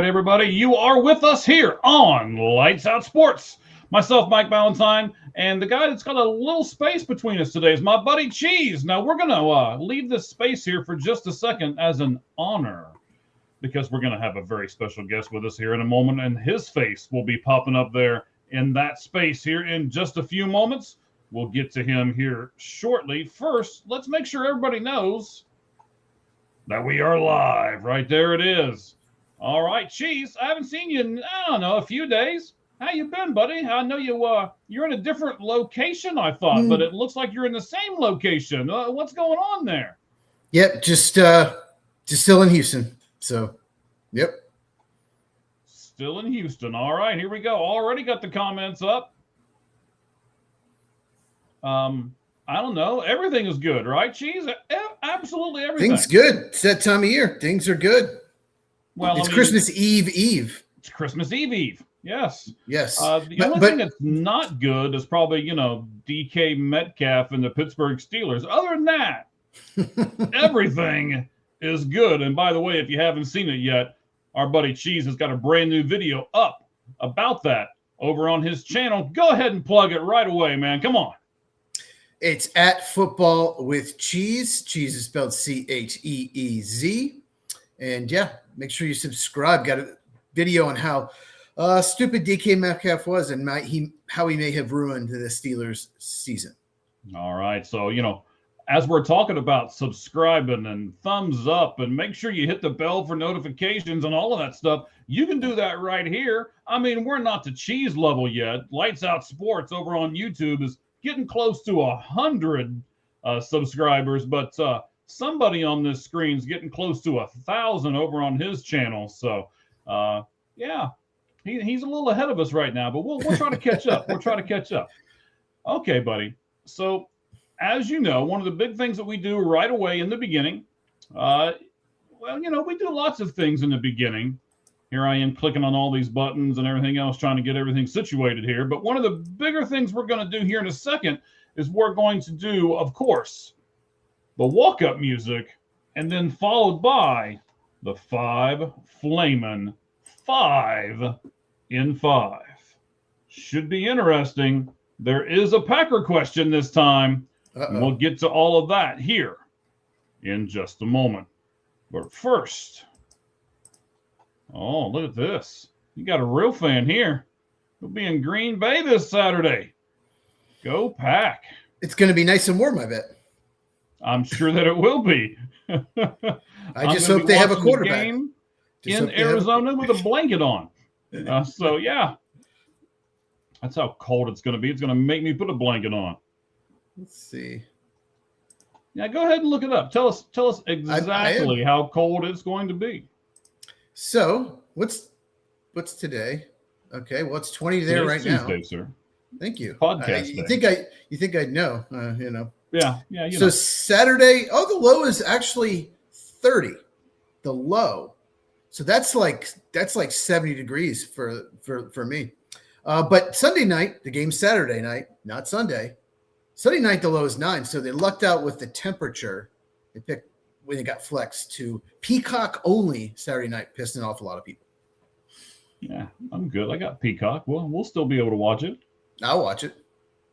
everybody. You are with us here on Lights Out Sports. Myself, Mike Valentine, and the guy that's got a little space between us today is my buddy Cheese. Now, we're going to leave this space here for just a second as an honor, because we're going to have a very special guest with us here in a moment, and his face will be popping up there in that space here in just a few moments. We'll get to him here shortly. First, let's make sure everybody knows that we are live. Right there it is. All right, Cheese, I haven't seen you in, I don't know, a few days. How you been, buddy? I know you're in a different location, I thought, but it looks like you're in the same location. What's going on there? Yep, just still in Houston. So, yep. Still in Houston. All right, here we go. Already got the comments up. I don't know. Everything is good, right, Cheese? Absolutely everything. Things good. It's that time of year. Things are good. Well, it's Christmas Eve. It's Christmas Eve. Yes. Yes. The only thing that's not good is probably, DK Metcalf and the Pittsburgh Steelers. Other than that, everything is good. And by the way, if you haven't seen it yet, our buddy Cheese has got a brand new video up about that over on his channel. Go ahead and plug it right away, man. Come on. It's at Football with Cheese. Cheese is spelled Cheez. And yeah, make sure you subscribe. Got a video on how stupid DK Metcalf was and how he may have ruined the Steelers season. All right. So, as we're talking about subscribing and thumbs up and make sure you hit the bell for notifications and all of that stuff, you can do that right here. I mean, we're not to Cheese level yet. Lights Out Sports over on YouTube is getting close to 100 subscribers, but somebody on this screen is getting close to 1,000 over on his channel. So, yeah, he's a little ahead of us right now, but we'll try to catch up. We'll try to catch up. Okay, buddy. So, as you know, one of the big things that we do right away in the beginning, we do lots of things in the beginning. Here I am clicking on all these buttons and everything else, trying to get everything situated here. But one of the bigger things we're going to do here in a second is we're going to do, of course, the walk-up music, and then followed by the 5 Flamin' 5 in 5. Should be interesting. There is a Packer question this time. We'll get to all of that here in just a moment. But first, oh, look at this. You got a real fan here. We'll be in Green Bay this Saturday. Go Pack. It's going to be nice and warm, I bet. I'm sure that it will be. I just hope they have a quarterback. Game in Arizona with a blanket on. So, yeah. That's how cold it's going to be. It's going to make me put a blanket on. Let's see. Yeah, go ahead and look it up. Tell us exactly how cold it's going to be. So, what's today? Okay, well, it's 20 there right now. Tuesday, sir. Thank you. Podcast you think I'd know, Yeah. So Saturday, the low is actually 30. The low. So that's like 70 degrees for me. But Sunday night, the game's Saturday night, not Sunday. Sunday night, the low is 9. So they lucked out with the temperature. They picked when they got flexed to Peacock only Saturday night, pissing off a lot of people. Yeah, I'm good. I got Peacock. We'll still be able to watch it. I'll watch it.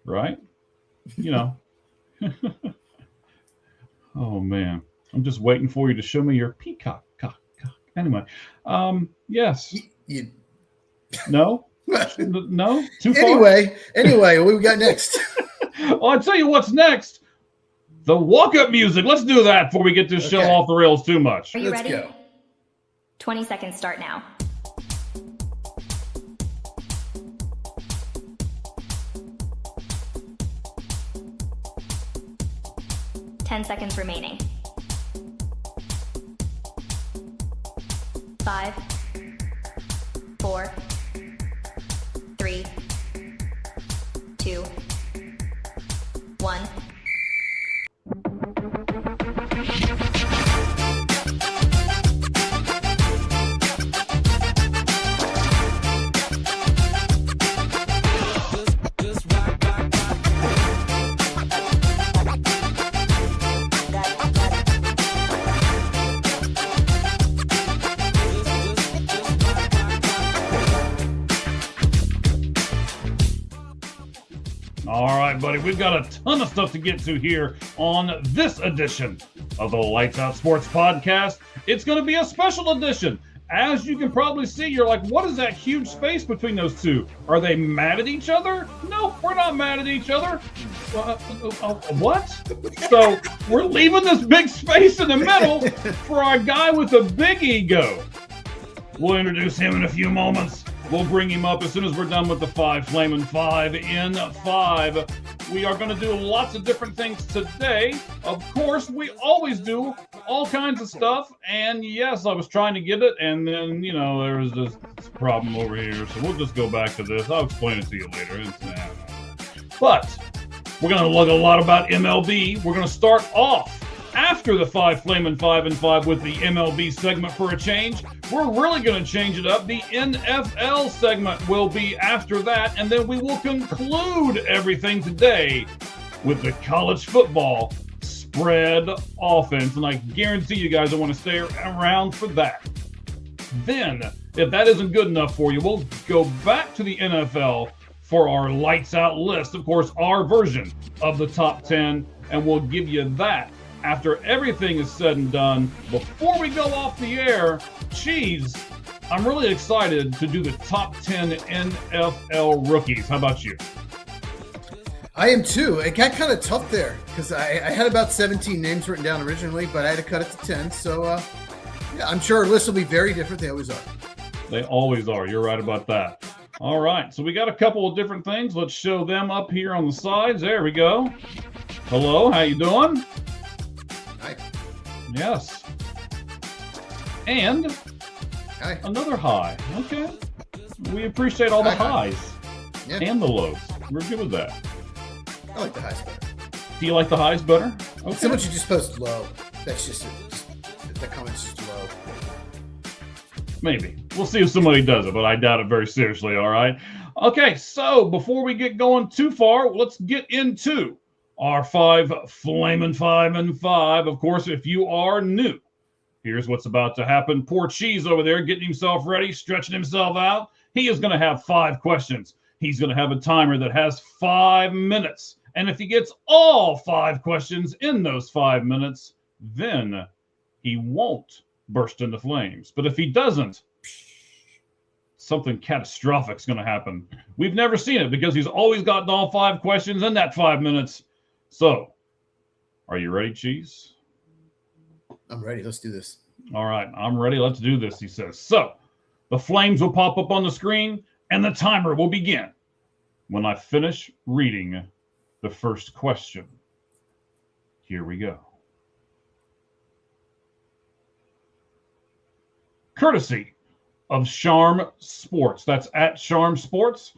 Right? Oh, man. I'm just waiting for you to show me your Peacock. Anyway, yes. No? No? Too far? Anyway, what we got next? Well, I'll tell you what's next. The walk-up music. Let's do that before we get this show off the rails too much. Are you ready? Go. 20 seconds start now. Ten seconds remaining. 5, 4, 3, 2, 1. We've got a ton of stuff to get to here on this edition of the Lights Out Sports Podcast. It's going to be a special edition. As you can probably see, you're like, what is that huge space between those two? Are they mad at each other? No, we're not mad at each other. What? So we're leaving this big space in the middle for our guy with a big ego. We'll introduce him in a few moments. We'll bring him up as soon as we're done with the Five Flamin' Five in 5. We are going to do lots of different things today. Of course, we always do all kinds of stuff. And yes, I was trying to get it, and then, there was this problem over here. So we'll just go back to this. I'll explain it to you later. But we're going to look a lot about MLB. We're going to start off after the Five Flamin' 5 and 5 with the MLB segment for a change. We're really going to change it up. The NFL segment will be after that, and then we will conclude everything today with the college football spread offense, and I guarantee you guys will want to stay around for that. Then, if that isn't good enough for you, we'll go back to the NFL for our lights out list, of course, our version of the top 10, and we'll give you that after everything is said and done. Before we go off the air, Cheese, I'm really excited to do the top 10 NFL rookies. How about you? I am too. It got kind of tough there because I had about 17 names written down originally, but I had to cut it to 10. So, yeah, I'm sure our list will be very different. They always are. They always are. You're right about that. All right. So we got a couple of different things. Let's show them up here on the sides. There we go. Hello. How you doing? Hi. Yes. And Hi. Another high. Okay. We appreciate all the highs and the lows. We're good with that. I like the highs better. Do you like the highs better? Okay. Someone should just post low. That's just the comment's just low. Maybe. We'll see if somebody does it, but I doubt it very seriously, all right? Okay, so before we get going too far, let's get into our Five Flamin' 5 and 5. Of course, if you are new, here's what's about to happen. Poor Cheese over there getting himself ready, stretching himself out. He is going to have 5 questions. He's going to have a timer that has 5 minutes. And if he gets all 5 questions in those 5 minutes, then he won't burst into flames. But if he doesn't, something catastrophic is going to happen. We've never seen it because he's always gotten all 5 questions in that 5 minutes. So, are you ready, Cheese? I'm ready. Let's do this. All right, I'm ready. Let's do this, he says. So, the flames will pop up on the screen, and the timer will begin when I finish reading the first question. Here we go. Courtesy of Charm Sports. That's at Charm Sports.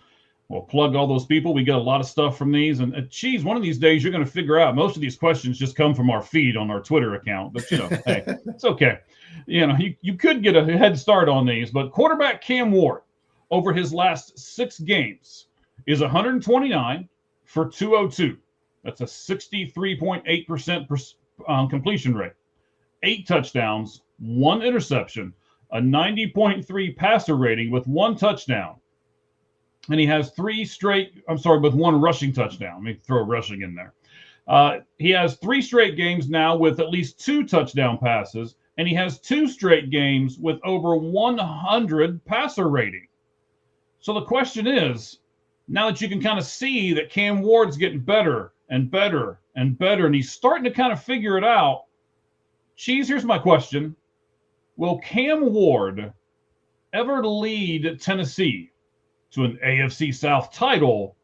We'll plug all those people. We get a lot of stuff from these. And Cheese, one of these days you're going to figure out most of these questions just come from our feed on our Twitter account. But, hey, it's okay. You could get a head start on these. But quarterback Cam Ward, over his last 6 games, is 129 for 202. That's a 63.8% completion rate. 8 touchdowns, 1 interception, a 90.3 passer rating with 1 touchdown. And he has with 1 rushing touchdown. Let me throw rushing in there. He has 3 straight games now with at least 2 touchdown passes, and he has 2 straight games with over 100 passer rating. So the question is, now that you can kind of see that Cam Ward's getting better and better and better, and he's starting to kind of figure it out, Cheese, here's my question. Will Cam Ward ever lead Tennessee to an AFC South title?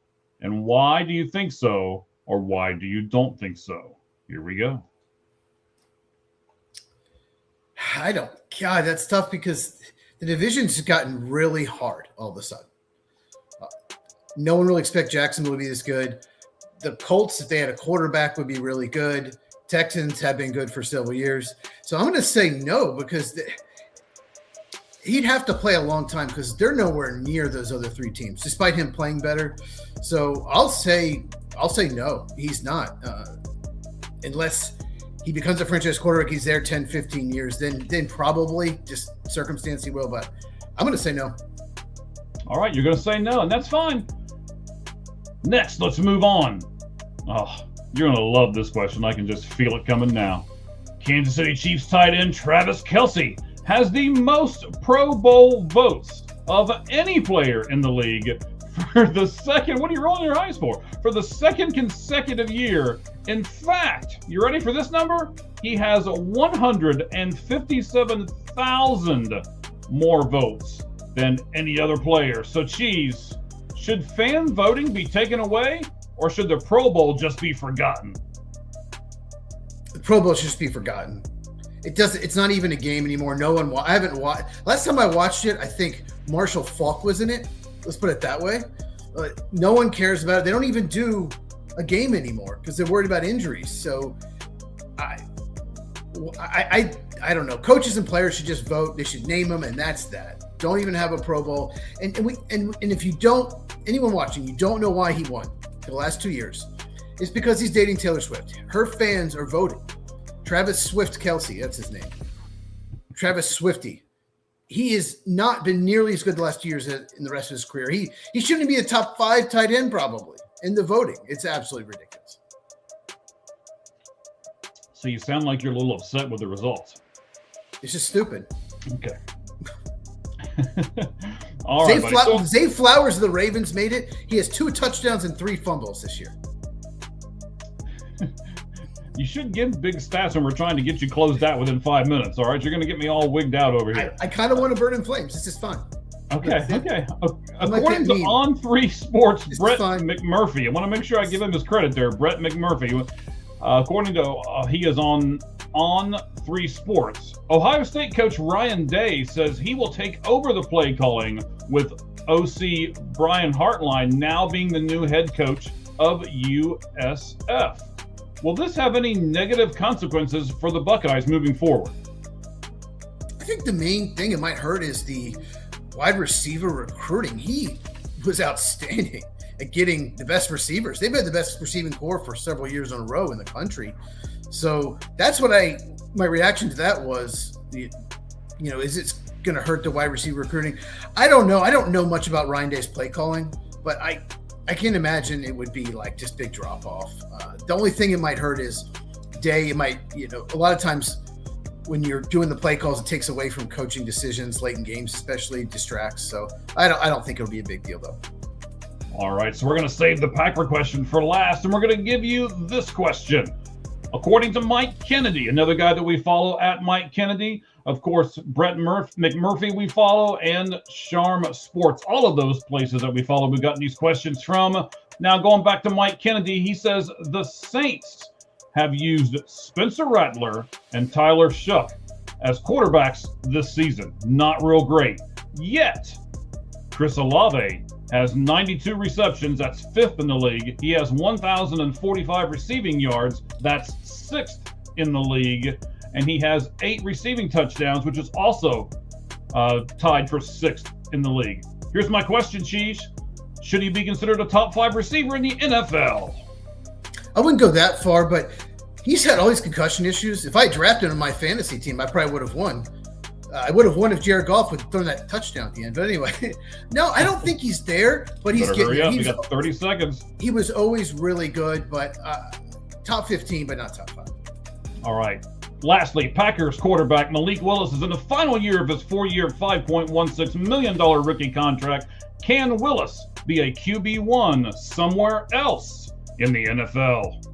And why do you think so? Or why do you don't think so? Here we go. God, that's tough because the division's gotten really hard all of a sudden. No one really expects Jacksonville to be this good. The Colts, if they had a quarterback, would be really good. Texans have been good for several years. So I'm going to say no because he'd have to play a long time because they're nowhere near those other 3 teams, despite him playing better. So I'll say no, he's not. Unless he becomes a franchise quarterback, he's there 10, 15 years, then probably just circumstance he will. But I'm going to say no. All right, you're going to say no, and that's fine. Next, let's move on Oh, you're going to love this question. I can just feel it coming now. Kansas City Chiefs tight end Travis Kelce has the most Pro Bowl votes of any player in the league for the second, what are you rolling your eyes for? For the second consecutive year. In fact, you ready for this number? He has 157,000 more votes than any other player. So, Cheese, should fan voting be taken away, or should the Pro Bowl just be forgotten? The Pro Bowl should just be forgotten. It's not even a game anymore. I haven't watched. Last time I watched it, I think Marshall Faulk was in it. Let's put it that way. No one cares about it. They don't even do a game anymore because they're worried about injuries. So I don't know. Coaches and players should just vote. They should name them, and that's that. Don't even have a Pro Bowl. And if you don't, anyone watching, you don't know why he won for the last 2 years. It's because he's dating Taylor Swift. Her fans are voting. Travis Swift Kelce, that's his name. Travis Swifty. He has not been nearly as good the last 2 years in the rest of his career. He shouldn't be a top 5 tight end probably in the voting. It's absolutely ridiculous. So you sound like you're a little upset with the results. It's just stupid. Okay. All right, Zay Flowers of the Ravens made it. He has 2 touchdowns and 3 fumbles this year. You should give big stats when we're trying to get you closed out within 5 minutes, all right? You're going to get me all wigged out over here. I kind of want to burn in flames. This is fun. Okay. According to On3 Sports, Brett McMurphy, I want to make sure I give him his credit there, Brett McMurphy. According to, he is on On3 Sports. Ohio State coach Ryan Day says he will take over the play calling with OC Brian Hartline now being the new head coach of USF. Will this have any negative consequences for the Buckeyes moving forward? I think the main thing it might hurt is the wide receiver recruiting. He was outstanding at getting the best receivers. They've had the best receiving core for several years in a row in the country. So that's what my reaction to that was, is it going to hurt the wide receiver recruiting? I don't know. I don't know much about Ryan Day's play calling, but I can't imagine it would be like just big drop off. The only thing it might hurt is Day. It might, a lot of times when you're doing the play calls, it takes away from coaching decisions late in games, especially distracts. So I don't think it'll be a big deal though. All right, so we're going to save the Packer question for last, and we're going to give you this question. According to Mike Kennedy, another guy that we follow at Mike Kennedy, of course, Brett McMurphy we follow, and Sharm Sports, all of those places that we follow, we've gotten these questions from. Now, going back to Mike Kennedy, he says the Saints have used Spencer Rattler and Tyler Shough as quarterbacks this season. Not real great. Yet, Chris Olave has 92 receptions. That's 5th in the league. He has 1,045 receiving yards. That's 6th in the league. And he has 8 receiving touchdowns, which is also tied for 6th in the league. Here's my question, Cheese. Should he be considered a top 5 receiver in the NFL? I wouldn't go that far, but he's had all these concussion issues. If I drafted him on my fantasy team, I probably would have won. I would have won if Jared Goff would have thrown that touchdown at the end. But anyway, no, I don't think he's there. But he's getting. Hurry up. You got 30 seconds. He was always really good, but top 15, but not top 5. All right. Lastly, Packers quarterback Malik Willis is in the final year of his 4-year, $5.16 million rookie contract. Can Willis be a QB1 somewhere else in the NFL?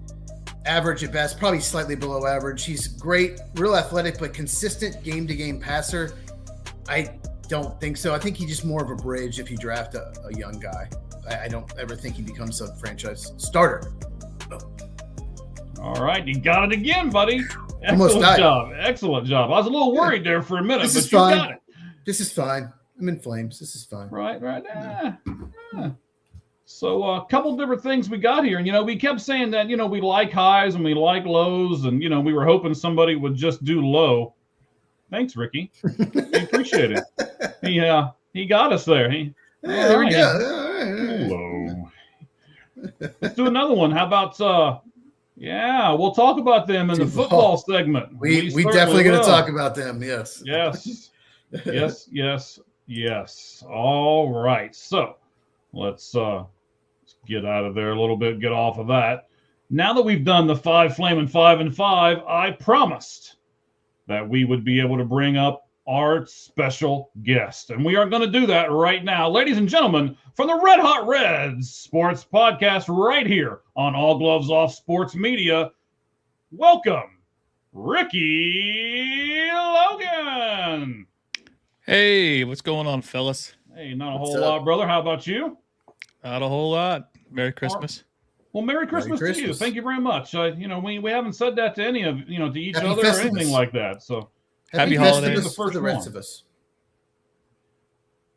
Average at best, probably slightly below average. He's great, real athletic, but consistent game-to-game passer. I don't think so. I think he's just more of a bridge if you draft a young guy. I don't ever think he becomes a franchise starter. All right, you got it again, buddy. Excellent job. Excellent job. I was a little worried there for a minute, but you got it. This is fine. I'm in flames. This is fine. Right. So a couple different things we got here. And, we kept saying that, we like highs and we like lows. And, we were hoping somebody would just do low. Thanks, Ricky. We appreciate it. He got us there. There we go. Low. Let's do another one. How about, we'll talk about them in the football segment. We definitely going to talk about them. Yes. Yes. All right. So let's get out of there a little bit, get off of that. now that we've done the 5 Flamin' 5 and 5, I promised that we would be able to bring up our special guest. And we are going to do that right now. Ladies and gentlemen, from the Red Hot Reds Sports Podcast right here on All Gloves Off Sports Media, welcome, Ricky Logan. Hey, what's going on, fellas? Hey, not a whole lot, brother. How about you? Not a whole lot. Merry Christmas. Well, Merry Christmas to you. Thank you very much. We haven't said that to any of, to each Happy other Festivus. or anything like that. So Happy Festivus holidays for the rest of us.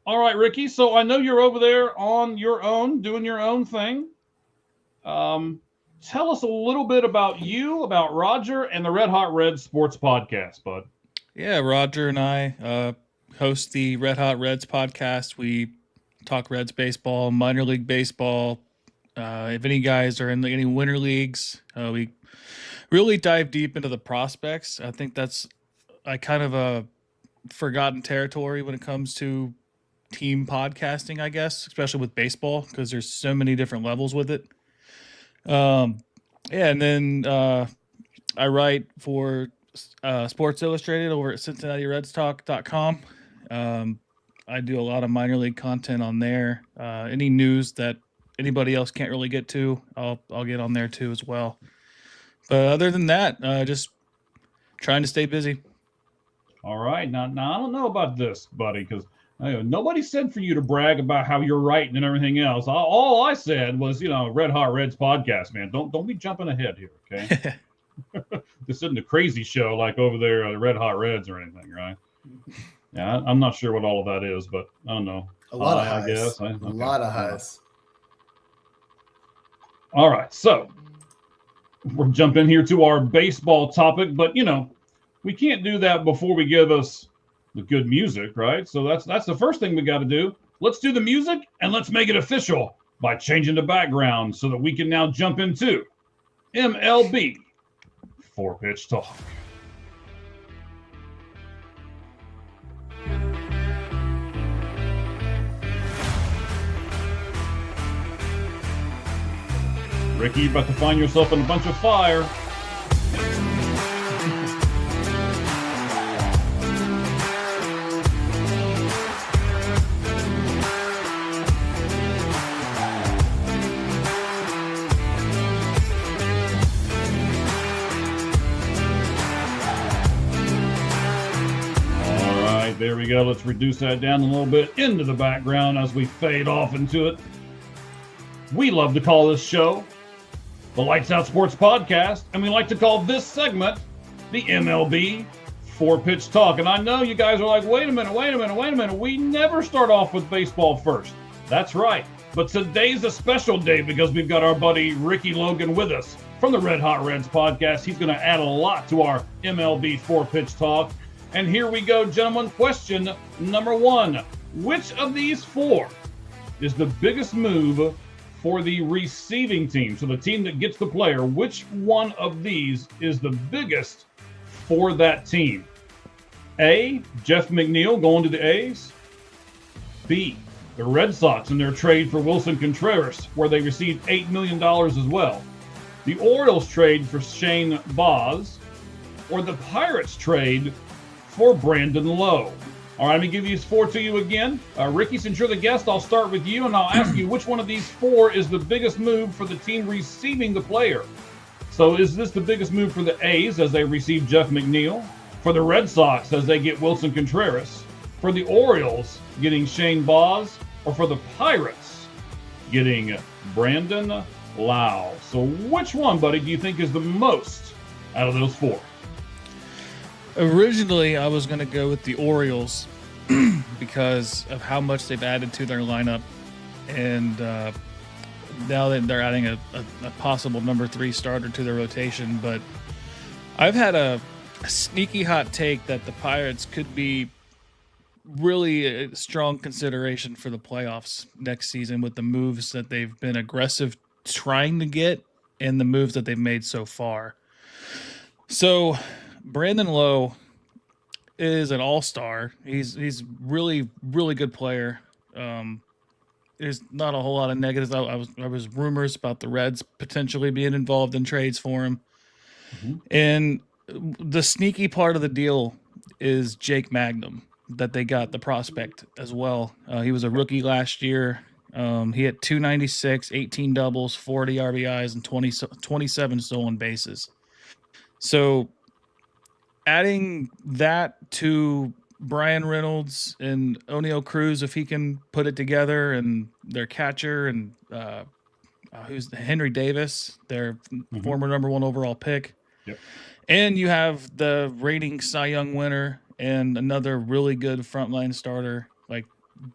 All right, Ricky. So I know you're over there on your own, doing your own thing. Tell us a little bit about you, about Roger, and the Red Hot Reds Sports Podcast, bud. Yeah, Roger and I host the Red Hot Reds podcast. We talk Reds baseball, minor league baseball. If any guys are in any winter leagues, we really dive deep into the prospects. I think that's kind of a forgotten territory when it comes to team podcasting, I guess, especially with baseball, because there's so many different levels with it. And then I write for Sports Illustrated over at CincinnatiRedsTalk.com. I do a lot of minor league content on there. Any news that anybody else can't really get to, I'll get on there too as well. But other than that, just trying to stay busy. All right. Now I don't know about this, buddy, because nobody said for you to brag about how you're writing and everything else. All I said was, Red Hot Reds podcast, man. Don't be jumping ahead here, okay? This isn't a crazy show like over there, the Red Hot Reds or anything, right? Yeah, I'm not sure what all of that is, but I don't know. A lot of highs. I guess. A lot of highs. All right, so we're jumping here to our baseball topic, but we can't do that before we give us the good music, right? So that's the first thing we got to do. Let's do the music and let's make it official by changing the background so that we can now jump into MLB 4-Pitch Talk. Ricky, you're about to find yourself in a bunch of fire. All right, there we go. Let's reduce that down a little bit into the background as we fade off into it. We love to call this show the Lights Out Sports Podcast, and we like to call this segment the MLB 4-Pitch Talk. And I know you guys are like, wait a minute. We never start off with baseball first. That's right. But today's a special day because we've got our buddy Ricky Logan with us from the Red Hot Reds Podcast. He's going to add a lot to our MLB 4-Pitch Talk. And here we go, gentlemen. Question number 1. Which of these 4 is the biggest move for the receiving team? So the team that gets the player, which one of these is the biggest for that team? A, Jeff McNeil going to the A's. B, the Red Sox in their trade for Wilson Contreras, where they received $8 million as well. The Orioles trade for Shane Baz, or the Pirates trade for Brandon Lowe. All right, let me give these 4 to you again. Ricky, since you're the guest, I'll start with you, and I'll ask you which one of these 4 is the biggest move for the team receiving the player. So is this the biggest move for the A's as they receive Jeff McNeil, for the Red Sox as they get Wilson Contreras, for the Orioles getting Shane Baz, or for the Pirates getting Brandon Lowe? So which one, buddy, do you think is the most out of those 4? Originally, I was going to go with the Orioles because of how much they've added to their lineup. And now that they're adding a possible number 3 starter to their rotation. But I've had a sneaky hot take that the Pirates could be really a strong consideration for the playoffs next season with the moves that they've been aggressive trying to get and the moves that they've made so far. So Brandon Lowe is an all-star. He's really, really good player. there's not a whole lot of negatives. I was rumors about the Reds potentially being involved in trades for him. Mhm. And the sneaky part of the deal is Jake Magnum, that they got the prospect as well. He was a rookie last year. He had 296, 18 doubles, 40 RBIs, and 27 stolen bases. So adding that to Brian Reynolds and O'Neal Cruz, if he can put it together, and their catcher, and who's Henry Davis, their former #1 overall pick. Yep. And you have the reigning Cy Young winner and another really good frontline starter. Like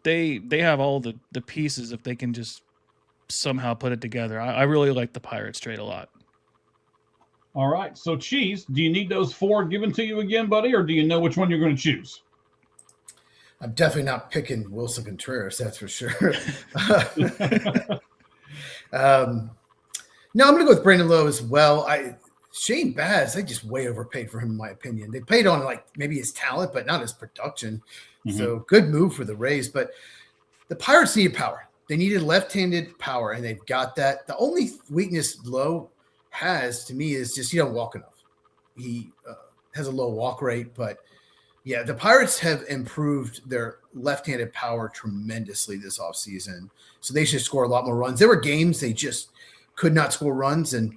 they have all the pieces if they can just somehow put it together. I really like the Pirates trade a lot. All right. So, Cheese, do you need those 4 given to you again, buddy, or do you know which one you're going to choose? I'm definitely not picking Wilson Contreras, that's for sure. No, I'm going to go with Brandon Lowe as well. Shane Baz, they just way overpaid for him, in my opinion. They paid on like maybe his talent, but not his production. So good move for the Rays. But the Pirates needed power. They needed left-handed power, and they've got that. The only weakness Lowe has, to me, is just he don't walk enough. He has a low walk rate, but yeah, the Pirates have improved their left-handed power tremendously this offseason. So they should score a lot more runs. There were games they just could not score runs, and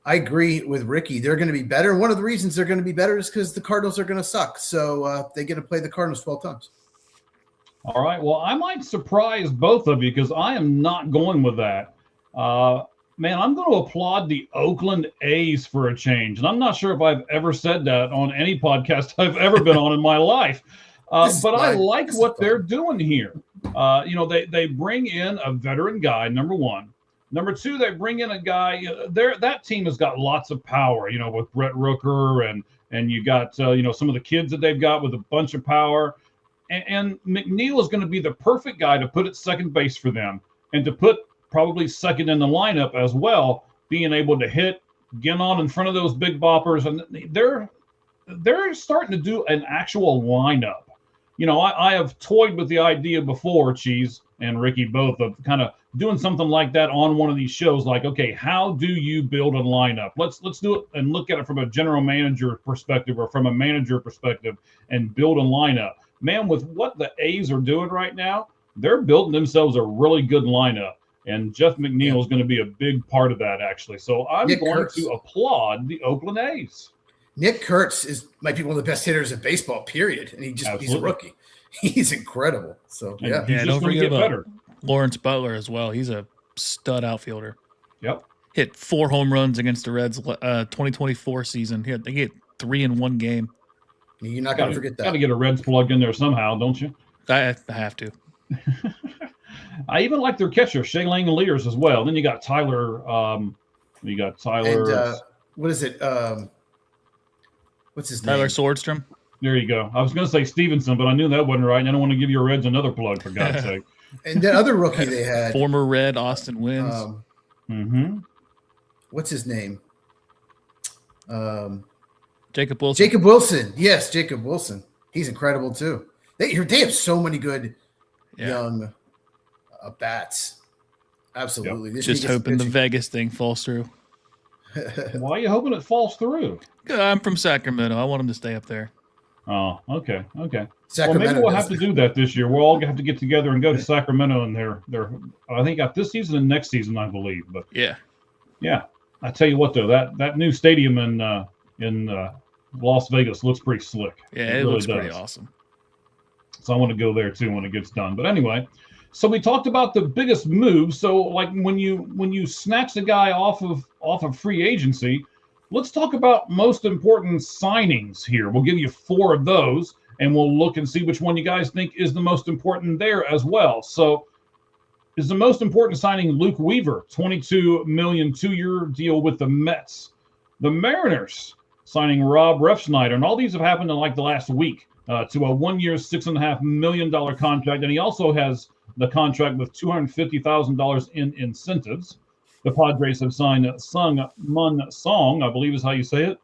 I agree with Ricky. They're going to be better. And one of the reasons they're going to be better is because the Cardinals are going to suck. So they get to play the Cardinals 12 times. All right. Well, I might surprise both of you because I am not going with that. Man, I'm going to applaud the Oakland A's for a change. And I'm not sure if I've ever said that on any podcast I've ever been on in my life. But I like what they're doing here. They bring in a veteran guy, number one. Number two, they bring in a guy. That team has got lots of power, with Brett Rooker and you got some of the kids that they've got with a bunch of power. And McNeil is going to be the perfect guy to put at second base for them and to put probably second in the lineup as well, being able to get on in front of those big boppers. And they're starting to do an actual lineup. I have toyed with the idea before, Cheese and Ricky both, of kind of doing something like that on one of these shows. Like, okay, how do you build a lineup? Let's do it and look at it from a general manager perspective or from a manager perspective and build a lineup. Man, with what the A's are doing right now, they're building themselves a really good lineup. And Jeff McNeil is going to be a big part of that, actually. So I'm going to applaud the Oakland A's. Nick Kurtz might be one of the best hitters in baseball, period. And he's a rookie. He's incredible. So, yeah, he's just going to get better. Lawrence Butler as well. He's a stud outfielder. Yep. Hit 4 home runs against the Reds 2024 season. He hit 3 in one game. You're not going to forget that. Got to get a Reds plug in there somehow, don't you? I have to. I even like their catcher, Shea Langeliers, as well. Then you got Tyler. And, what is it? What's his name? Tyler name? Swordstrom. There you go. I was going to say Stevenson, but I knew that wasn't right, and I don't want to give your Reds another plug, for God's sake. And the other rookie they had. Former Red Austin Wynns. What's his name? Jacob Wilson. Jacob Wilson. Yes, Jacob Wilson. He's incredible, too. They have so many good young bats. Absolutely. Yep. Just hoping the Vegas thing falls through. Why are you hoping it falls through? I'm from Sacramento. I want him to stay up there. Oh, okay. Sacramento, well, maybe we'll have to do that this year. We'll all have to get together and go to Sacramento, and they're I think got this season and next season, I believe. But yeah. I tell you what, though, that new stadium in Las Vegas looks pretty slick. Yeah, it really looks pretty awesome. So I want to go there too when it gets done. But anyway, so we talked about the biggest move. So like when you snatch the guy off of free agency, let's talk about most important signings here. We'll give you 4 of those, and we'll look and see which one you guys think is the most important there as well. So is the most important signing Luke Weaver, $22 million 2-year deal with the Mets. The Mariners signing Rob Refsnyder, and all these have happened in like the last week, to a 1-year, $6.5 million contract, and he also has the contract with $250,000 in incentives. The Padres have signed Sung Mun Song, I believe is how you say it,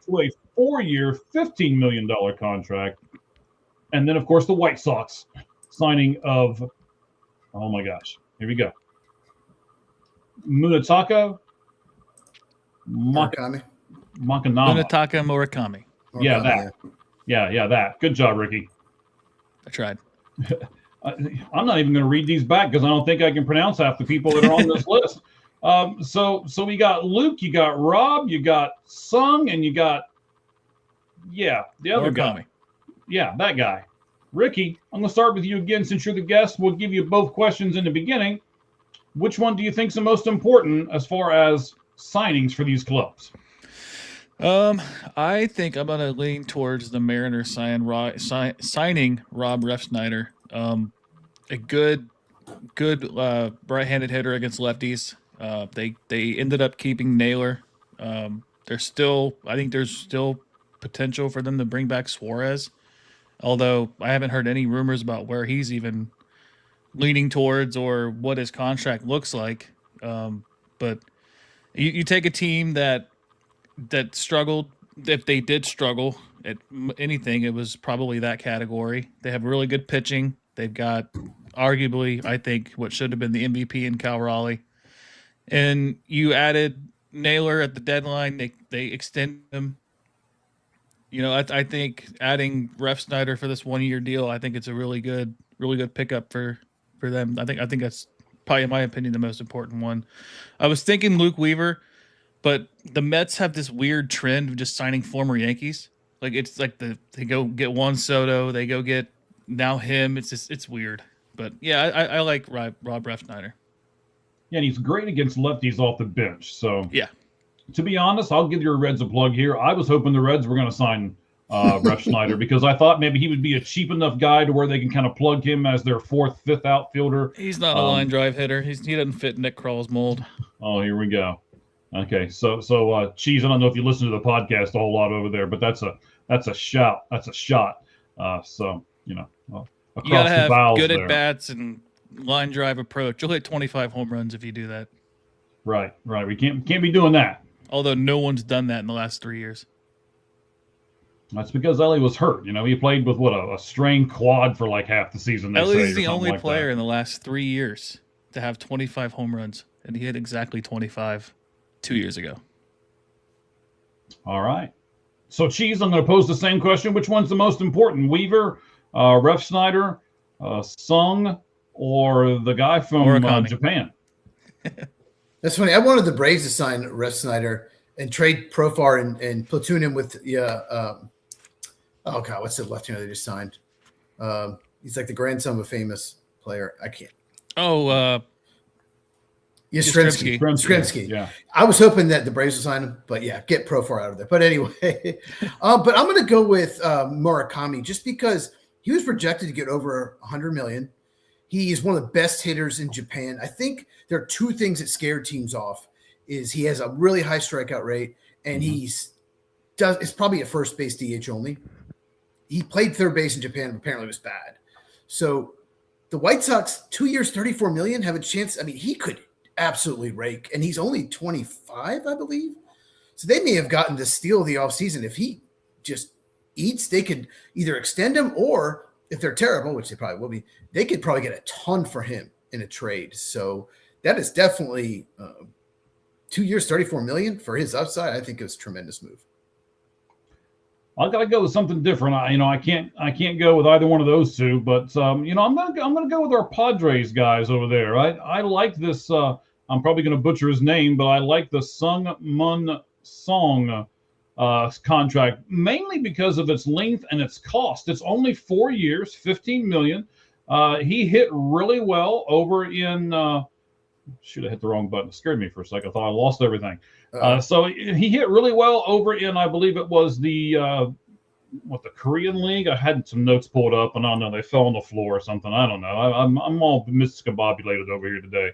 to a 4-year, $15 million contract. And then, of course, the White Sox signing of Oh my gosh. Here we go. Munataka Murakami. Makanama. Munetaka Murakami. Yeah, Murakami, that. Yeah, that. Good job, Ricky. I tried. I'm not even going to read these back because I don't think I can pronounce half the people that are on this list. So we got Luke, you got Rob, you got Sung, and you got the other guy. Yeah, that guy. Ricky, I'm going to start with you again since you're the guest. We'll give you both questions in the beginning. Which one do you think is the most important as far as signings for these clubs? I think I'm gonna lean towards the Mariners signing Rob Refsnyder. A good right-handed hitter against lefties. They ended up keeping Naylor. I think there's still potential for them to bring back Suarez, although I haven't heard any rumors about where he's even leaning towards or what his contract looks like. But you take a team that struggled. If they did struggle at anything, it was probably that category. They have really good pitching. They've got arguably, I think, what should have been the MVP in Cal Raleigh. And you added Naylor at the deadline. They extended him. You know, I think adding Refsnyder for this 1-year deal, I think it's a really good pickup for them. I think that's probably, in my opinion, the most important one. I was thinking Luke Weaver, but the Mets have this weird trend of just signing former Yankees. Like it's like they go get Juan Soto, they go get now him. It's weird. But yeah, I like Rob Refsnyder. Yeah, and he's great against lefties off the bench. So yeah, to be honest, I'll give your Reds a plug here. I was hoping the Reds were going to sign Refsnyder because I thought maybe he would be a cheap enough guy to where they can kind of plug him as their 4th, 5th outfielder. He's not a line drive hitter. He doesn't fit Nick Krall's mold. Oh, here we go. Okay, so Cheese, I don't know if you listen to the podcast a whole lot over there, but that's a shot. That's a shot. So you know, across you gotta the have bows good there. at bats and line drive approach. You'll hit 25 home runs if you do that. Right. We can't be doing that. Although no one's done that in the last 3 years. That's because Ellie was hurt. You know, he played with a strained quad for like half the season. Ellie's the only player in the last 3 years to have 25 home runs, and he hit exactly 25 2 years ago. All right. So, Cheese, I'm going to pose the same question. Which one's the most important? Weaver, Refsnyder, Sung, or the guy from Japan? That's funny. I wanted the Braves to sign Refsnyder and trade Profar and platoon him with what's the left-hander they just signed? He's like the grandson of a famous player. I can't. Yastrzemski. Yeah. I was hoping that the Braves would sign him, but yeah, get Profar out of there. But anyway, but I'm going to go with Murakami just because he was projected to get over $100 million. He is one of the best hitters in Japan. I think there are two things that scare teams off: is he has a really high strikeout rate, and it's probably a first base DH only. He played third base in Japan, but apparently was bad. So the White Sox, 2 years, $34 million, have a chance. I mean, he could absolutely rake, and he's only 25, I believe. So they may have gotten the steal of the offseason. If he just eats, they could either extend him, or if they're terrible, which they probably will be, they could probably get a ton for him in a trade. So that is definitely 2 years, $34 million for his upside. I think it was a tremendous move. I got to go with something different. I can't go with either one of those two, but I'm gonna go with our Padres guys over there. I like this. I'm probably gonna butcher his name, but I like the Sung Mun Song contract mainly because of its length and its cost. It's only 4 years, $15 million. He hit really well over in. Should have hit the wrong button. It scared me for a second. I thought I lost everything. So he hit really well over in, I believe it was the Korean League. I had some notes pulled up, and I don't know, they fell on the floor or something. I don't know. I'm all miscombobulated over here today.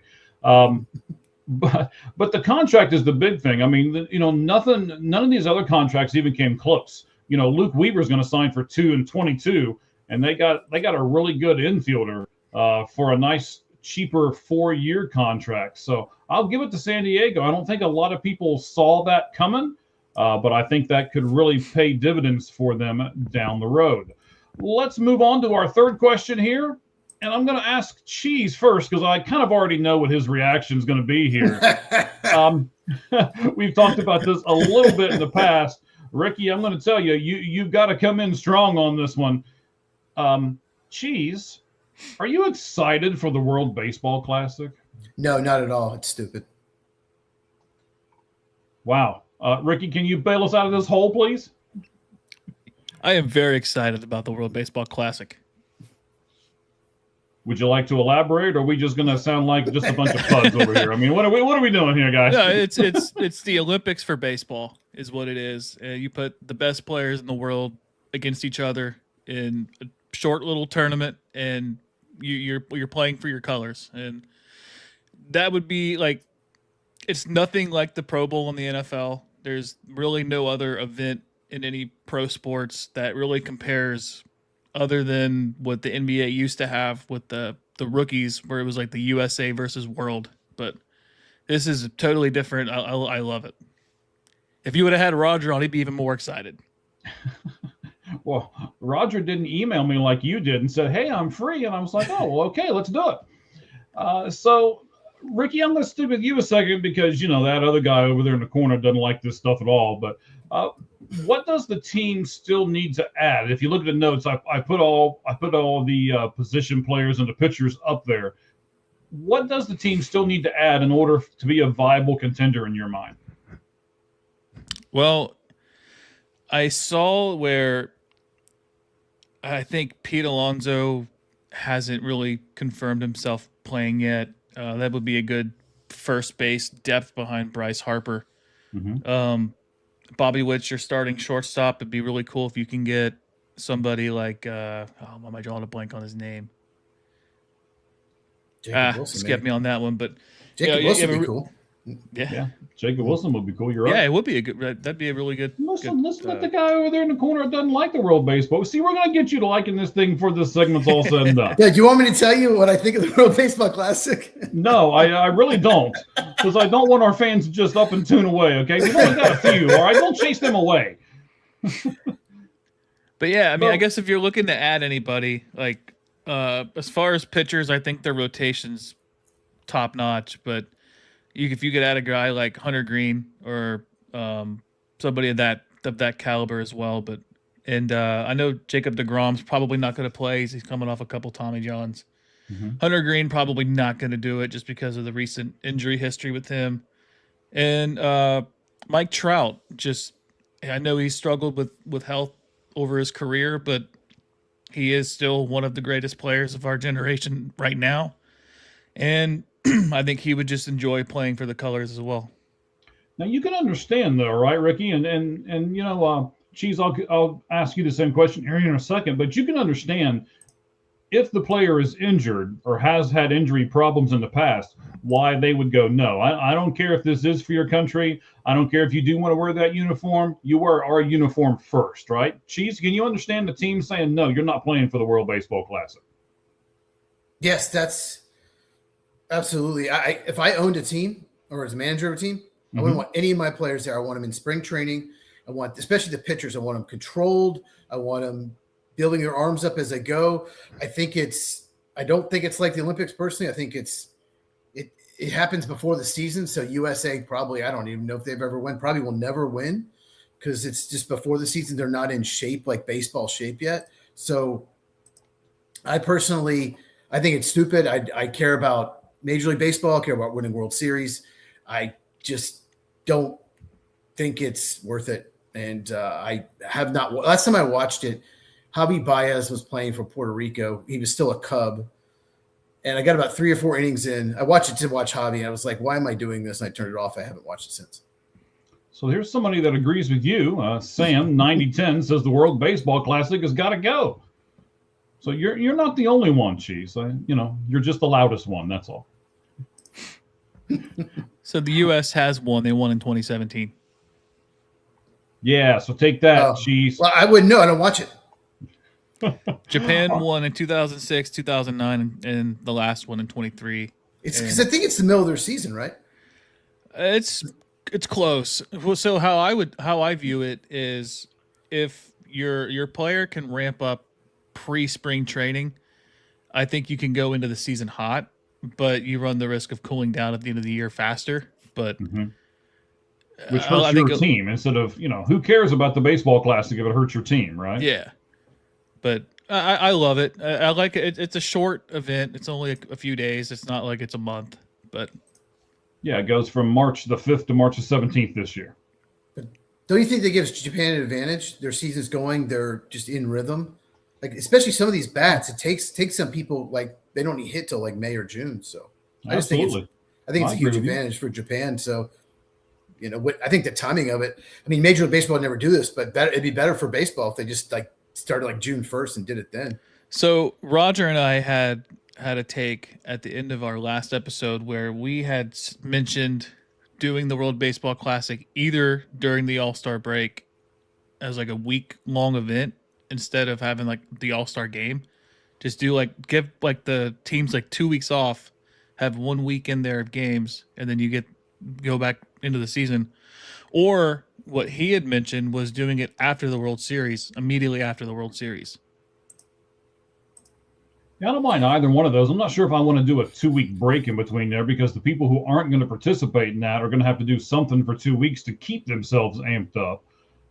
But the contract is the big thing. I mean, none of these other contracts even came close. Luke Weaver's going to sign for 2 and 22, and they got a really good infielder for a nice, cheaper 4-year contract. So I'll give it to San Diego. I don't think a lot of people saw that coming, but I think that could really pay dividends for them down the road. Let's move on to our third question here. And I'm going to ask Cheese first because I kind of already know what his reaction is going to be here. We've talked about this a little bit in the past. Ricky, I'm going to tell you, you've got to come in strong on this one. Cheese, are you excited for the World Baseball Classic? No, not at all. It's stupid. Wow. Ricky, can you bail us out of this hole, please? I am very excited about the World Baseball Classic. Would you like to elaborate, or are we just going to sound like just a bunch of puds over here? I mean, what are we doing here, guys? No, it's the Olympics for baseball is what it is. You put the best players in the world against each other in a short little tournament, and you're playing for your colors, and that would be like, it's nothing like the Pro Bowl in the NFL. There's really no other event in any pro sports that really compares, other than what the NBA used to have with the rookies, where it was like the USA versus world. But this is totally different. I love it. If you would have had Roger on, he'd be even more excited. Well, Roger didn't email me like you did and said, "Hey, I'm free," and I was like, "Oh, well, okay, let's do it." So, Ricky, I'm going to stick with you a second because that other guy over there in the corner doesn't like this stuff at all. But what does the team still need to add? If you look at the notes, I put all the position players and the pitchers up there. What does the team still need to add in order to be a viable contender in your mind? Well, I saw where I think Pete Alonso hasn't really confirmed himself playing yet. That would be a good first base depth behind Bryce Harper. Mm-hmm. Bobby Witt, your starting shortstop. It'd be really cool if you can get somebody like why am I drawing a blank on his name? Wilson, skip me on that one, but Jacob Wilson would be cool. Yeah, Jacob Wilson would be cool. You're right. Yeah, it would be a good. That'd be a really good. Listen to the guy over there in the corner that doesn't like the World Baseball. See, we're gonna get you to liking this thing before this segment's all said and done. Yeah, do you want me to tell you what I think of the World Baseball Classic? No, I really don't, because I don't want our fans to just up and tune away. Okay, we've only got a few. All right, don't chase them away. But yeah, I mean, I guess if you're looking to add anybody, like as far as pitchers, I think their rotation's top notch, but. If you could add a guy like Hunter Green or somebody of that caliber as well, but I know Jacob deGrom's probably not going to play. He's coming off a couple Tommy Johns. Mm-hmm. Hunter Green probably not going to do it just because of the recent injury history with him. And Mike Trout, I know he struggled with health over his career, but he is still one of the greatest players of our generation right now. And I think he would just enjoy playing for the colors as well. Now you can understand though, right, Ricky? And Cheese, I'll ask you the same question here in a second, but you can understand if the player is injured or has had injury problems in the past, why they would go, no, I don't care if this is for your country. I don't care if you do want to wear that uniform. You wear our uniform first, right? Cheese, can you understand the team saying, no, you're not playing for the World Baseball Classic? Yes, that's absolutely. If I owned a team or as a manager of a team, I wouldn't want any of my players there. I want them in spring training. I want, especially the pitchers, I want them controlled. I want them building their arms up as they go. I don't think it's like the Olympics personally. I think it happens before the season. So USA probably, I don't even know if they've ever won, probably will never win because it's just before the season. They're not in shape, like baseball shape yet. So I think it's stupid. I care about Major League Baseball. I care about winning World Series. I just don't think it's worth it. And I have not. Last time I watched it, Javi Baez was playing for Puerto Rico. He was still a Cub. And I got about 3 or 4 innings in. I watched it to watch Javi. And I was like, why am I doing this? And I turned it off. I haven't watched it since. So here's somebody that agrees with you. Sam, 9010, says the World Baseball Classic has got to go. So you're not the only one, Cheese. You're just the loudest one. That's all. So the U.S. has won. They won in 2017. Yeah, so take that, Cheese. Well, I wouldn't know. I don't watch it. Japan won in 2006, 2009, and the last one in 23. It's because I think it's the middle of their season, right? It's close. Well, so how I view it is if your player can ramp up pre-spring training, I think you can go into the season hot, but you run the risk of cooling down at the end of the year faster. But Which hurts I think your team instead of, who cares about the baseball classic if it hurts your team, right? yeah. But I love it. I like it. It's a short event. It's only a few days. It's not like it's a month. But Yeah, it goes from March the 5th to March the 17th this year. Don't you think that gives Japan an advantage? Their season's going, they're just in rhythm. Like especially some of these bats, it takes some people like they don't need hit till like May or June. So I just think it's a huge advantage for Japan. So I think the timing of it. I mean, Major League Baseball would never do this, but it'd be better for baseball if they just like started like June 1st and did it then. So Roger and I had a take at the end of our last episode where we had mentioned doing the World Baseball Classic either during the All-Star break as like a week-long event instead of having like the All-Star game. Just give like the teams like 2 weeks off, have 1 week in there of games, and then you go back into the season. Or what he had mentioned was doing it after the World Series, immediately after the World Series. Yeah, I don't mind either one of those. I'm not sure if I want to do a 2-week break in between there because the people who aren't going to participate in that are going to have to do something for 2 weeks to keep themselves amped up.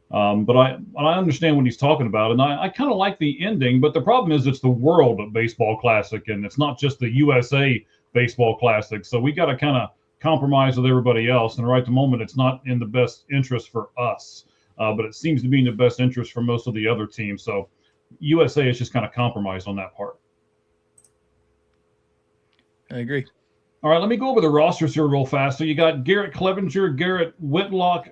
But I understand what he's talking about, and I kind of like the ending. But the problem is it's the World Baseball Classic, and it's not just the USA Baseball Classic. So we got to kind of compromise with everybody else. And right at the moment, it's not in the best interest for us, but it seems to be in the best interest for most of the other teams. So USA is just kind of compromised on that part. I agree. All right, let me go over the rosters here real fast. So you got Garrett Clevenger, Garrett Whitlock,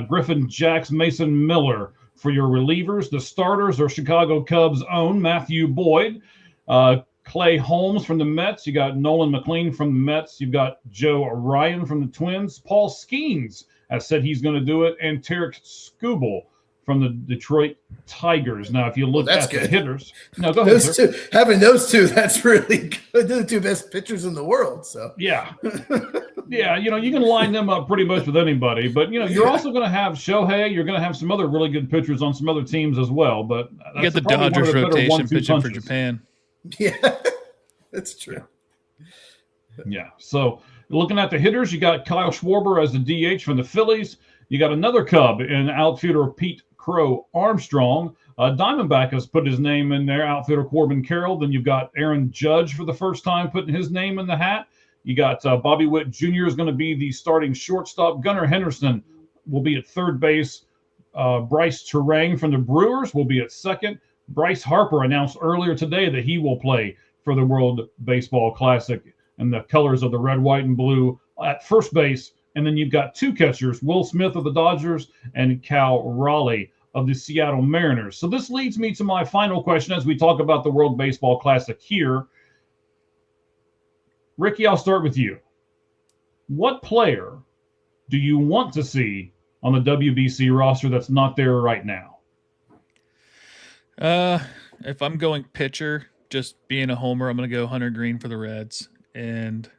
Griffin Jacks, Mason Miller for your relievers. The starters are Chicago Cubs' own Matthew Boyd, Clay Holmes from the Mets. You got Nolan McLean from the Mets. You've got Joe Ryan from the Twins. Paul Skeens has said he's going to do it, and Tarek Skubal from the Detroit Tigers. Now, if you look at the hitters, no, go ahead. Having those two, that's really good. They're the two best pitchers in the world. So yeah, yeah, you can line them up pretty much with anybody. But you're also going to have Shohei. You're going to have some other really good pitchers on some other teams as well. But you got the Dodgers rotation pitching for Japan. Yeah, that's true. Yeah. So looking at the hitters, you got Kyle Schwarber as the DH from the Phillies. You got another Cub in outfielder Pete Crow Armstrong. Diamondback has put his name in there, outfielder Corbin Carroll. Then you've got Aaron Judge for the first time putting his name in the hat. You got Bobby Witt Jr. is going to be the starting shortstop. Gunnar Henderson will be at third base. Bryce Terang from the Brewers will be at second. Bryce Harper announced earlier today that he will play for the World Baseball Classic in the colors of the red, white, and blue at first base. And then you've got two catchers, Will Smith of the Dodgers and Cal Raleigh of the Seattle Mariners. So this leads me to my final question as we talk about the World Baseball Classic here. Ricky, I'll start with you. What player do you want to see on the WBC roster that's not there right now? If I'm going pitcher, just being a homer, I'm going to go Hunter Green for the Reds. And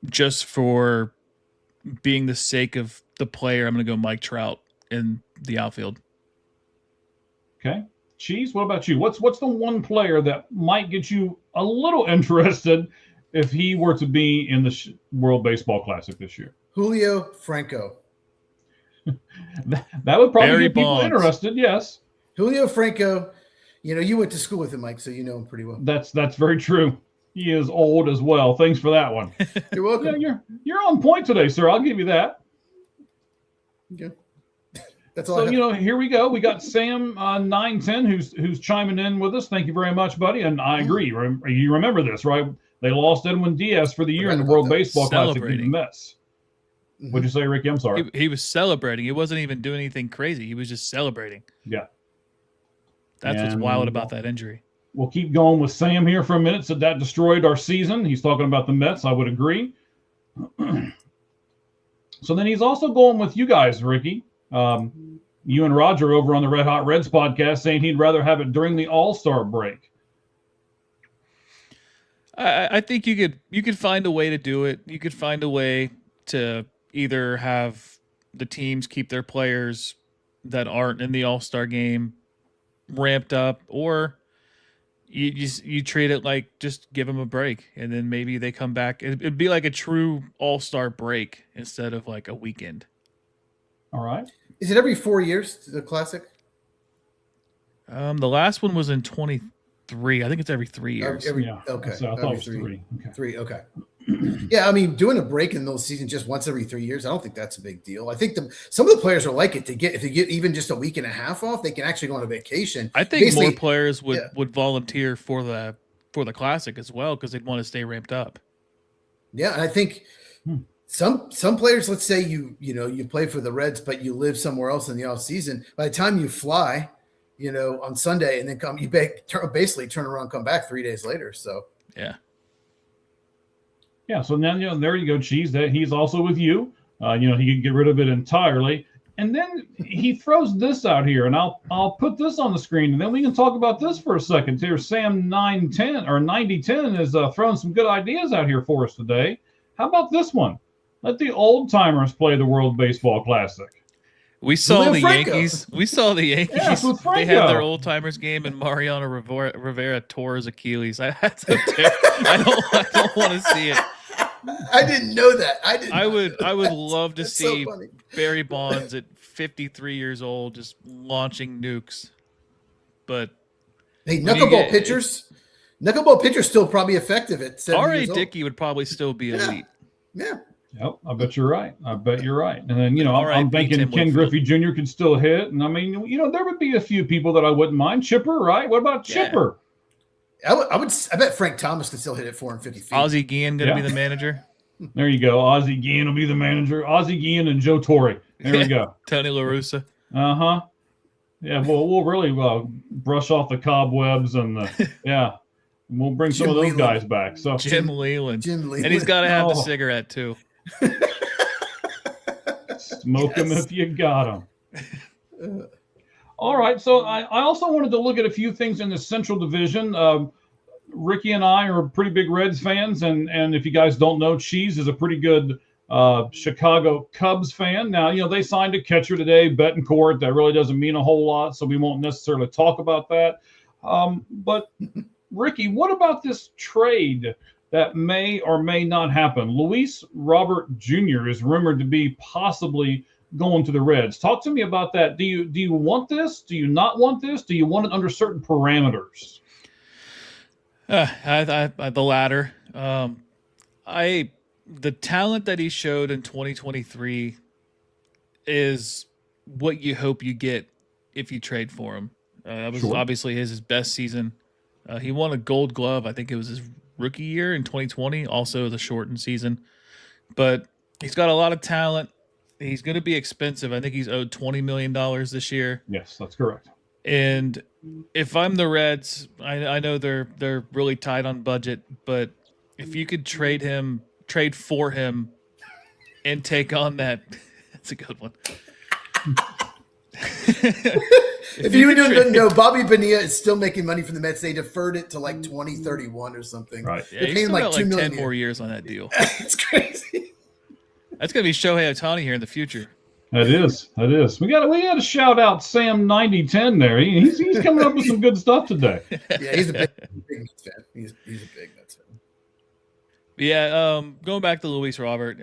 just for being the sake of the player, I'm going to go Mike Trout in the outfield. Okay. Cheese, what about you? What's the one player that might get you a little interested if he were to be in the World Baseball Classic this year? Julio Franco. That would probably get people interested, yes. Julio Franco, you went to school with him, Mike, so you know him pretty well. That's very true. He is old as well. Thanks for that one. You're welcome. Yeah, you're on point today, sir. I'll give you that. Okay. That's all. So here we go. We got Sam 910 who's chiming in with us. Thank you very much, buddy. And I agree. You remember this, right? They lost Edwin Diaz for the year in the World Baseball Classic to the Mets. Mm-hmm. What'd you say, Ricky? I'm sorry. He was celebrating. He wasn't even doing anything crazy. He was just celebrating. Yeah. What's wild about that injury. We'll keep going with Sam here for a minute. So that destroyed our season. He's talking about the Mets. I would agree. So then he's also going with you guys, Ricky. You and Roger over on the Red Hot Reds podcast saying he'd rather have it during the All-Star break. I think you could find a way to do it. You could find a way to either have the teams keep their players that aren't in the All-Star game ramped up, or you treat it like just give them a break, and then maybe they come back. It'd be like a true all-star break instead of like a weekend. All right. Is it every 4 years, the Classic? The last one was in 23. I think it's every 3 years. Okay. So I thought it was three. Okay. Three. Okay. Yeah, I mean, doing a break in the middle of the season just once every 3 years, I don't think that's a big deal. I think some of the players are like it. If they get even just a week and a half off, they can actually go on a vacation. I think more players would volunteer for the Classic as well because they'd want to stay ramped up. Yeah, and I think some players, let's say you play for the Reds, but you live somewhere else in the off season. By the time you fly, on Sunday and then you basically turn around, come back 3 days later. So yeah. Yeah, so now there you go, Cheese. That he's also with you. He could get rid of it entirely, and then he throws this out here, and I'll put this on the screen, and then we can talk about this for a second. Here, Sam 910 or 9010 is throwing some good ideas out here for us today. How about this one? Let the old timers play the World Baseball Classic. We saw the Yankees. We saw the Yankees. Yes, with they had their old timers game, and Mariano Rivera tore his Achilles. I don't want to see it. I didn't know that. I would love to see so Barry Bonds at 53 years old just launching nukes. But hey, knuckleball pitchers still probably effective at 70 R.A. years old. Dickey would probably still be elite. Yeah. Yep, I bet you're right. And then, I'm thinking Ken Griffey Jr. could still hit. And I mean, there would be a few people that I wouldn't mind. Chipper, right? What about Chipper? I bet Frank Thomas could still hit it 450 feet. Ozzie Guillen going to be the manager. There you go. Ozzie Guillen will be the manager. Ozzie Guillen and Joe Torre. There we go. Tony La Russa. Uh-huh. Yeah, we'll really brush off the cobwebs and we'll bring some of those guys back. So Jim Leland. And he's got to have the cigarette too. Smoke them if you got them. All right, so I also wanted to look at a few things in the Central Division. Ricky and I are pretty big Reds fans, and if you guys don't know, Cheese is a pretty good Chicago Cubs fan. Now, they signed a catcher today, Betancourt. That really doesn't mean a whole lot, so we won't necessarily talk about that. But, Ricky, what about this trade that may or may not happen? Luis Robert Jr. is rumored to be possibly going to the Reds. Talk to me about that. Do you want this? Do you not want this? Do you want it under certain parameters? The latter. The talent that he showed in 2023 is what you hope you get if you trade for him. That was obviously his best season. He won a Gold Glove. I think it was his rookie year in 2020, also the shortened season. But he's got a lot of talent. He's going to be expensive. I think he's owed $20 million this year. Yes, that's correct. And if I'm the Reds, I know they're really tight on budget, but if you could trade for him and take on that, that's a good one. If you didn't know, Bobby Bonilla is still making money from the Mets. They deferred it to like 2031 or something. Right. Yeah, he's still got like 10 more years on that deal. It's crazy. That's gonna be Shohei Ohtani here in the future. That is. We got to shout out Sam 9010 there. He's coming up with some good stuff today. Yeah, he's a big Mets fan. He's a big Mets fan. Yeah, going back to Luis Robert,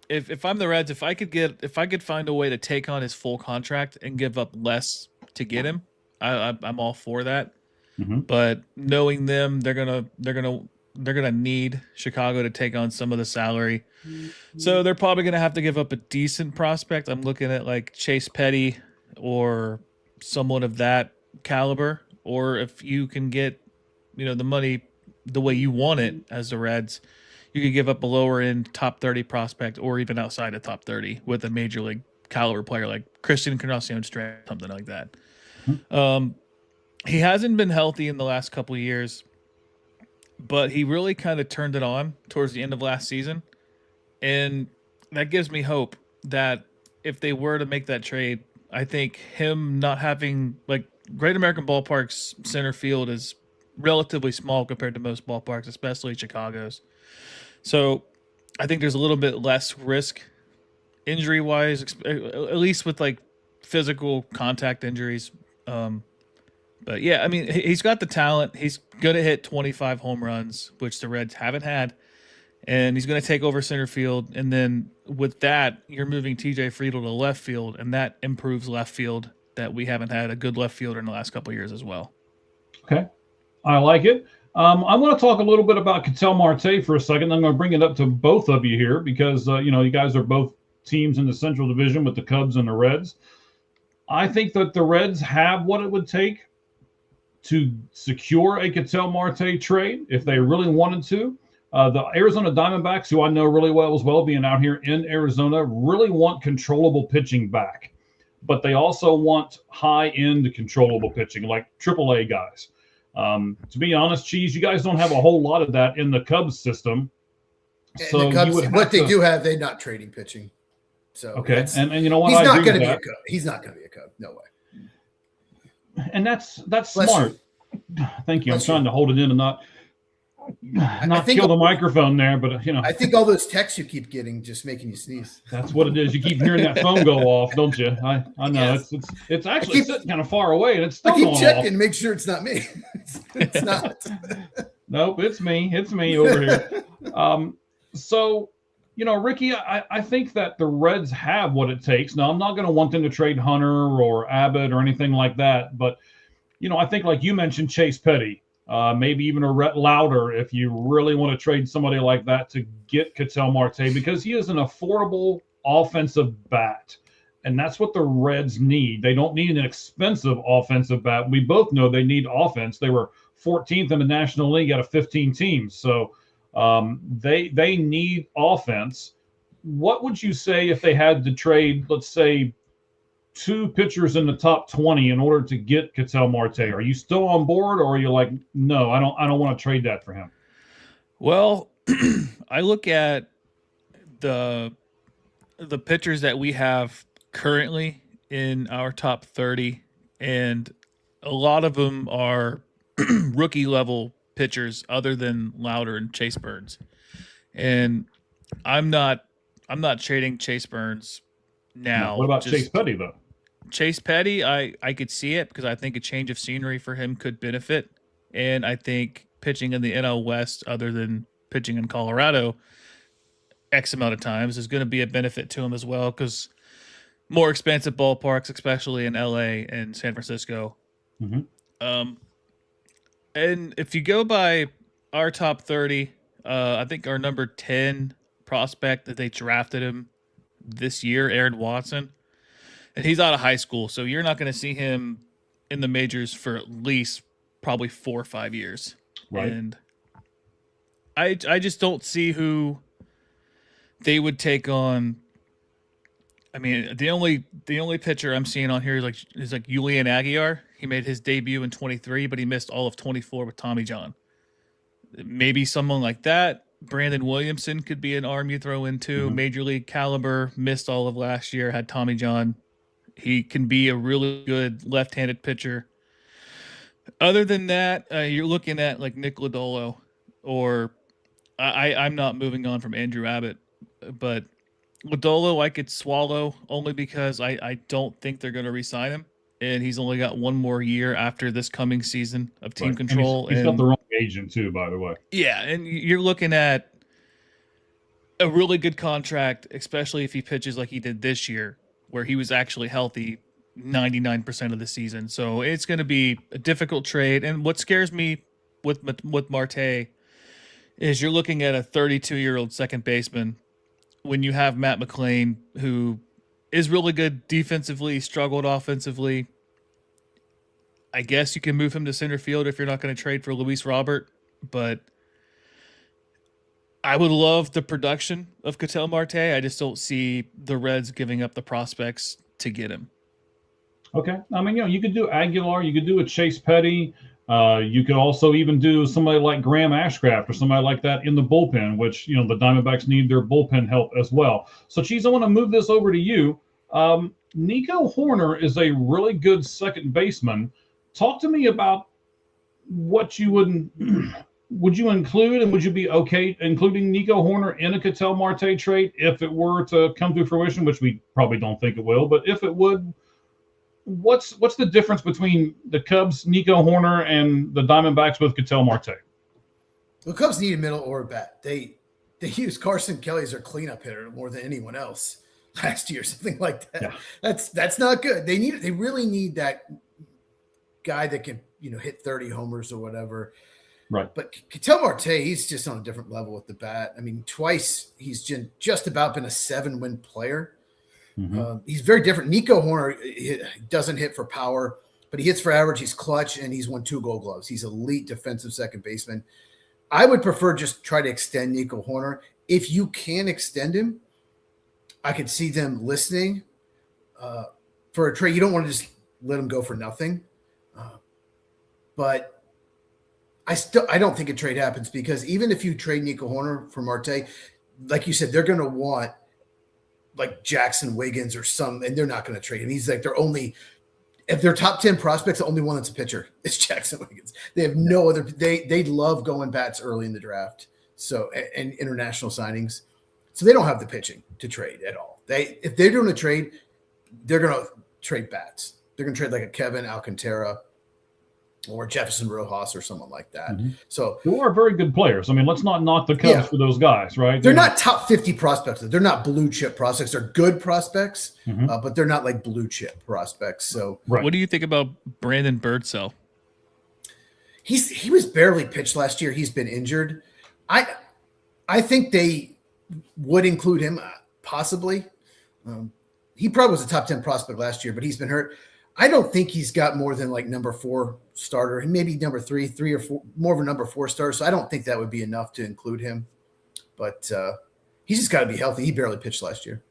if I'm the Reds, if I could find a way to take on his full contract and give up less to get him, I'm all for that. Mm-hmm. But knowing them, they're gonna need Chicago to take on some of the salary, so they're probably gonna have to give up a decent prospect. I'm looking at like Chase Petty or someone of that caliber, or if you can get the money the way you want it as the Reds, you could give up a lower end top 30 prospect or even outside of top 30 with a major league caliber player like Christian Encarnacion Strand, something like that. Mm-hmm. He hasn't been healthy in the last couple of years, but he really kind of turned it on towards the end of last season. And that gives me hope that if they were to make that trade, I think him not having Great American Ballpark's center field is relatively small compared to most ballparks, especially Chicago's. So I think there's a little bit less risk injury-wise, at least with physical contact injuries. But yeah, I mean, he's got the talent. He's going to hit 25 home runs, which the Reds haven't had. And he's going to take over center field. And then with that, you're moving TJ Friedel to left field, and that improves left field that we haven't had a good left fielder in the last couple of years as well. Okay. I like it. I want to talk a little bit about Ketel Marte for a second. I'm going to bring it up to both of you here because, you guys are both teams in the Central Division with the Cubs and the Reds. I think that the Reds have what it would take to secure a Ketel Marte trade if they really wanted to. The Arizona Diamondbacks, who I know really well as well, being out here in Arizona, really want controllable pitching back. But they also want high-end controllable pitching, like AAA guys. To be honest, Cheese, you guys don't have a whole lot of that in the Cubs system. So and the Cubs, what they do have, they're not trading pitching. So okay, and you know what? He's not going to be a Cub. He's not going to be a Cub. No way. And that's smart. Thank you. I'm trying to hold it in and not kill the microphone there, but I think all those texts you keep getting just making you sneeze. That's what it is. You keep hearing that phone go off, don't you? I know. Yes. It's actually sitting kind of far away, and it's still going off. I keep checking to make sure it's not me. It's not. Nope, it's me. It's me over here. So, Ricky, I think that the Reds have what it takes. Now, I'm not going to want them to trade Hunter or Abbott or anything like that, but I think like you mentioned, Chase Petty. Maybe even a Rhett Lauder if you really want to trade somebody like that to get Ketel Marte, because he is an affordable offensive bat. And that's what the Reds need. They don't need an expensive offensive bat. We both know they need offense. They were 14th in the National League out of 15 teams. So they need offense. What would you say if they had to trade, let's say, 2 pitchers in the top 20 in order to get Ketel Marte? Are you still on board, or are you like, no, I don't want to trade that for him? Well, I look at the pitchers that we have currently in our top 30, and a lot of them are rookie level pitchers other than Lauder and Chase Burns. And I'm not trading Chase Burns now. What about Chase Petty though? Chase Petty, I could see it because I think a change of scenery for him could benefit. And I think pitching in the NL West, other than pitching in Colorado X amount of times, is going to be a benefit to him as well, because more expensive ballparks, especially in LA and San Francisco. Mm-hmm. And if you go by our top 30, I think our number 10 prospect that they drafted him this year, Aaron Watson, and he's out of high school, so you're not going to see him in the majors for at least probably 4 or 5 years. Right. And I just don't see who they would take on. I mean, the only pitcher I'm seeing on here is like Julian Aguilar. He made his debut in 23, but he missed all of 24 with Tommy John. Maybe someone like that. Brandon Williamson could be an arm you throw into. Mm-hmm. Major league caliber, missed all of last year, had Tommy John. He can be a really good left-handed pitcher. Other than that, you're looking at like Nick Lodolo, or I'm not moving on from Andrew Abbott, but Lodolo I could swallow only because I don't think they're going to re-sign him, and he's only got 1 more year after this coming season of team control. And he's got the wrong agent too, by the way. Yeah, and you're looking at a really good contract, especially if he pitches like he did this year, where he was actually healthy 99% of the season. So it's going to be a difficult trade. And what scares me with Marte is you're looking at a 32-year-old second baseman when you have Matt McClain, who is really good defensively, struggled offensively. I guess you can move him to center field if you're not going to trade for Luis Robert, but I would love the production of Ketel Marte. I just don't see the Reds giving up the prospects to get him. Okay. I mean, you could do Aguilar, you could do a Chase Petty. You could also even do somebody like Graham Ashcraft or somebody like that in the bullpen, which, the Diamondbacks need their bullpen help as well. So, Cheese, I want to move this over to you. Nico Horner is a really good second baseman. Talk to me about what you would you include, and would you be okay including Nico Horner in a Ketel Marte trade if it were to come to fruition, which we probably don't think it will, but if it would, what's the difference between the Cubs, Nico Horner, and the Diamondbacks with Ketel Marte? The Cubs need a middle or a bat. They use Carson Kelly as their cleanup hitter more than anyone else last year, something like that. Yeah. That's not good. They really need that guy that can, hit 30 homers or whatever. Right. But Ketel Marte, he's just on a different level with the bat. I mean, twice he's just about been a 7-win player. Mm-hmm. He's very different. Nico Horner doesn't hit for power, but he hits for average. He's clutch, and he's won 2 Gold Gloves. He's elite defensive second baseman. I would prefer just try to extend Nico Horner. If you can extend him, I could see them listening for a trade. You don't want to just let him go for nothing. But I don't think a trade happens, because even if you trade Nico Horner for Marte, like you said, they're going to want like Jackson Wiggins or some, and they're not going to trade him. He's like if they're top 10 prospects, the only one that's a pitcher is Jackson Wiggins. They have no other. They love going bats early in the draft. So, and international signings. So they don't have the pitching to trade at all. If they're doing a trade, they're going to trade bats. They're going to trade like a Kevin Alcantara or Jefferson Rojas or someone like that. Mm-hmm. So who are very good players. I mean, let's not knock the Cubs for those guys, right? They're not top 50 prospects. They're not blue chip prospects. They're good prospects, but they're not like blue chip prospects. So What do you think about Brandon Birdsell? He was barely pitched last year. He's been injured. I think they would include him possibly. He probably was a top 10 prospect last year, but he's been hurt. I don't think he's got more than like number 4 starter, and maybe number 3 or 4, more of a number 4 starter. So I don't think that would be enough to include him. But he's just got to be healthy. He barely pitched last year.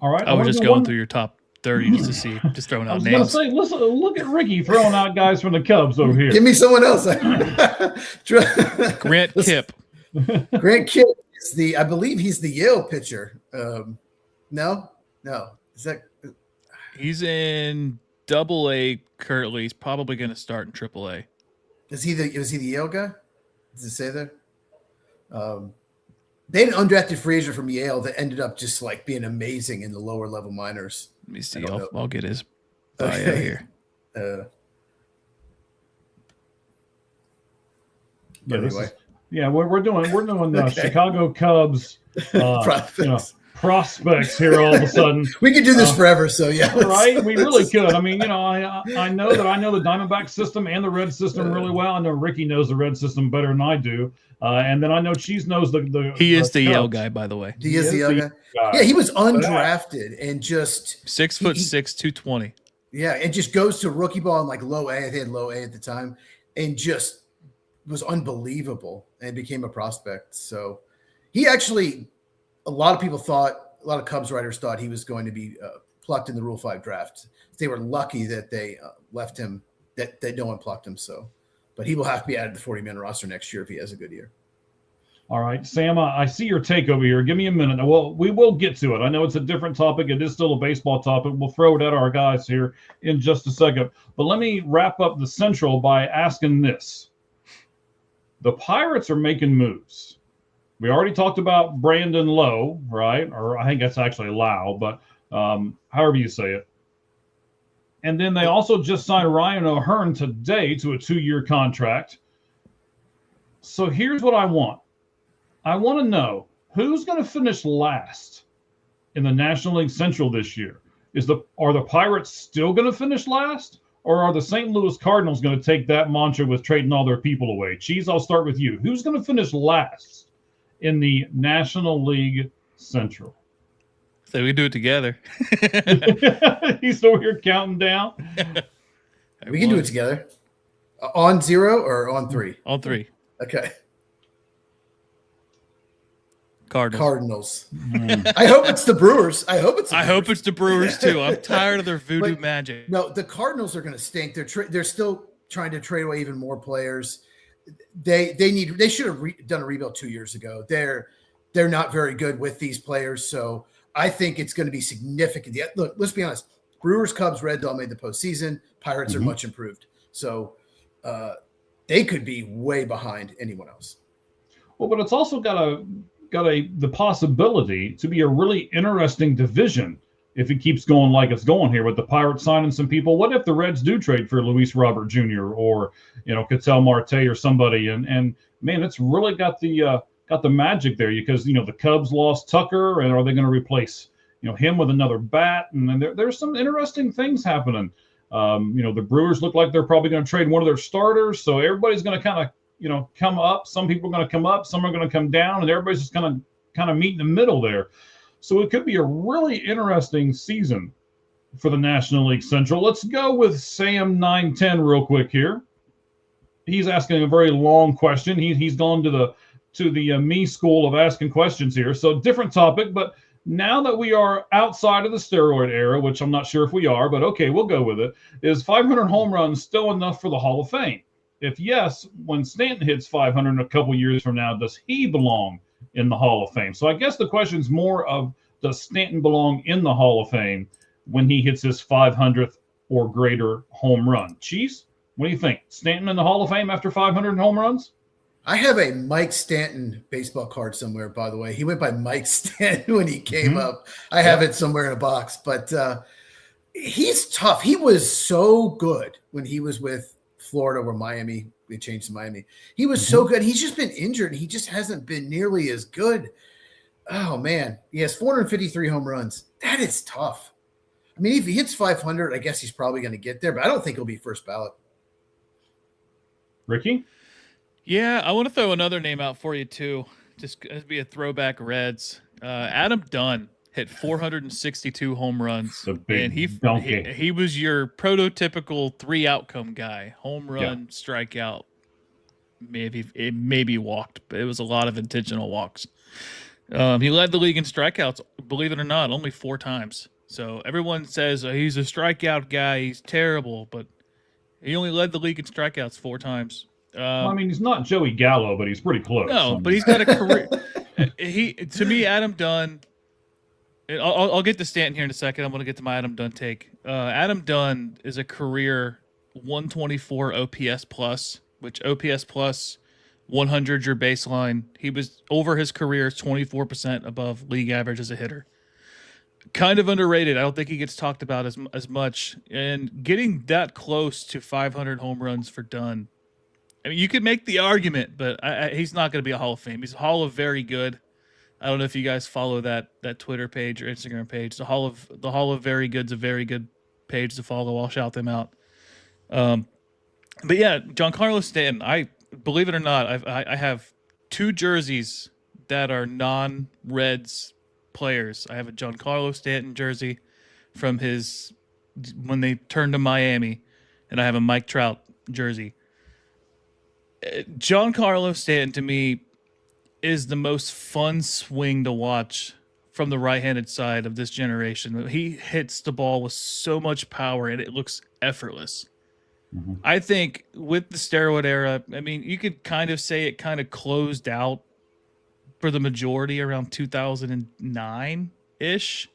All right. I was just going through your top 30 just to see, just throwing out names. I was going to say, listen, look at Ricky throwing out guys from the Cubs over here. Give me someone else. Grant Kipp. Grant Kipp is I believe he's the Yale pitcher. No. Is that? He's in Double-A currently. He's probably going to start in Triple-A. Was he the Yale guy? Does it say there? They had an undrafted free agent from Yale that ended up just like being amazing in the lower level minors. Let me see. I'll get his bio here. We're doing the Chicago Cubs prospects here all of a sudden. We could do this forever, so yeah. Right? We really could. I mean, I know the Diamondback system and the Red system really well. I know Ricky knows the Red system better than I do. And then I know Cheese knows the He is the Yale guy, by the way. He is the Yale guy. Yeah, he was undrafted and just 6'6", 220. Yeah, and just goes to rookie ball in like low A. They had low A at the time, and just was unbelievable and became a prospect. So he actually, a lot of Cubs writers thought he was going to be plucked in the Rule 5 draft. They were lucky that they left him, that no one plucked him. So, but he will have to be added to the 40-man roster next year if he has a good year. All right, Sam, I see your take over here. Give me a minute. Well, we will get to it. I know it's a different topic. It is still a baseball topic. We'll throw it at our guys here in just a second. But let me wrap up the Central by asking this. The Pirates are making moves. We already talked about Brandon Lowe, right? Or I think that's actually Lau, but however you say it. And then they also just signed Ryan O'Hearn today to a 2-year contract. So here's what I want. I want to know who's going to finish last in the National League Central this year. Are the Pirates still going to finish last? Or are the St. Louis Cardinals going to take that mantra with trading all their people away? Cheese, I'll start with you. Who's going to finish last in the National League Central? So we do it together. He's over here counting down. We can do it together. On 0 or on 3? On 3. Okay. Cardinals. I hope it's the Brewers. I hope it's the Brewers too. I'm tired of their voodoo magic. No, the Cardinals are going to stink. They're still trying to trade away even more players. They should have done a rebuild 2 years ago. They're not very good with these players, so I think it's going to be significant. Look, let's be honest. Brewers, Cubs, Reds all made the postseason. Pirates are much improved, so they could be way behind anyone else. Well, but it's also got the possibility to be a really interesting division if it keeps going like it's going here with the Pirates signing some people. What if the Reds do trade for Luis Robert Jr. or Ketel Marte or somebody? And man, it's really got the magic there because the Cubs lost Tucker, and are they going to replace him with another bat? And then there's some interesting things happening. The Brewers look like they're probably going to trade one of their starters, so everybody's going to kind of come up. Some people are going to come up, some are going to come down, and everybody's just going to kind of meet in the middle there. So it could be a really interesting season for the National League Central. Let's go with Sam 910 real quick here. He's asking a very long question. He's gone to the me school of asking questions here. So different topic, but now that we are outside of the steroid era, which I'm not sure if we are, but okay, we'll go with it, is 500 home runs still enough for the Hall of Fame? If yes, when Stanton hits 500 in a couple years from now, does he belong in the Hall of Fame? So I guess the question is more of, does Stanton belong in the Hall of Fame when he hits his 500th or greater home run? Cheese, what do you think? Stanton in the Hall of Fame after 500 home runs? I have a Mike Stanton baseball card somewhere, by the way. He went by Mike Stanton when he came up. I have it somewhere in a box, but he's tough. He was so good when he was with Florida or Miami. They changed to Miami. He was so good. He's just been injured. He just hasn't been nearly as good. Oh, man. He has 453 home runs. That is tough. I mean, if he hits 500, I guess he's probably going to get there, but I don't think he'll be first ballot. Ricky? Yeah, I want to throw another name out for you, too. Just to be a throwback Reds. Adam Dunn hit 462 home runs. And he was your prototypical 3 outcome guy. Home run, strikeout. Maybe walked, but it was a lot of intentional walks. He led the league in strikeouts, believe it or not, only 4 times. So everyone says he's a strikeout guy, he's terrible, but he only led the league in strikeouts 4 times. I mean, he's not Joey Gallo, but he's pretty close. No, but he's got a career. To me, Adam Dunn. I'll get to Stanton here in a second. I'm going to get to my Adam Dunn take. Adam Dunn is a career 124 OPS plus, which OPS plus 100 your baseline. He was over his career 24% above league average as a hitter. Kind of underrated. I don't think he gets talked about as much. And getting that close to 500 home runs for Dunn. I mean, you could make the argument, but he's not going to be a Hall of Fame. He's a Hall of Very Good. I don't know if you guys follow that Twitter page or Instagram page. The Hall of Very Good's a very good page to follow. I'll shout them out. But yeah, Giancarlo Stanton. I believe it or not, I have 2 jerseys that are non-Reds players. I have a Giancarlo Stanton jersey from when they turned to Miami, and I have a Mike Trout jersey. Giancarlo Stanton, to me, is the most fun swing to watch from the right-handed side of this generation. He hits the ball with so much power, and it looks effortless. I think with the steroid era, I mean, you could kind of say it kind of closed out for the majority around 2009-ish.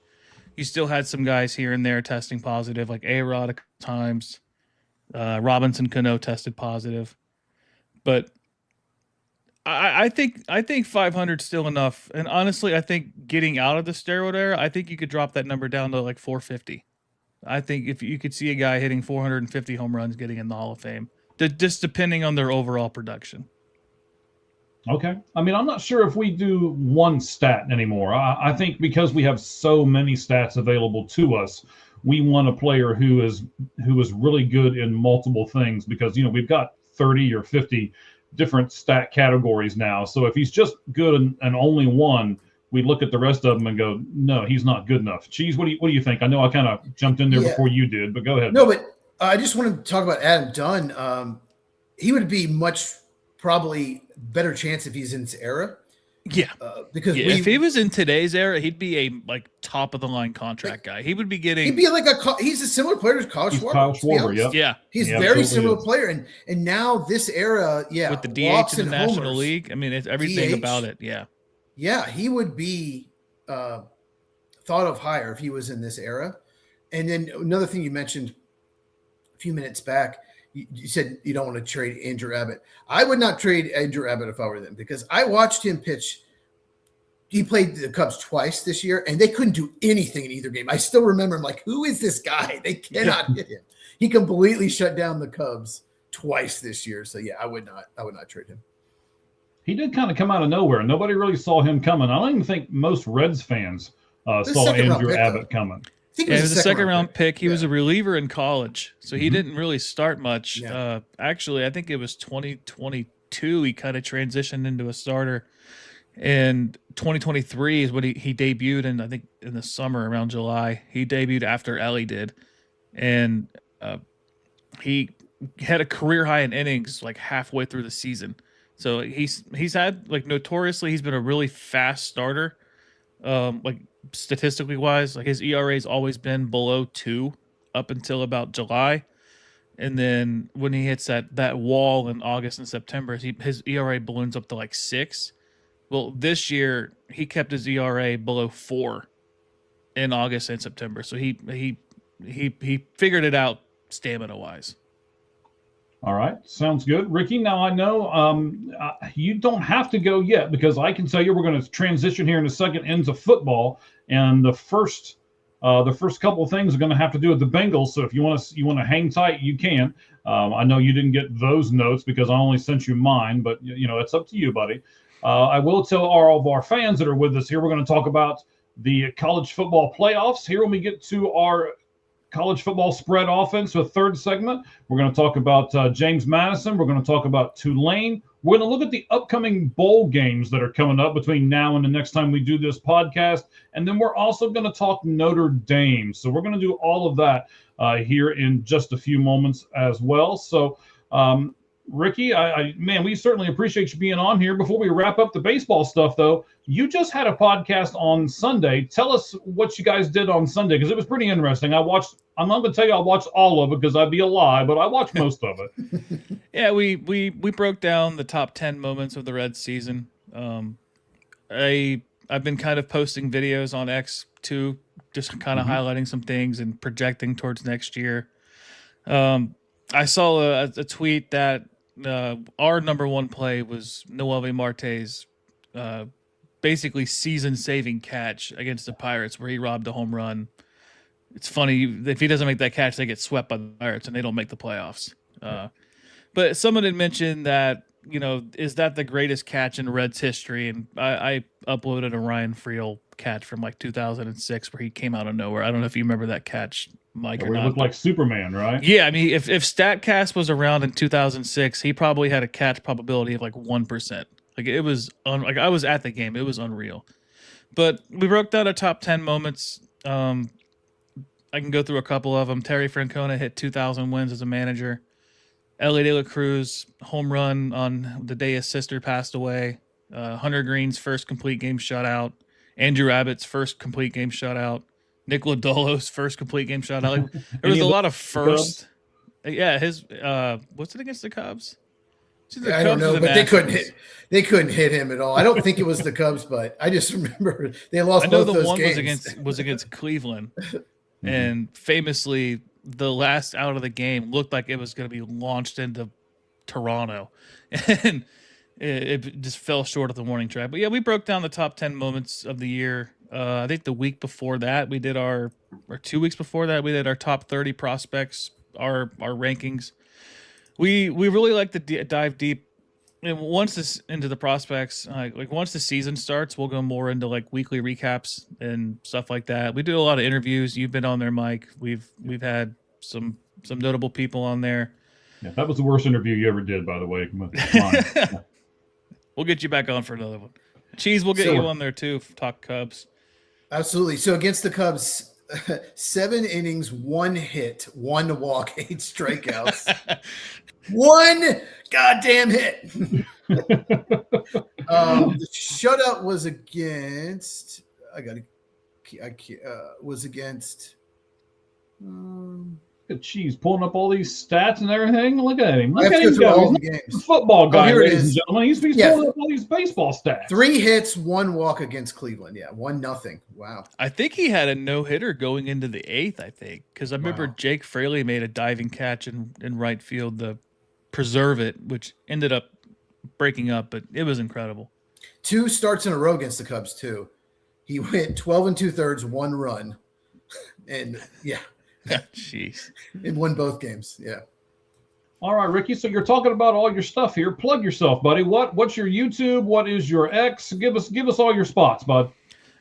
You still had some guys here and there testing positive, like A-Rod a couple times. Robinson Cano tested positive. But I think 500 is still enough. And honestly, I think getting out of the steroid era, I think you could drop that number down to like 450. I think if you could see a guy hitting 450 home runs getting in the Hall of Fame, just depending on their overall production. Okay. I mean, I'm not sure if we do one stat anymore. I think because we have so many stats available to us, we want a player who is really good in multiple things because, we've got 30 or 50 different stat categories now. So if he's just good and only one, we look at the rest of them and go, no, he's not good enough. Cheese, what do you think? I know I kind of jumped in there before you did, but go ahead. No, but I just want to talk about Adam Dunn. He would be probably better chance if he's in this era. Yeah, because if he was in today's era, he'd be a top of the line contract guy. He would be getting. He'd be he's a similar player to Kyle Schwarber. Kyle Schwarber, yeah. He's very similar player, and now this era, with the DH in the National League, I mean, it's everything DH, about it, yeah, he would be thought of higher if he was in this era. And then another thing you mentioned a few minutes back. You said you don't want to trade Andrew Abbott. I would not trade Andrew Abbott if I were them because I watched him pitch, he played the Cubs twice this year, and they couldn't do anything in either game. I still remember. I'm like, who is this guy? They cannot hit him. He completely shut down the Cubs twice this year. So yeah, I would not trade him. He did kind of come out of nowhere. Nobody really saw him coming. I don't even think most Reds fans saw Andrew Abbott coming. I think it was a second round pick. He Yeah. was a reliever in college, so he didn't really start much. Yeah. Actually, I think it was 2022 he kind of transitioned into a starter. And 2023 is when he debuted, and I think in the summer around July, he debuted after Ellie did. And he had a career high in innings like halfway through the season. So he's had, like, notoriously, he's been a really fast starter. Like statistically wise, like his ERA has always been below 2 up until about July. And then when he hits that wall in August and September, his ERA balloons up to like 6. Well, this year he kept his ERA below 4 in August and September. So he figured it out stamina wise. All right, sounds good, Ricky. Now I know you don't have to go yet, because I can tell you we're going to transition here in a second into football, and the first couple of things are going to have to do with the Bengals. So if you want to hang tight, you can. I know you didn't get those notes because I only sent you mine, but it's up to you, buddy. I will tell all of our fans that are with us here, we're going to talk about the college football playoffs here when we get to our college football spread offense, so a third segment. We're going to talk about James Madison. We're going to talk about Tulane. We're going to look at the upcoming bowl games that are coming up between now and the next time we do this podcast. And then we're also going to talk Notre Dame. So we're going to do all of that here in just a few moments as well. So, Ricky, man, we certainly appreciate you being on here. Before we wrap up the baseball stuff, though, you just had a podcast on Sunday. Tell us what you guys did on Sunday, because it was pretty interesting. I'm not going to tell you I watched all of it because I'd be a lie, but I watched most of it. Yeah, we broke down the top 10 moments of the Reds season. I've been kind of posting videos on X too, just kind of highlighting some things and projecting towards next year. I saw a tweet that our number one play was Noelvi Marte's basically season-saving catch against the Pirates, where he robbed a home run. It's funny, if he doesn't make that catch, they get swept by the Pirates and they don't make the playoffs. But someone had mentioned that, is that the greatest catch in Reds history? And I uploaded a Ryan Friel catch from like 2006 where he came out of nowhere. I don't know if you remember that catch, Mike, or He not. looked like Superman, right? Yeah, I mean, if StatCast was around in 2006, he probably had a catch probability of like 1%. Like it was, like I was at the game. It was unreal. But we broke down our top 10 moments. I can go through a couple of them. Terry Francona hit 2,000 wins as a manager. Ellie De La Cruz home run on the day his sister passed away. Hunter Green's first complete game shutout. Andrew Abbott's first complete game shutout. Nick Lodolo's first complete game shutout. Like, there was a lot of first. Yeah, his what's it against the Cubs? I don't know, but they couldn't hit him at all. I don't think it was the Cubs, but I just remember they lost. I know both the those one games. was against Cleveland, and famously the last out of the game looked like it was going to be launched into Toronto, and it just fell short of the warning track. But yeah, we broke down the top 10 moments of the year. I think the week before that we did or 2 weeks before that we did our top 30 prospects, our rankings. We really like to dive deep, and once this into the prospects, like once the season starts, we'll go more into like weekly recaps and stuff like that. We do a lot of interviews. You've been on there, Mike. We've had some notable people on there. Yeah, that was the worst interview you ever did, by the way. Yeah. We'll get you back on for another one. Cheese, we'll get you on there too. Talk Cubs. Absolutely. So against the Cubs, 7 innings, 1 hit, 1 walk, 8 strikeouts, 1 goddamn hit. The shutout was against. Was against. Look at Cheese pulling up all these stats and everything. Look at him. I Look have at to go him through go. all the He's games. a football guy, here it ladies and is. gentlemen. He's pulling up all these baseball stats. 3 hits, 1 walk against Cleveland. Yeah, 1-0. Wow. I think he had a no-hitter going into the 8th, I think, because I remember Jake Fraley made a diving catch in right field to preserve it, which ended up breaking up, but it was incredible. 2 starts in a row against the Cubs too. He went 12 2/3, 1 run, and Jeez. and won both games. Yeah. All right, Ricky. So you're talking about all your stuff here. Plug yourself, buddy. What's your YouTube? What is your X? Give us all your spots, bud.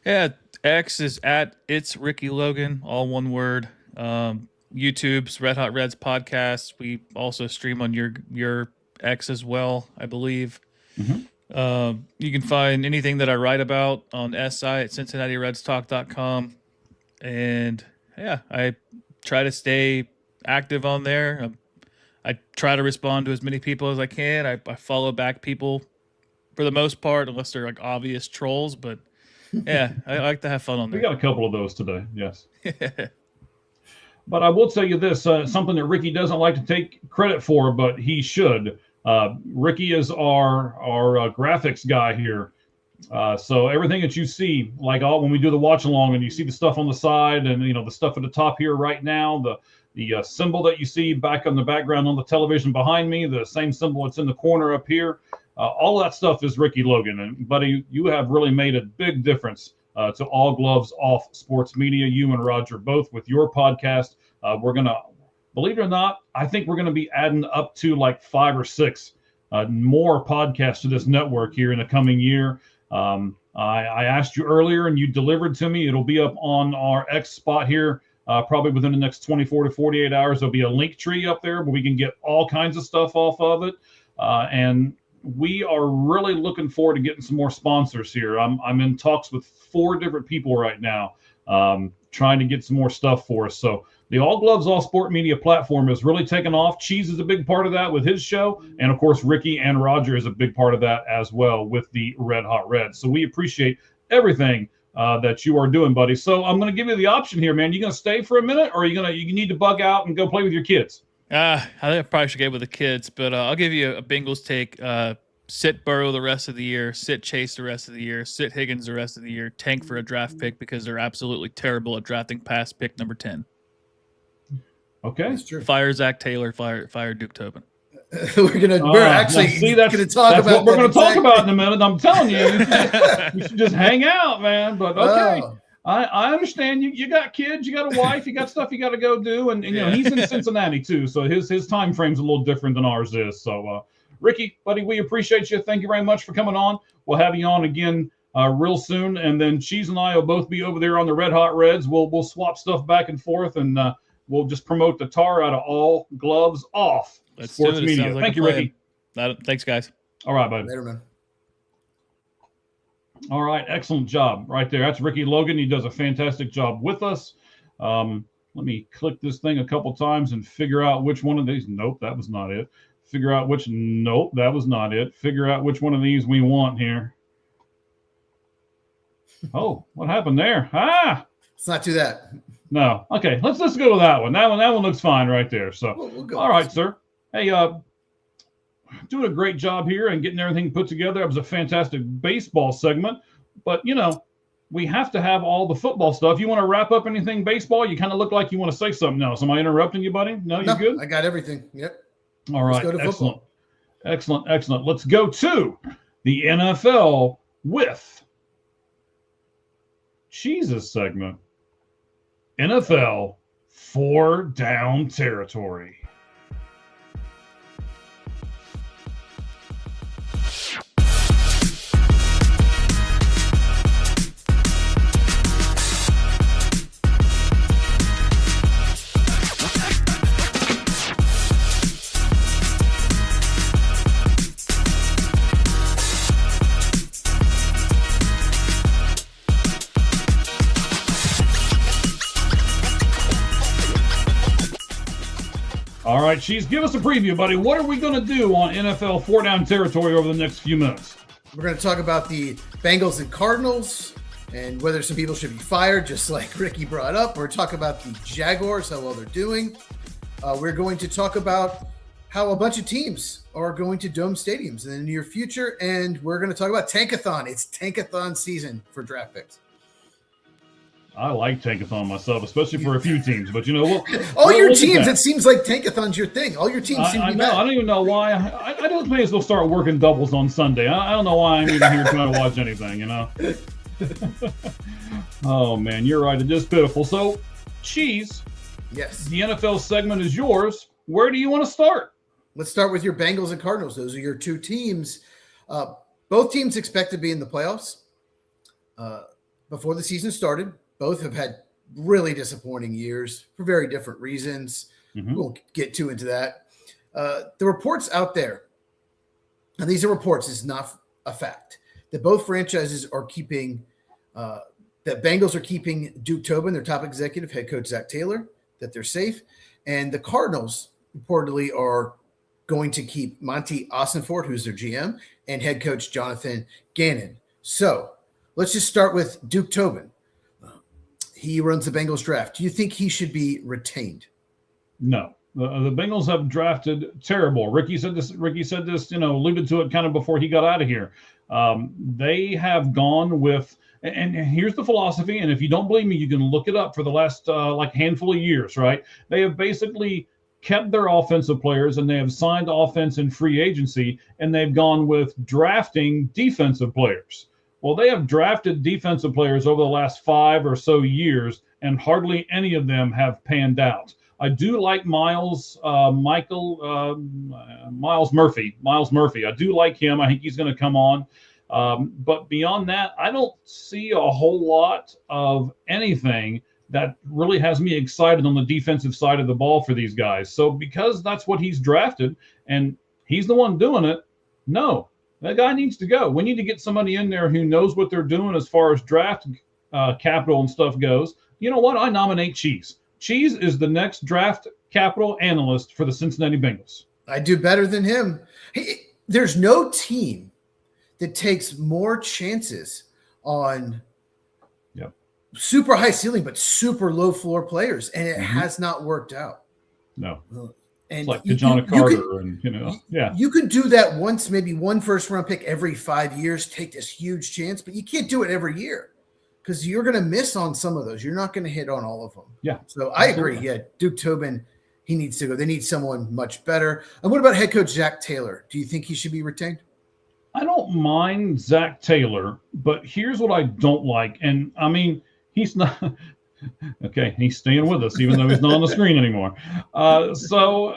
Yeah, X is at It's Ricky Logan, all one word. YouTube's Red Hot Reds podcast. We also stream on your X as well, I believe. You can find anything that I write about on SI at CincinnatiRedsTalk.com. And yeah, I try to stay active on there. I try to respond to as many people as I can. I follow back people for the most part, unless they're like obvious trolls. But yeah, I like to have fun on there. We got a couple of those today, yes. But I will tell you this, something that Ricky doesn't like to take credit for, but he should. Ricky is our graphics guy here. So everything that you see, like when we do the watch along and you see the stuff on the side and, the stuff at the top here right now, the symbol that you see back on the background on the television behind me, the same symbol that's in the corner up here, all that stuff is Ricky Logan. And buddy, you have really made a big difference to All Gloves Off Sports Media, you and Roger both with your podcast. We're going to, believe it or not, I think we're going to be adding up to like 5 or 6 more podcasts to this network here in the coming year. I asked you earlier and you delivered to me. It'll be up on our X spot here probably within the next 24 to 48 hours. There'll be a link tree up there where we can get all kinds of stuff off of it. And we are really looking forward to getting some more sponsors here. I'm in talks with 4 different people right now trying to get some more stuff for us. So the All Gloves All Sport Media platform is really taken off. Cheese is a big part of that with his show. And of course, Ricky and Roger is a big part of that as well with the Red Hot Reds. So we appreciate everything that you are doing, buddy. So I'm going to give you the option here, man. You going to stay for a minute or you need to bug out and go play with your kids? I think I probably should get with the kids, but I'll give you a Bengals take. Sit Burrow the rest of the year, sit Chase the rest of the year, sit Higgins the rest of the year, tank for a draft pick because they're absolutely terrible at drafting past pick number 10. Okay. That's true. Fire Zach Taylor, fire Duke Tobin. we're actually going to talk about what we're going to talk about in a minute. I'm telling you, you should just hang out, man. But okay. Oh. I understand you got kids, you got a wife, you got stuff you got to go do, and he's in Cincinnati too, so his time frame's a little different than ours is. So Ricky, buddy, we appreciate you. Thank you very much for coming on. We'll have you on again real soon, and then Cheese and I will both be over there on the Red Hot Reds. We'll swap stuff back and forth, and we'll just promote the tar out of All Gloves Off Sports Media. Thank you, Ricky. Thanks, guys. All right, buddy. Later, man. All right, excellent job right there. That's Ricky Logan. He does a fantastic job with us. Let me click this thing a couple times and figure out which one of these. Nope, that was not it. Nope, that was not it. Figure out which one of these we want here. Oh, what happened there? Let's not do that. No. Okay, let's go with that one. That one looks fine right there. So, We'll go. All right, sir. Hey, doing a great job here and getting everything put together. It was a fantastic baseball segment, but we have to have all the football stuff. You want to wrap up anything baseball? You kind of look like you want to say something else. Am I interrupting you, buddy? No, you good? I got everything. Yep. All right. Let's go to football. Excellent. Let's go to the NFL with Cheese's segment. NFL 4 down territory. All right, Cheese, give us a preview, buddy. What are we going to do on NFL 4 down territory over the next few minutes? We're going to talk about the Bengals and Cardinals and whether some people should be fired, just like Ricky brought up. We're talking about the Jaguars, how well they're doing. We're going to talk about how a bunch of teams are going to dome stadiums in the near future. And we're going to talk about Tankathon. It's Tankathon season for draft picks. I like Tankathon myself, especially for a few teams. But all your look at teams, that. it seems like Tankathon's your thing. All your teams seem to I be know. bad. I don't even know why. I don't think they'll start working doubles on Sunday. I don't know why I'm even here trying to watch anything. Oh man, you're right. It is pitiful. So, Cheese. Yes. The NFL segment is yours. Where do you want to start? Let's start with your Bengals and Cardinals. Those are your two teams. Both teams expect to be in the playoffs. Before the season started, both have had really disappointing years for very different reasons. Mm-hmm. We'll get too into that. The reports out there, and these are reports, it's not a fact, that both franchises are keeping, that Bengals are keeping Duke Tobin, their top executive, head coach Zach Taylor, that they're safe. And the Cardinals reportedly are going to keep Monty Ossenfort, who's their GM, and head coach Jonathan Gannon. So let's just start with Duke Tobin. He runs the Bengals draft. Do you think he should be retained? No. The Bengals have drafted terrible. Ricky said this, alluded to it kind of before he got out of here. They have gone with, and here's the philosophy, and if you don't believe me, you can look it up for the last handful of years, right? They have basically kept their offensive players, and they have signed offense in free agency, and they've gone with drafting defensive players. Well, they have drafted defensive players over the last 5 or so years, and hardly any of them have panned out. I do like Miles Murphy. I do like him. I think he's going to come on. But beyond that, I don't see a whole lot of anything that really has me excited on the defensive side of the ball for these guys. So because that's what he's drafted and he's the one doing it, no, that guy needs to go. We need to get somebody in there who knows what they're doing as far as draft capital and stuff goes. You know what? I nominate Cheese. Cheese is the next draft capital analyst for the Cincinnati Bengals. I do better than him. There's no team that takes more chances on super high ceiling but super low floor players, and it has not worked out. No. And it's like Kajana Carter, you could do that once, maybe one first round pick every 5 years, take this huge chance, but you can't do it every year because you're going to miss on some of those. You're not going to hit on all of them. Yeah. So I agree. Yeah. Duke Tobin, he needs to go. They need someone much better. And what about head coach Zach Taylor? Do you think he should be retained? I don't mind Zach Taylor, but here's what I don't like. And I mean, he's not okay. He's staying with us, even though he's not on the screen anymore. So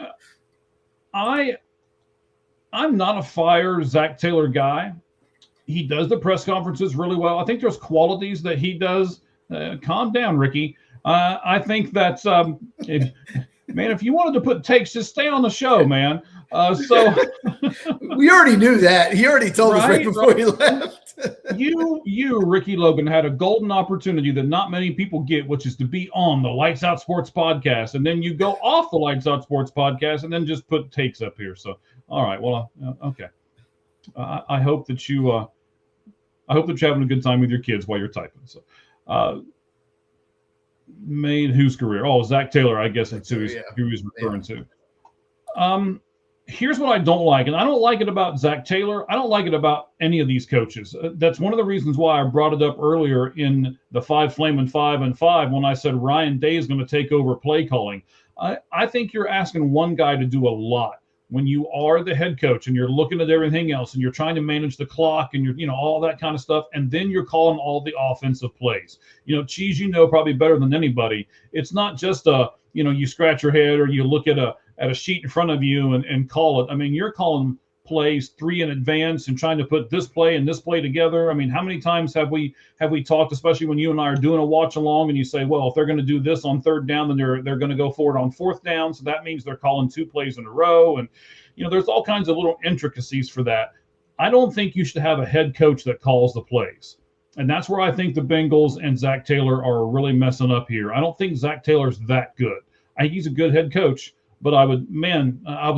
I'm not a fire Zach Taylor guy. He does the press conferences really well. I think there's qualities that he does. Calm down, Ricky. I think that if you wanted to put takes, just stay on the show, man. So we already knew that. He already told us right before he left. you, Ricky Logan, had a golden opportunity that not many people get, which is to be on the Lights Out Sports podcast, and then you go off the Lights Out Sports podcast, and then just put takes up here. So, all right, well, okay. I hope that you're having a good time with your kids while you're typing. So, made whose career? Oh, Zach Taylor, I guess that's who he's referring to. Here's what I don't like, and I don't like it about Zach Taylor. I don't like it about any of these coaches. That's one of the reasons why I brought it up earlier in the 5 and 5 when I said Ryan Day is going to take over play calling. I think you're asking one guy to do a lot when you are the head coach and you're looking at everything else and you're trying to manage the clock and you're, all that kind of stuff. And then you're calling all the offensive plays. Cheese, probably better than anybody. It's not just you scratch your head or you look at a sheet in front of you and call it. I mean, you're calling plays 3 in advance and trying to put this play and this play together. I mean, how many times have we talked, especially when you and I are doing a watch along and you say, well, if they're going to do this on 3rd down, then they're going to go for it on 4th down. So that means they're calling 2 plays in a row. And, there's all kinds of little intricacies for that. I don't think you should have a head coach that calls the plays. And that's where I think the Bengals and Zach Taylor are really messing up here. I don't think Zach Taylor's that good. I think he's a good head coach. But I was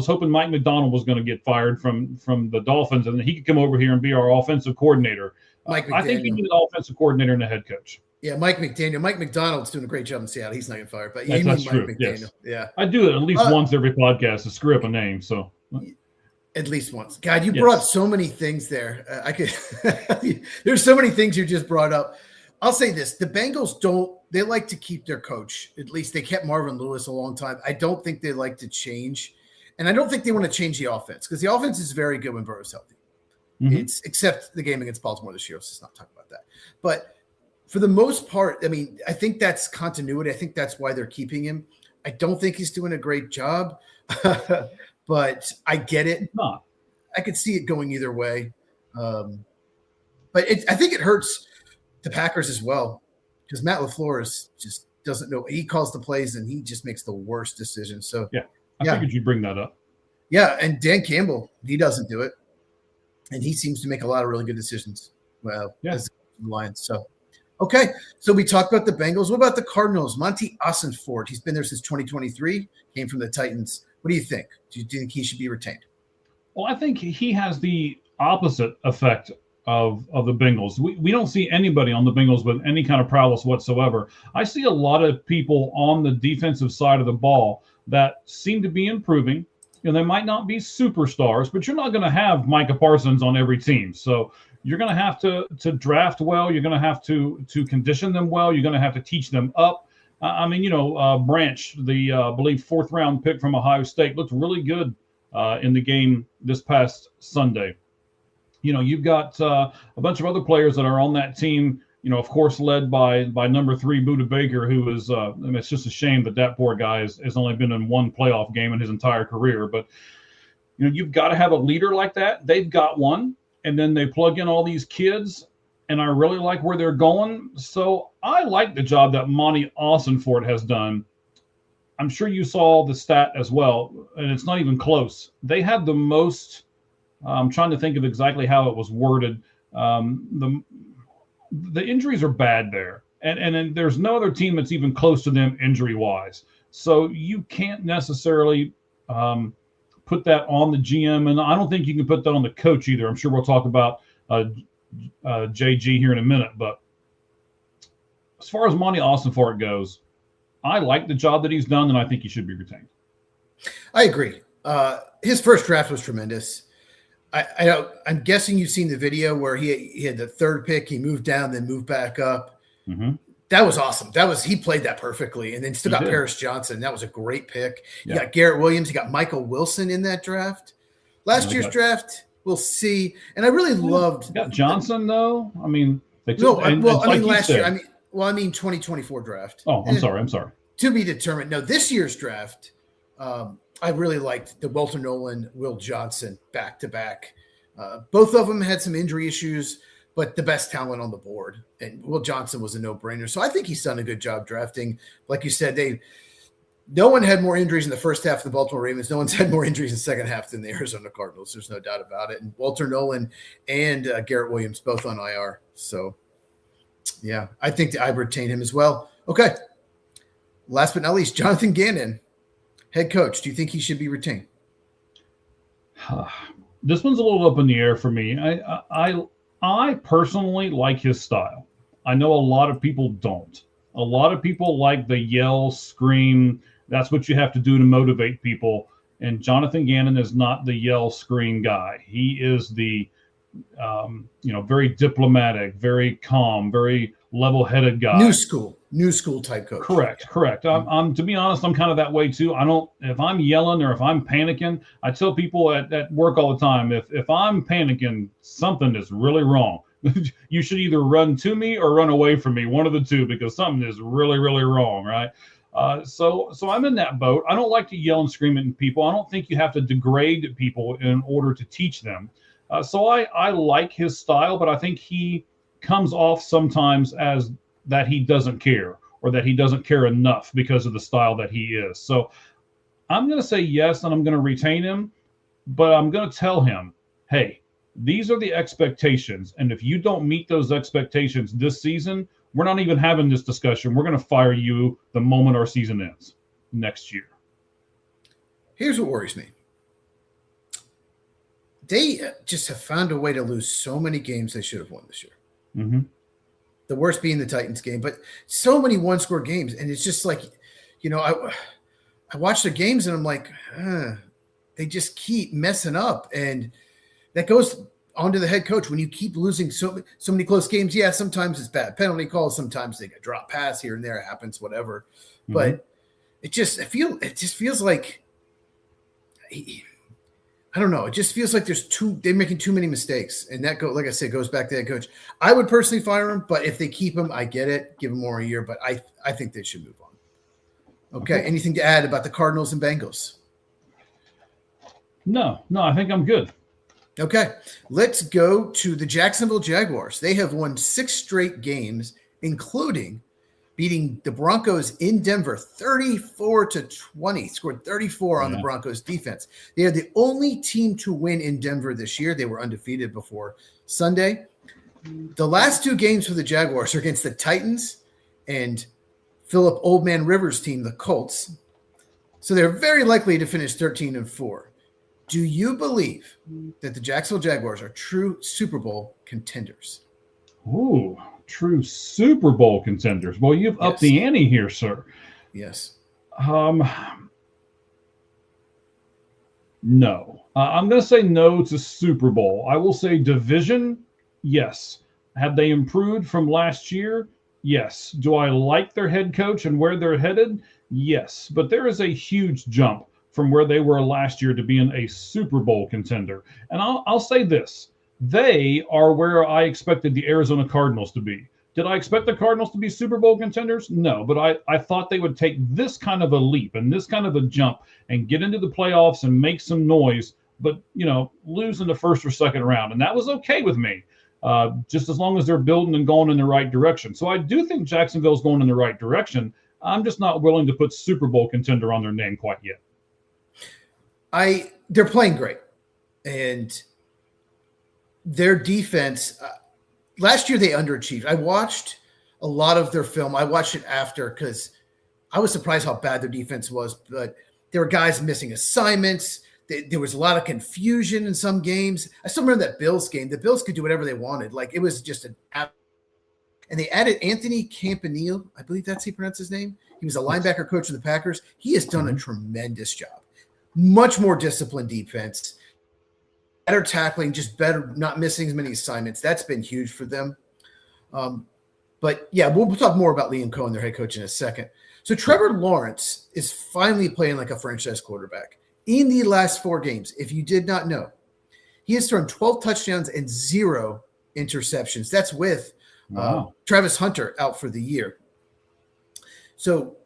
hoping Mike McDonald was going to get fired from the Dolphins and he could come over here and be our offensive coordinator. I think you need an offensive coordinator and a head coach. Yeah, Mike McDaniel. Mike McDonald's doing a great job in Seattle. He's not getting fired, but that's Mike true. McDaniel. Yes. Yeah, I do it at least once every podcast to screw up a name. So at least once. God, you brought up so many things there. There's so many things you just brought up. I'll say this. The Bengals they like to keep their coach. At least they kept Marvin Lewis a long time. I don't think they like to change. And I don't think they want to change the offense because the offense is very good when Burrow's healthy. It's except the game against Baltimore this year. Let's not talk about that. But for the most part, I mean, I think that's continuity. I think that's why they're keeping him. I don't think he's doing a great job, but I get it. Not. I could see it going either way. But I think it hurts the Packers as well because Matt LaFleur just doesn't know. He calls the plays and he just makes the worst decisions. So I figured you'd bring that up. Yeah, and Dan Campbell, he doesn't do it. And he seems to make a lot of really good decisions. Well, as the Lions. So, okay. So we talked about the Bengals. What about the Cardinals? Monty Ossenfort. He's been there since 2023. Came from the Titans. What do you think? Do you think he should be retained? Well, I think he has the opposite effect of the Bengals. We don't see anybody on the Bengals with any kind of prowess whatsoever. I see a lot of people on the defensive side of the ball that seem to be improving. They might not be superstars, but you're not going to have Micah Parsons on every team. So you're going to have to draft well. You're going to have to condition them well. You're going to have to teach them up. Branch, the I believe 4th round pick from Ohio State, looked really good in the game this past Sunday. You've got a bunch of other players that are on that team. Of course, led by number 3, Budda Baker, who is, it's just a shame that poor guy has only been in one playoff game in his entire career. But, you've got to have a leader like that. They've got one, and then they plug in all these kids, and I really like where they're going. So I like the job that Monty Ossenfort has done. I'm sure you saw the stat as well, and it's not even close. They had the most, I'm trying to think of exactly how it was worded, the injuries are bad there. And there's no other team that's even close to them injury-wise. So you can't necessarily put that on the GM. And I don't think you can put that on the coach either. I'm sure we'll talk about JG here in a minute. But as far as Monty Ossenfort goes, I like the job that he's done, and I think he should be retained. I agree. His first draft was tremendous. I'm guessing you've seen the video where he had the 3rd pick, he moved down, then moved back up. Mm-hmm. That was awesome. He played that perfectly, and then still got Paris Johnson. That was a great pick. You got Garrett Williams, you got Michael Wilson in that draft. Last year's draft, we'll see. And I really loved. You got Johnson though. I mean, last year. I mean 2024 draft. Oh, I'm sorry. To be determined. No, this year's draft. I really liked the Walter Nolan, Will Johnson back-to-back. Both of them had some injury issues, but the best talent on the board. And Will Johnson was a no-brainer. So I think he's done a good job drafting. Like you said, no one had more injuries in the first half of the Baltimore Ravens. No one's had more injuries in the second half than the Arizona Cardinals. There's no doubt about it. And Walter Nolan and Garrett Williams both on IR. So, yeah, I think I retain him as well. Okay. Last but not least, Jonathan Gannon. Head coach, do you think he should be retained? This one's a little up in the air for me. I personally like his style. I know a lot of people don't. A lot of people like the yell, scream. That's what you have to do to motivate people. And Jonathan Gannon is not the yell, scream guy. He is the, very diplomatic, very calm, very level-headed guy. New school type coach. Correct. I'm to be honest, I'm kind of that way too. If I'm yelling or if I'm panicking, I tell people at work all the time, if I'm panicking, something is really wrong. You should either run to me or run away from me, one of the two, because something is really, really wrong, right? So I'm in that boat. I don't like to yell and scream at people. I don't think you have to degrade people in order to teach them. So I like his style, but I think he comes off sometimes as that he doesn't care or that he doesn't care enough because of the style that he is. So I'm going to say yes, and I'm going to retain him, but I'm going to tell him, hey, these are the expectations. And if you don't meet those expectations this season, we're not even having this discussion. We're going to fire you the moment our season ends next year. Here's what worries me. They just have found a way to lose so many games they should have won this year. Mm-hmm. The worst being the Titans game, but so many one-score games. And it's just like, I watch the games and I'm like, they just keep messing up. And that goes onto the head coach when you keep losing so many close games. Yeah, sometimes it's bad penalty calls. Sometimes they get drop pass here and there. It happens, whatever. Mm-hmm. But it just feels like I don't know. It just feels like they're making too many mistakes, and that like I said, goes back to that coach. I would personally fire him, but if they keep him, I get it. Give him more a year, but I think they should move on. Okay. Anything to add about the Cardinals and Bengals? No, I think I'm good. Okay, let's go to the Jacksonville Jaguars. They have won 6 straight games, including beating the Broncos in Denver 34-20, scored 34 on the Broncos defense. They are the only team to win in Denver this year. They were undefeated before Sunday. The last 2 games for the Jaguars are against the Titans and Philip Old Man Rivers' team, the Colts. So they're very likely to finish 13-4. Do you believe that the Jacksonville Jaguars are true Super Bowl contenders? Ooh. True Super Bowl contenders. Well, you've upped the ante here, sir. Yes. No. I'm going to say no to Super Bowl. I will say division, yes. Have they improved from last year? Yes. Do I like their head coach and where they're headed? Yes. But there is a huge jump from where they were last year to being a Super Bowl contender. And I'll say this. They are where I expected the Arizona Cardinals to be. Did I expect the Cardinals to be Super Bowl contenders? No, but I thought they would take this kind of a leap and this kind of a jump and get into the playoffs and make some noise, but, lose in the first or second round. And that was okay with me, just as long as they're building and going in the right direction. So I do think Jacksonville's going in the right direction. I'm just not willing to put Super Bowl contender on their name quite yet. They're playing great. And their defense, last year they underachieved. I watched a lot of their film. I watched it after because I was surprised how bad their defense was, but there were guys missing assignments. There was a lot of confusion in some games. I still remember that Bills game. The Bills could do whatever they wanted. Like, it was just and they added Anthony Campanile. I believe that's how you pronounce his name. He was a linebacker coach of the Packers. He has done a tremendous job. Much more disciplined defense. Better tackling, just better, not missing as many assignments. That's been huge for them. But yeah, we'll talk more about Liam Cohen, their head coach, in a second. So Trevor Lawrence is finally playing like a franchise quarterback. In the last 4 games, if you did not know, he has thrown 12 touchdowns and 0 interceptions. That's with Travis Hunter out for the year. So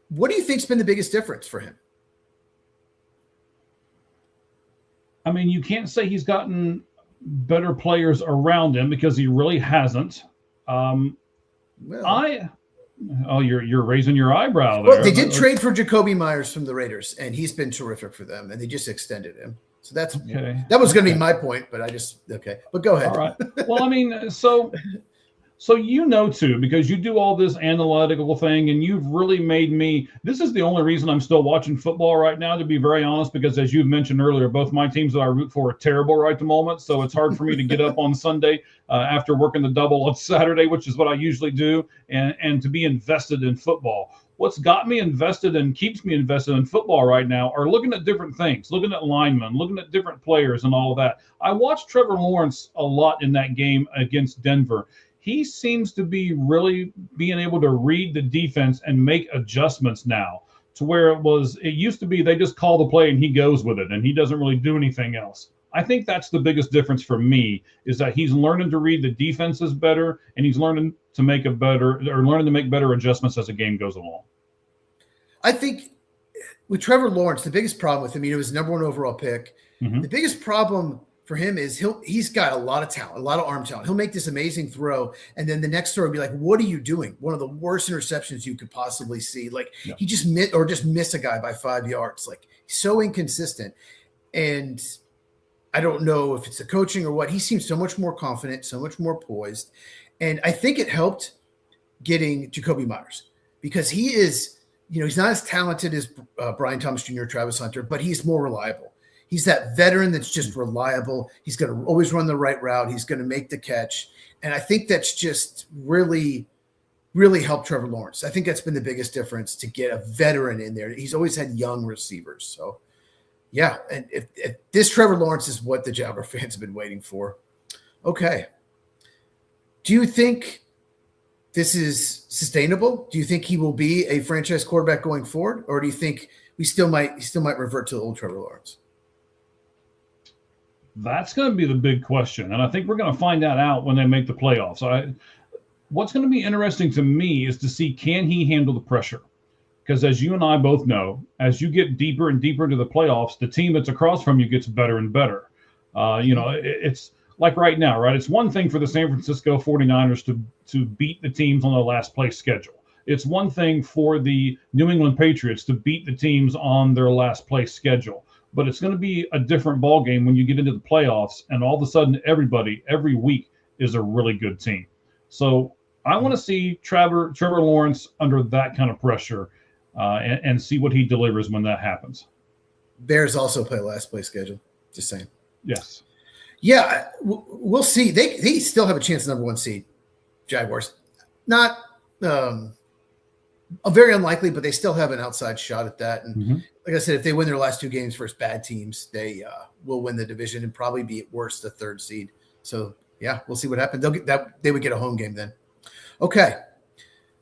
what do you think's been the biggest difference for him? I mean, you can't say he's gotten better players around him because he really hasn't. You're raising your eyebrow there. Well, they did trade for Jacoby Myers from the Raiders, and he's been terrific for them, and they just extended him. So that's okay. That was going to be my point, but But go ahead. All right. Well, I mean, so too, because you do all this analytical thing, and you've really made me. This is the only reason I'm still watching football right now, to be very honest, because as you've mentioned earlier, both my teams that I root for are terrible right at the moment. So it's hard for me to get up on Sunday after working the double on Saturday, which is what I usually do, and to be invested in football. What's got me invested and keeps me invested in football right now are looking at different things, looking at linemen, looking at different players and all of that. I watched Trevor Lawrence a lot in that game against Denver. He seems to be really being able to read the defense and make adjustments now, to where it used to be they just call the play and he goes with it and he doesn't really do anything else. I think that's the biggest difference for me, is that he's learning to read the defenses better, and he's learning to make better adjustments as the game goes along. I think with Trevor Lawrence, the biggest problem with him, he was the number 1 overall pick. Mm-hmm. The biggest problem for him is he's got a lot of talent, a lot of arm talent. He'll make this amazing throw, and then the next throw will be like, what are you doing? One of the worst interceptions you could possibly see. Like, he just miss a guy by 5 yards. Like, so inconsistent. And I don't know if it's the coaching or what. He seems so much more confident, so much more poised. And I think it helped getting Jacoby Myers, because he is, he's not as talented as Brian Thomas Jr., Travis Hunter, but he's more reliable. He's that veteran that's just reliable. He's going to always run the right route. He's going to make the catch. And I think that's just really, really helped Trevor Lawrence. I think that's been the biggest difference, to get a veteran in there. He's always had young receivers. So Yeah, and if this Trevor Lawrence is what the Jaguar fans have been waiting for. Okay. Do you think this is sustainable? Do you think he will be a franchise quarterback going forward, or do you think he still might revert to the old Trevor Lawrence? That's going to be the big question, and I think we're going to find that out when they make the playoffs. What's going to be interesting to me is to see, can he handle the pressure? Because as you and I both know, as you get deeper and deeper into the playoffs, the team that's across from you gets better and better. It's like right now, right? It's one thing for the San Francisco 49ers to beat the teams on the last place schedule. It's one thing for the New England Patriots to beat the teams on their last place schedule. But it's going to be a different ball game when you get into the playoffs, and all of a sudden everybody every week is a really good team. So I want to see Trevor Lawrence under that kind of pressure and see what he delivers when that happens. Bears also play last place schedule. Just saying. Yes. Yeah, we'll see. They still have a chance at number one seed. Jaguars, not very unlikely, but they still have an outside shot at that. And like I said, if they win their last two games versus bad teams, they will win the division and probably be at worst the third seed. So yeah, we'll see what happens. They'll get that. They would get a home game then. Okay.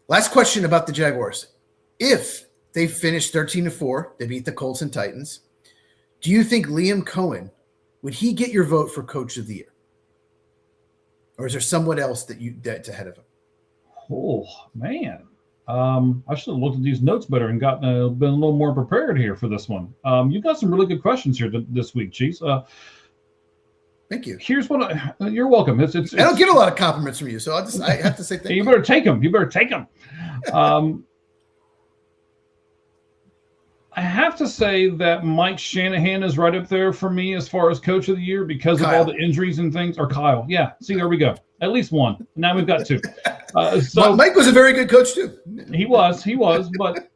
Last question about the Jaguars. If they finish 13-4, they beat the Colts and Titans. Do you think Liam Cohen, would he get your vote for Coach of the Year? Or is there someone else that's ahead of him? Oh, man. I should have looked at these notes better and been a little more prepared here for this one. You've got some really good questions here this week, Chiefs. Thank you. Here's what you're welcome. I don't get a lot of compliments from you, so I have to say thank you. You better take them. I have to say that Mike Shanahan is right up there for me as far as Coach of the Year because of all the injuries and things. Or Kyle. Yeah. See, there we go. At least one. Now we've got two. So Mike was a very good coach too. He was, but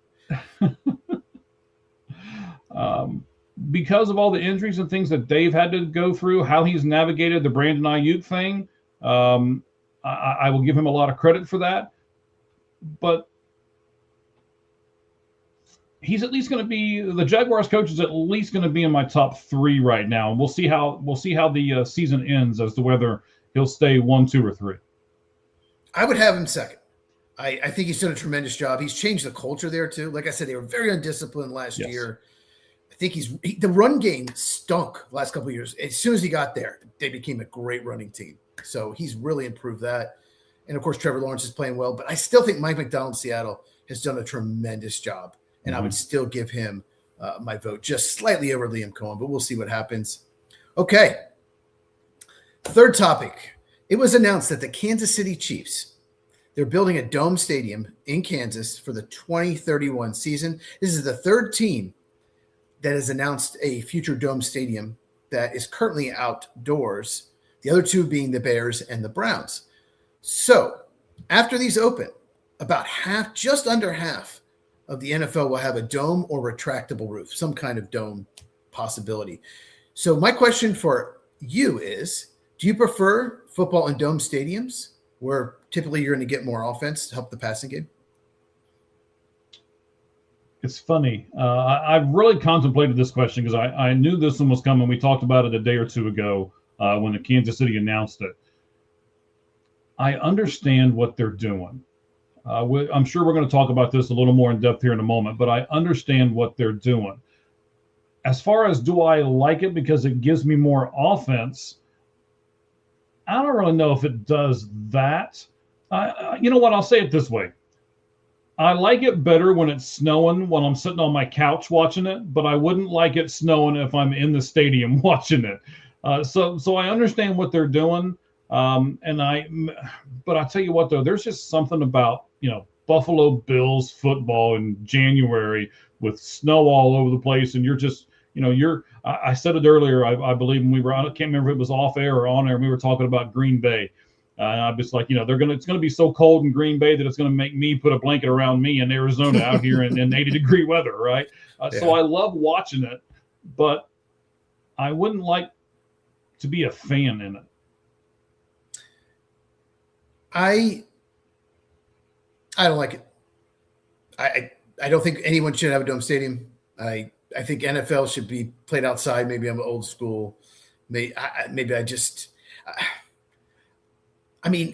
because of all the injuries and things that Dave had to go through, how he's navigated the Brandon Ayuk thing, I will give him a lot of credit for that. But he's at least going to be the Jaguars coach is at least going to be in my top three right now. And we'll see how the season ends as to whether he'll stay 1, 2, or 3. I would have him second. I think he's done a tremendous job. He's changed the culture there too. Like I said, they were very undisciplined last year. I think the run game stunk the last couple of years. As soon as he got there, they became a great running team. So he's really improved that. And of course, Trevor Lawrence is playing well, but I still think Mike McDonald in Seattle has done a tremendous job. And I would still give him my vote, just slightly over Liam Cohen, but we'll see what happens. Okay. Third topic. It was announced that the Kansas City Chiefs, they're building a dome stadium in Kansas for the 2031 season. This is the third team that has announced a future dome stadium that is currently outdoors, the other two being the Bears and the Browns. So after these open, about half, just under half, of the NFL will have a dome or retractable roof, some kind of dome possibility. So my question for you is, do you prefer football in dome stadiums where typically you're going to get more offense to help the passing game? It's funny. I've really contemplated this question because I knew this one was coming. We talked about it a day or two ago when the Kansas City announced it. I understand what they're doing. I'm sure we're going to talk about this a little more in depth here in a moment, but I understand what they're doing. As far as do I like it because it gives me more offense, I don't really know if it does that. You know what? I'll say it this way. I like it better when it's snowing when I'm sitting on my couch watching it, but I wouldn't like it snowing if I'm in the stadium watching it. So I understand what they're doing. But I tell you what, though, there's just something about, Buffalo Bills football in January with snow all over the place. And you're just, I said it earlier, I believe when we were on, I can't remember if it was off air or on air. And we were talking about Green Bay. I'm just like, it's going to be so cold in Green Bay that it's going to make me put a blanket around me in Arizona out here in 80-degree weather. Right. So I love watching it, but I wouldn't like to be a fan in it. I don't like it. I don't think anyone should have a dome stadium. I I think NFL should be played outside. Maybe I'm old school. Maybe I mean,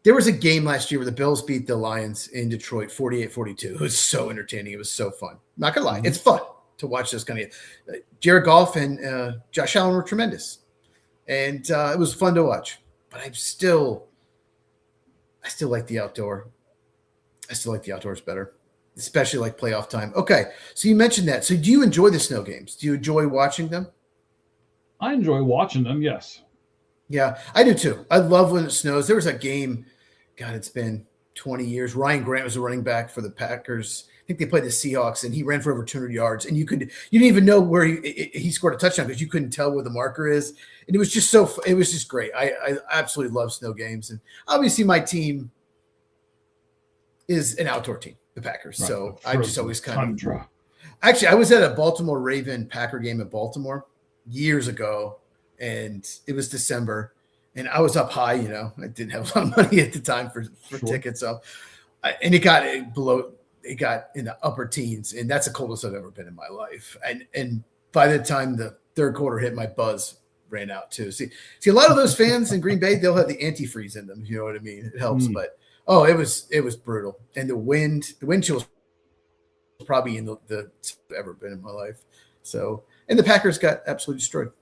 there was a game last year where the Bills beat the Lions in Detroit 48-42. It was so entertaining. It was so fun. Not going to lie. It's fun to watch this kind of Jared Goff and Josh Allen were tremendous. And it was fun to watch. But I still like the outdoor. I still like the outdoors better, especially like playoff time. Okay, so you mentioned that. So do you enjoy the snow games? Do you enjoy watching them? I enjoy watching them, yes. Yeah, I do too. I love when it snows. There was a game, God, it's been 20 years. Ryan Grant was a running back for the Packers. I think they played the Seahawks, and he ran for over 200 yards. And you didn't even know where he scored a touchdown because you couldn't tell where the marker is. And it was just great. I absolutely love snow games. And obviously my team is an outdoor team, the Packers. Right. So I just always kind of – actually, I was at a Baltimore Raven Packer game in Baltimore years ago, and it was December, and I was up high. I didn't have a lot of money at the time for tickets. So, and it got in the upper teens, and that's the coldest I've ever been in my life. And by the time the third quarter hit, my buzz ran out too. See, a lot of those fans in Green Bay, they'll have the antifreeze in them. You know what I mean? It helps, but it was brutal, and the wind chill was probably in the ever been in my life. So, and the Packers got absolutely destroyed.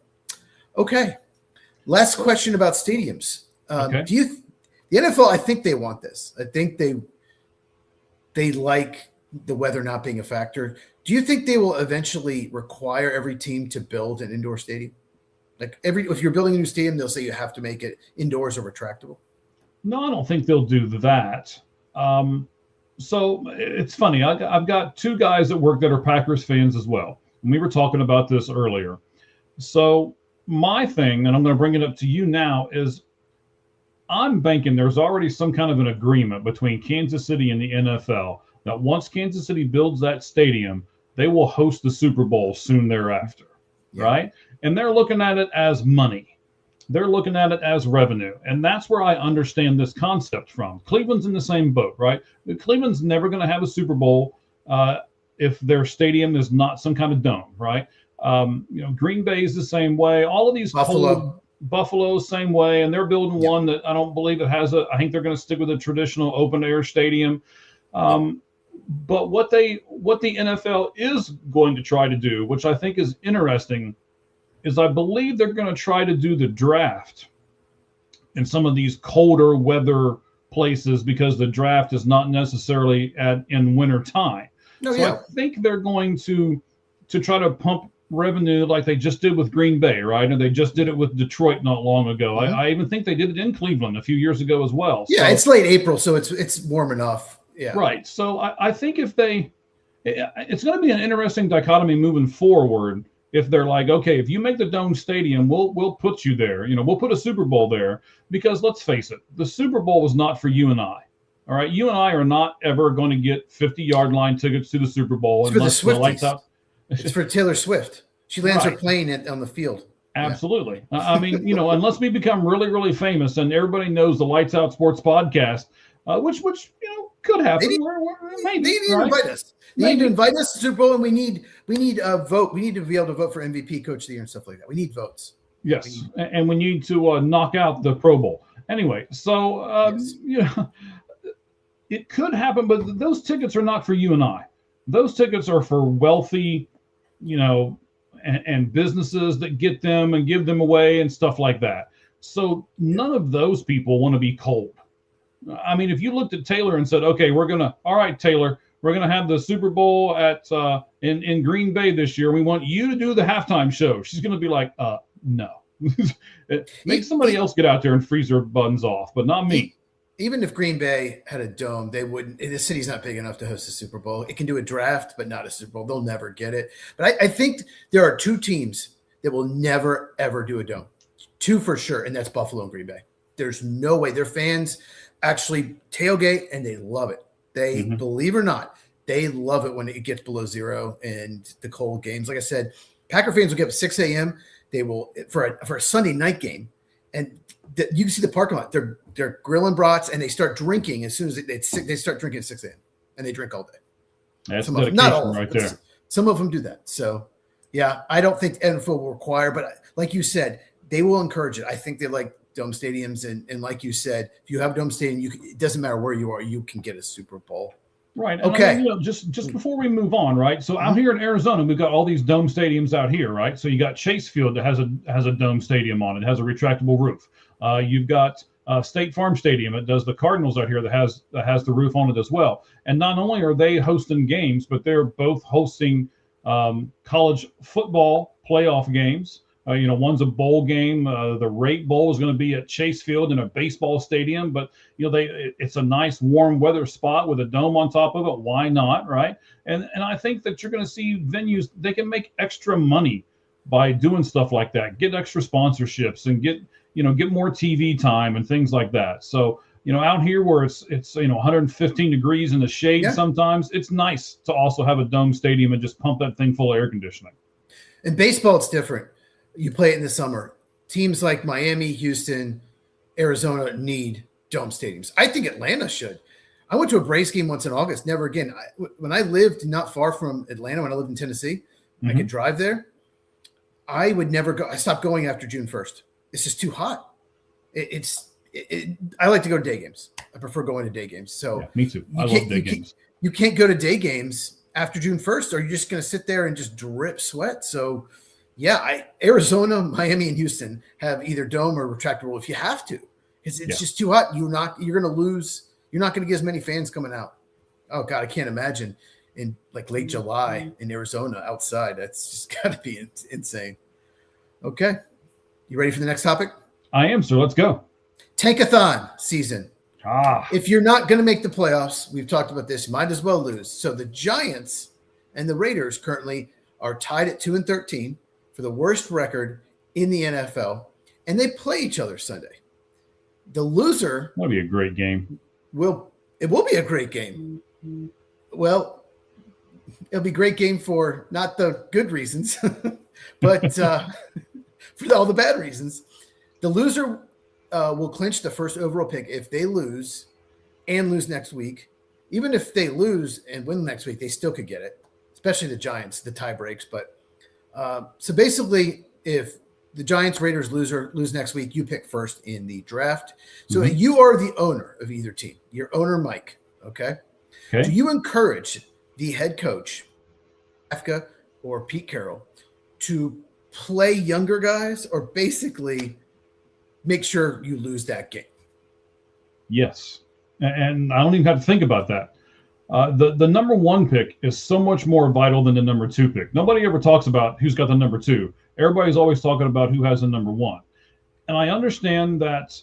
Okay, last question about stadiums. Okay. The NFL? I think they want this. I think they like the weather not being a factor. Do you think they will eventually require every team to build an indoor stadium? Like if you're building a new stadium, they'll say you have to make it indoors or retractable. No, I don't think they'll do that. So it's funny. I've got two guys at work that are Packers fans as well. And we were talking about this earlier. So my thing, and I'm going to bring it up to you now, is I'm banking there's already some kind of an agreement between Kansas City and the NFL that once Kansas City builds that stadium, they will host the Super Bowl soon thereafter, right? And they're looking at it as money. They're looking at it as revenue. And that's where I understand this concept from. Cleveland's in the same boat, right? Cleveland's never going to have a Super Bowl if their stadium is not some kind of dome, right? Green Bay is the same way. All of these Buffalo, same way. And they're building one that I don't believe it has I think they're going to stick with a traditional open air stadium. But what the NFL is going to try to do, which I think is interesting, is I believe they're going to try to do the draft in some of these colder weather places because the draft is not necessarily in winter time. I think they're going to try to pump revenue like they just did with Green Bay, right? And they just did it with Detroit not long ago. Mm-hmm. I even think they did it in Cleveland a few years ago as well. Yeah, it's late April, so it's warm enough. Yeah, right. So I think it's going to be an interesting dichotomy moving forward. If they're like, okay, if you make the Dome Stadium, we'll put you there. We'll put a Super Bowl there because let's face it, the Super Bowl was not for you and I. All right, you and I are not ever going to get 50-yard line tickets to the Super Bowl unless the lights out. It's for Taylor Swift. She lands her plane on the field. Absolutely. Yeah. I mean, unless we become really, really famous and everybody knows the Lights Out Sports podcast, which could happen. They need to invite us. They need to invite us to Super Bowl, and we need a vote. We need to be able to vote for MVP, Coach of the Year, and stuff like that. We need votes. Yes, and we need to knock out the Pro Bowl. Anyway, so it could happen, but those tickets are not for you and I. Those tickets are for wealthy, and businesses that get them and give them away and stuff like that. So none of those people want to be cold. I mean, if you looked at Taylor and said, okay, all right, Taylor, we're going to have the Super Bowl at in Green Bay this year. We want you to do the halftime show. She's going to be like, no. Make somebody else get out there and freeze their buns off, but not me. Even if Green Bay had a dome, they wouldn't. The city's not big enough to host a Super Bowl. It can do a draft, but not a Super Bowl. They'll never get it. But I think there are two teams that will never, ever do a dome. Two for sure, and that's Buffalo and Green Bay. There's no way. Their fans actually tailgate, and they love it. They, believe it or not, they love it when it gets below zero and the cold games. Like I said, Packer fans will get up at 6 a.m. They will for a Sunday night game, and you can see the parking lot. They're grilling brats, and they start drinking as soon as they start drinking at 6 a.m. and they drink all day. That's dedication not all, right there. Some of them do that. So, yeah, I don't think NFL will require, but like you said, they will encourage it. I think they like dome stadiums, and like you said, if you have a dome stadium, it doesn't matter where you are, you can get a Super Bowl. Right. And Okay. I mean, just before we move on, right? So out here in Arizona, we've got all these dome stadiums out here, right? So you got Chase Field that has a dome stadium on it, has a retractable roof. You've got State Farm Stadium. It does the Cardinals out here that has the roof on it as well. And not only are they hosting games, but they're both hosting college football playoff games. One's a bowl game. The Rate Bowl is going to be at Chase Field in a baseball stadium, but it's a nice warm weather spot with a dome on top of it. Why not, right? And I think that you're going to see venues, they can make extra money by doing stuff like that, get extra sponsorships, and get more TV time and things like that. So out here where it's 115 degrees in the shade, sometimes it's nice to also have a dome stadium and just pump that thing full of air conditioning. In baseball, it's different. You play it in the summer. Teams like Miami, Houston, Arizona need dome stadiums. I think Atlanta should. I went to a Braves game once in August. Never again. When I lived not far from Atlanta, when I lived in Tennessee, I could drive there. I would never go. I stopped going after June 1st. It's just too hot. I like to go to day games. I prefer going to day games. So me too. I love day games. You can't go to day games after June 1st, or you're just going to sit there and just drip sweat. So yeah, Arizona, Miami, and Houston have either dome or retractable if you have to. It's just too hot. You're going to lose. You're not going to get as many fans coming out. Oh God, I can't imagine in like late July in Arizona outside. That's just got to be insane. Okay, you ready for the next topic? I am, sir. Let's go. Tankathon season. If you're not going to make the playoffs, we've talked about this, might as well lose. So the Giants and the Raiders currently are tied at 2-13 for the worst record in the NFL, and they play each other Sunday. The loser that'll be a great game. It will be a great game. Well, it'll be a great game for not the good reasons, but for all the bad reasons. The loser will clinch the first overall pick if they lose and lose next week. Even if they lose and win next week, they still could get it, especially the Giants, the tie breaks. But so basically, if the Giants, Raiders lose next week, you pick first in the draft. So you are the owner of either team. Your owner, Mike. Okay. Do you encourage the head coach, Afka or Pete Carroll, to play younger guys, or basically make sure you lose that game? Yes. And I don't even have to think about that. The number one pick is so much more vital than the number two pick. Nobody ever talks about who's got the number two. Everybody's always talking about who has the number one. And I understand that,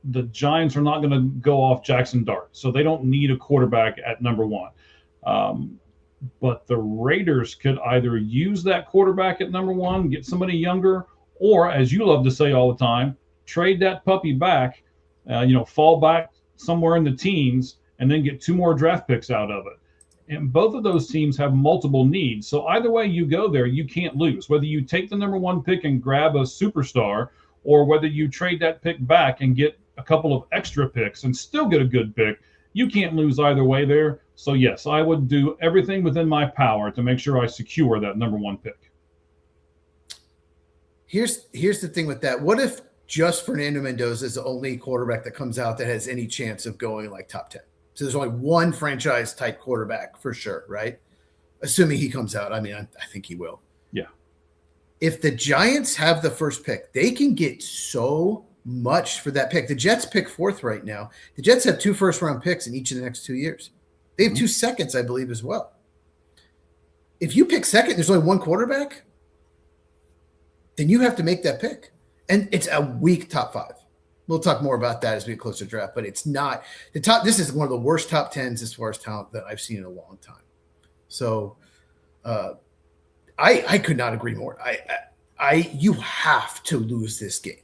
the Giants are not going to go off Jackson Dart, so they don't need a quarterback at number one. But the Raiders could either use that quarterback at number one, get somebody younger, or, as you love to say all the time, trade that puppy back, fall back somewhere in the teens, and then get two more draft picks out of it. And both of those teams have multiple needs. So either way you go there, you can't lose. Whether you take the number one pick and grab a superstar, or whether you trade that pick back and get a couple of extra picks and still get a good pick, you can't lose either way there. So yes, I would do everything within my power to make sure I secure that number one pick. Here's the thing with that. What if just Fernando Mendoza is the only quarterback that comes out that has any chance of going like top 10? So there's only one franchise type quarterback for sure, right? Assuming he comes out. I mean, I think he will. Yeah. If the Giants have the first pick, they can get so much for that pick. The Jets pick fourth right now. The Jets have 2 first-round picks in each of the next 2 years. They have 2 seconds, I believe, as well. If you pick second, there's only one quarterback, then you have to make that pick. And it's a weak top 5. We'll talk more about that as we get closer to draft, but it's not the top. This is one of the worst top 10s as far as talent that I've seen in a long time. So I could not agree more. You have to lose this game.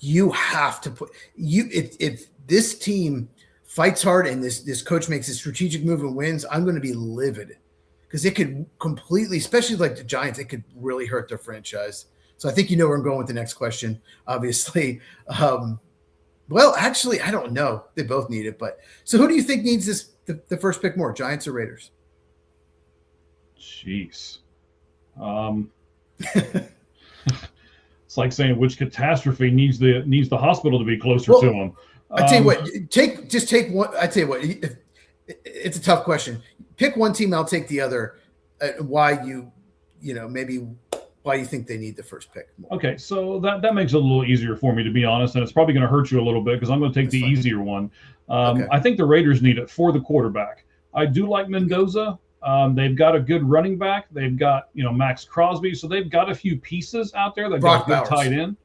You have to if this team fights hard and this coach makes a strategic move and wins, I'm going to be livid, because it could completely, especially like the Giants, it could really hurt their franchise. So I think you know where I'm going with the next question, obviously. Well, actually, I don't know. They both need it. But so who do you think needs the first pick more, Giants or Raiders? Jeez. It's like saying which catastrophe needs the hospital to be closer to them. I tell you what, take one. I tell you what, it's a tough question. Pick one team, I'll take the other. Why maybe why you think they need the first pick more. Okay, so that makes it a little easier for me, to be honest, and it's probably going to hurt you a little bit because I'm going to take the easier one. Okay. I think the Raiders need it for the quarterback. I do like Mendoza. They've got a good running back. They've got Max Crosby, so they've got a few pieces out there. They've got a good tight end.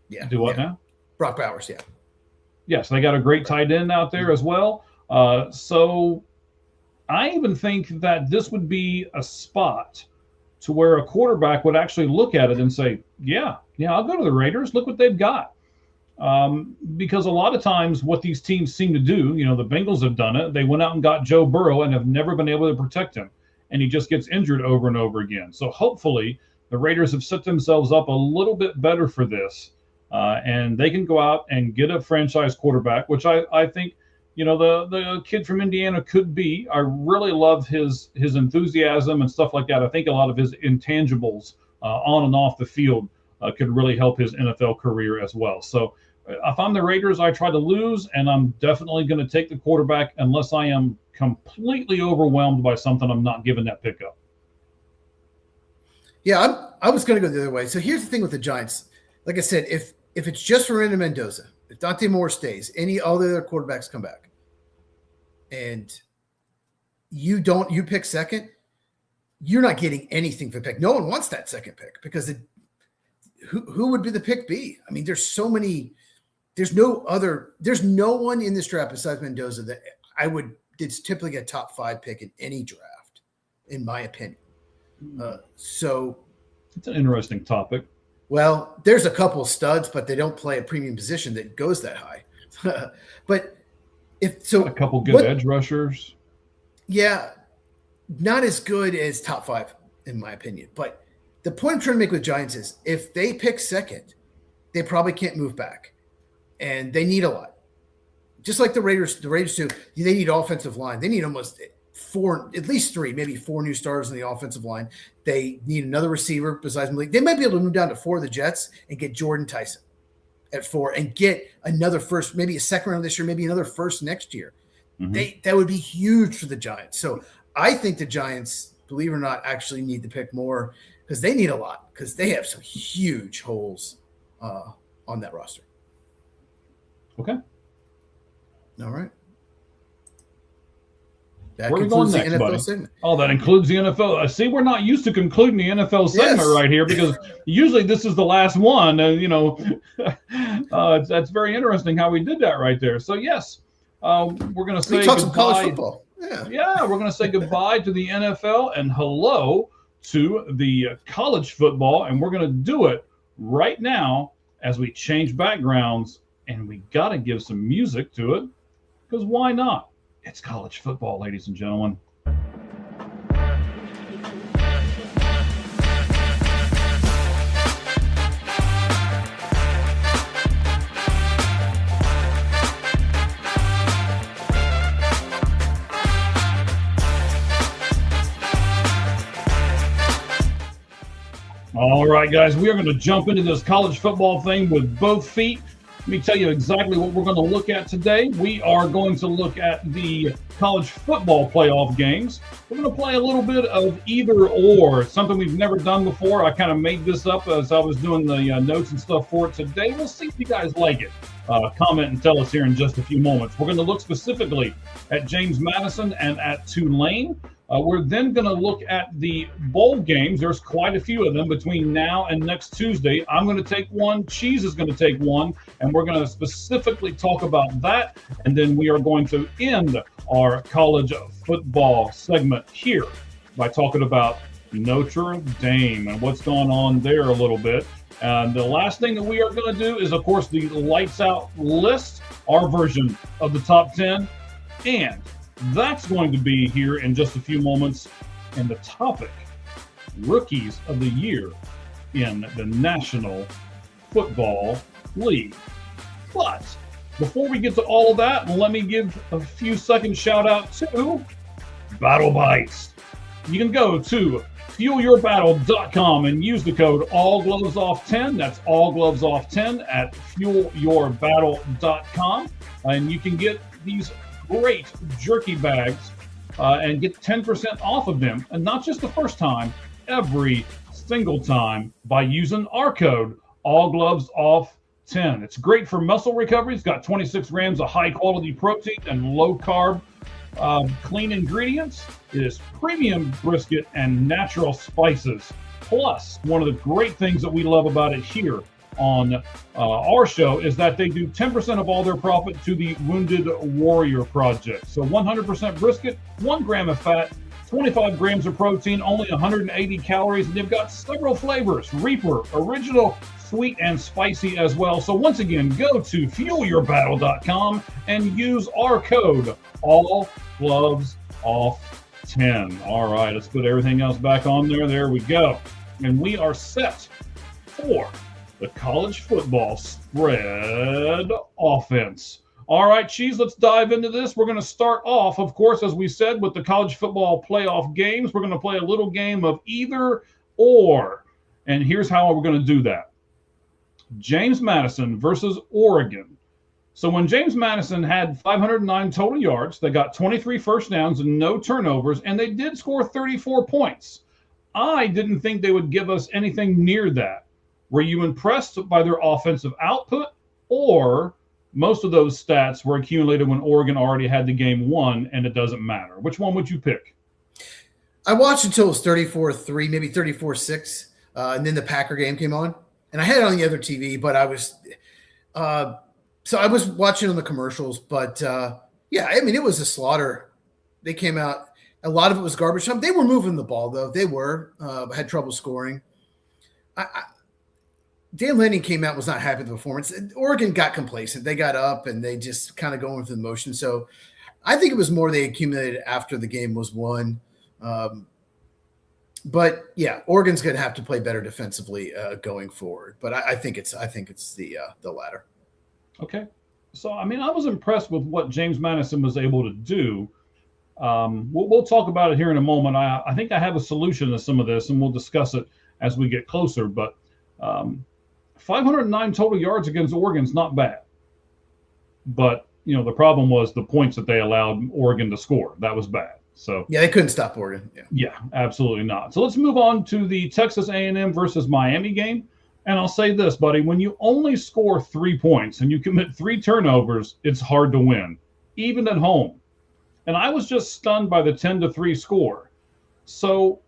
Yeah. Do what now? Brock Bowers. Yeah. Yes, they got a great tight end out there as well. So I even think that this would be a spot to where a quarterback would actually look at it and say, yeah, I'll go to the Raiders. Look what they've got. Because a lot of times what these teams seem to do, the Bengals have done it. They went out and got Joe Burrow and have never been able to protect him. And he just gets injured over and over again. So hopefully the Raiders have set themselves up a little bit better for this. And they can go out and get a franchise quarterback, which I think, the kid from Indiana could be. I really love his enthusiasm and stuff like that. I think a lot of his intangibles on and off the field could really help his NFL career as well. So if I'm the Raiders, I try to lose, and I'm definitely going to take the quarterback unless I am completely overwhelmed by something. I'm not giving that pick up. Yeah, I was going to go the other way. So here's the thing with the Giants. Like I said, if it's just Fernando Mendoza, if Dante Moore stays, all the other quarterbacks come back, and you pick second, you're not getting anything for pick. No one wants that second pick because who would be the pick be? I mean, there's so many. There's no one in this draft besides Mendoza that it's typically a top 5 pick in any draft, in my opinion. So it's an interesting topic. Well, there's a couple of studs, but they don't play a premium position that goes that high. But a couple good edge rushers. Yeah, not as good as top 5 in my opinion. But the point I'm trying to make with Giants is if they pick second, they probably can't move back, and they need a lot. Just like the Raiders do. They need offensive line. They need almost 4, at least 3, maybe 4 new stars in the offensive line. They need another receiver besides Malik. They might be able to move down to 4 of the Jets and get Jordan Tyson at 4 and get another first, maybe a second round this year, maybe another first next year. Mm-hmm. That would be huge for the Giants. So I think the Giants, believe it or not, actually need to pick more because they need a lot because they have some huge holes on that roster. Okay. All right. That Where concludes the NFL segment. Oh, that includes the NFL. See, we're not used to concluding the NFL segment right here because usually this is the last one. That's very interesting how we did that right there. So, yes, we're going to say talk some college football. Yeah, we're going to say goodbye to the NFL and hello to the college football. And we're going to do it right now as we change backgrounds. And we got to give some music to it because why not? It's college football, ladies and gentlemen. All right, guys, we are going to jump into this college football thing with both feet. Let me tell you exactly what we're going to look at today. We are going to look at the college football playoff games. We're going to play a little bit of either or, something we've never done before. I kind of made this up as I was doing the notes and stuff for it today. We'll see if you guys like it. Comment and tell us here in just a few moments. We're going to look specifically at James Madison and at Tulane. We're then going to look at the bowl games. There's quite a few of them between now and next Tuesday. I'm going to take one. Cheese is going to take one. And we're going to specifically talk about that. And then we are going to end our college football segment here by talking about Notre Dame and what's going on there a little bit. And the last thing that we are going to do is, of course, the lights out list, our version of the top 10. And that's going to be here in just a few moments. And the topic, Rookies of the Year in the National Football League. But before we get to all of that, let me give a few seconds shout out to Battle Bites. You can go to fuelyourbattle.com and use the code AllGlovesOff10. That's AllGlovesOff10 at fuelyourbattle.com. And you can get these great jerky bags and get 10% off of them. And not just the first time, every single time by using our code AllGlovesOff10. It's great for muscle recovery. It's got 26 grams of high quality protein and low carb clean ingredients. It is premium brisket and natural spices. Plus, one of the great things that we love about it here on our show is that they do 10% of all their profit to the Wounded Warrior Project. So 100% brisket, 1 gram of fat, 25 grams of protein, only 180 calories, and they've got several flavors: Reaper, Original, Sweet, and Spicy as well. So once again, go to fuelyourbattle.com and use our code AllGlovesOff10. All right, let's put everything else back on there. There we go. And we are set for the college football spread offense. All right, Cheese, let's dive into this. We're going to start off, of course, as we said, with the college football playoff games. We're going to play a little game of either or. And here's how we're going to do that. James Madison versus Oregon. So when James Madison had 509 total yards, they got 23 first downs and no turnovers, and they did score 34 points. I didn't think they would give us anything near that. Were you impressed by their offensive output, or most of those stats were accumulated when Oregon already had the game won and it doesn't matter? Which one would you pick? I watched until it was 34-3, maybe 34-6, and then the Packer game came on. And I had it on the other TV, but I was so I was watching on the commercials. But, yeah, I mean, it was a slaughter. They came out. A lot of it was garbage time. They were moving the ball, though. They were. Had trouble scoring. Dan Lanning came out, was not happy with the performance. Oregon got complacent. They got up, and they just kind of going through the motion. So I think it was more they accumulated after the game was won. But yeah, Oregon's going to have to play better defensively going forward. But I think it's the latter. Okay, so I mean, I was impressed with what James Madison was able to do. We'll talk about it here in a moment. I think I have a solution to some of this, and we'll discuss it as we get closer. But 509 total yards against Oregon's not bad. But you know, the problem was the points that they allowed Oregon to score. That was bad. So yeah, they couldn't stop Oregon. Yeah, absolutely not. So let's move on to the Texas A&M versus Miami game. And I'll say this, buddy, when you only score 3 points and you commit 3 turnovers, it's hard to win, even at home. And I was just stunned by the 10-3 score. So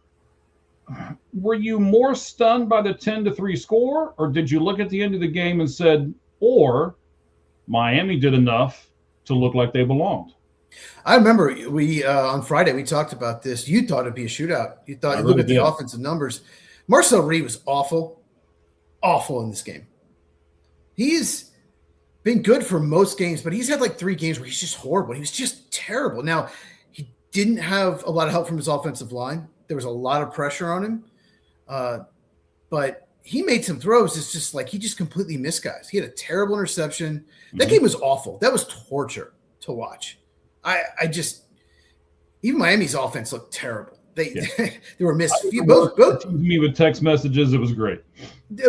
were you more stunned by the 10-3 score, or did you look at the end of the game and said, or Miami did enough to look like they belonged? I remember we on Friday we talked about this. You thought it'd be a shootout. You thought you look at the offensive numbers. Marcel Reed was awful in this game. He's been good for most games, but he's had like 3 games where he's just horrible. He was just terrible. Now, he didn't have a lot of help from his offensive line. There was a lot of pressure on him, but he made some throws. It's just like he just completely missed guys. He had a terrible interception. That game was awful. That was torture to watch. I just even Miami's offense looked terrible. They were missed. Both me with text messages. It was great.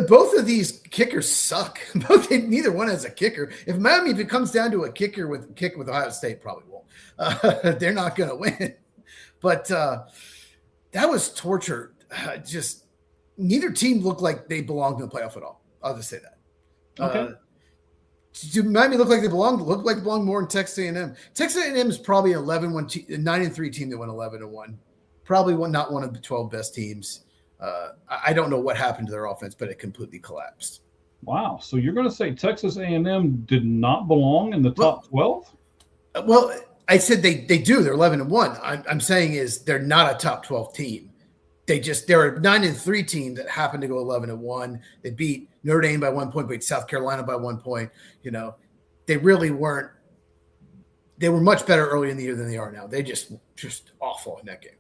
Both of these kickers suck. Neither one has a kicker. If it comes down to a kick with Ohio State, probably won't. They're not going to win. But that was torture. Just neither team looked like they belonged in the playoff at all. I'll just say that. Okay. Do Miami look like they belong? Look like they belong more in Texas A&M. Texas A&M is probably an 9-3 team that went 11-1. Probably not one of the 12 best teams. I don't know what happened to their offense, but it completely collapsed. Wow. So you're going to say Texas A&M did not belong in the top 12? Well, I said they do. They're 11-1. I'm saying is they're not a top 12 team. They're a 9-3 team that happened to go 11-1. They beat Notre Dame by 1 point, beat South Carolina by 1 point. You know, they really weren't. They were much better early in the year than they are now. They just awful in that game.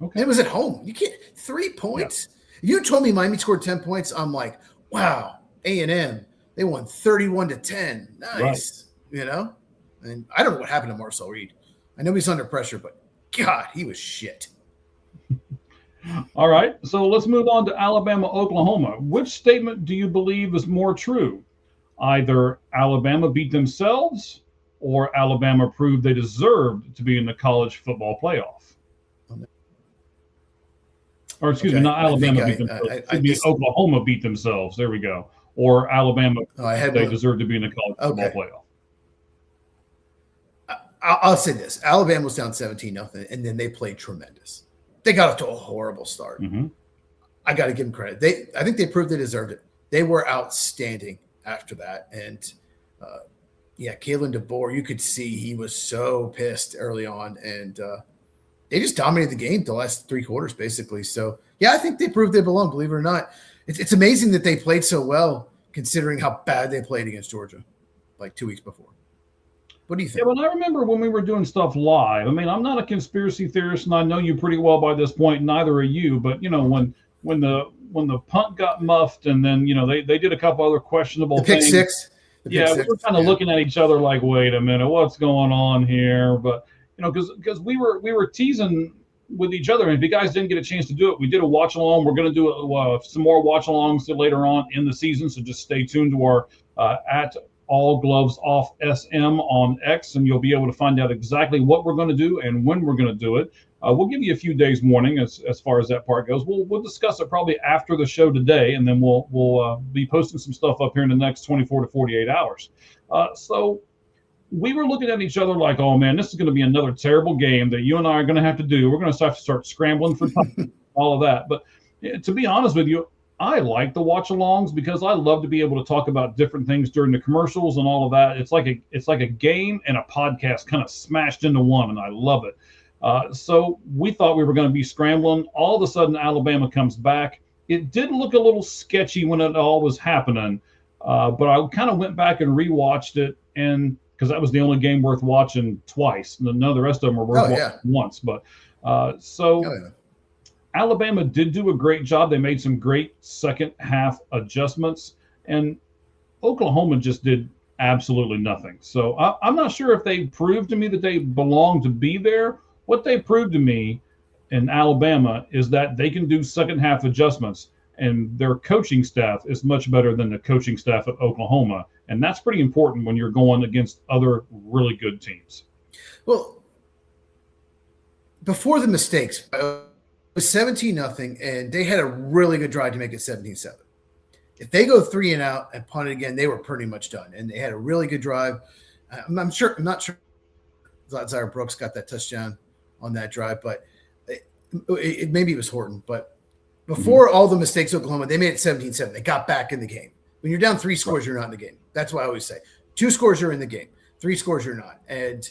Okay, it was at home. You can't 3 points. Yeah. You told me Miami scored 10 points. I'm like, wow, A&M. They won 31-10. Nice, right. You know. And I don't know what happened to Marcel Reed. I know he's under pressure, but God, he was shit. All right, so let's move on to Alabama, Oklahoma. Which statement do you believe is more true? Either Alabama beat themselves or Alabama proved they deserved to be in the college football playoff. Or excuse me, not Alabama beat themselves. It should be Oklahoma beat themselves. There we go. Or Alabama, they deserve to be in the college football playoff. I'll say this: Alabama was down 17-0, and then they played tremendous. They got off to a horrible start. I got to give them credit. I think they proved they deserved it. They were outstanding after that, and Kalen DeBoer, you could see he was so pissed early on, and they just dominated the game the last 3 quarters, basically. So, I think they proved they belong, believe it or not. It's amazing that they played so well, considering how bad they played against Georgia like 2 weeks before. What do you think? Yeah, well, I remember when we were doing stuff live. I mean, I'm not a conspiracy theorist, and I know you pretty well by this point. Neither are you. But when the punt got muffed, and then they did a couple other questionable things. Pick six. We were kind of looking at each other like, wait a minute, what's going on here? But because we were teasing with each other, and if you guys didn't get a chance to do it, we did a watch along. We're going to do some more watch alongs later on in the season, so just stay tuned to our at All Gloves Off SM on X, and you'll be able to find out exactly what we're going to do and when we're going to do it. We'll give you a few days warning as far as that part goes. We'll discuss it probably after the show today, and then we'll be posting some stuff up here in the next 24 to 48 hours. So we were looking at each other like, oh man, this is going to be another terrible game that you and I are going to have to do. We're going to have to start scrambling for time, all of that. But to be honest with you, I like the watch-alongs because I love to be able to talk about different things during the commercials and all of that. It's like a game and a podcast kind of smashed into one, and I love it. So we thought we were going to be scrambling. All of a sudden, Alabama comes back. It did look a little sketchy when it all was happening, but I kind of went back and rewatched it, and because that was the only game worth watching twice. None of the rest of them were worth watching once. But Alabama did do a great job. They made some great second half adjustments, and Oklahoma just did absolutely nothing. So I'm not sure if they proved to me that they belong to be there. What they proved to me in Alabama is that they can do second half adjustments, and their coaching staff is much better than the coaching staff at Oklahoma. And that's pretty important when you're going against other really good teams. Well, before the mistakes, was 17-0, and they had a really good drive to make it 17-7. If they go 3 and out and punt it again, they were pretty much done. And they had a really good drive. I'm not sure Zaire Brooks got that touchdown on that drive, but maybe it was Horton. But before all the mistakes, Oklahoma, they made it 17-7. They got back in the game. When you're down 3 scores, you're not in the game. That's what I always say. 2 scores, you're in the game. 3 scores, you're not. And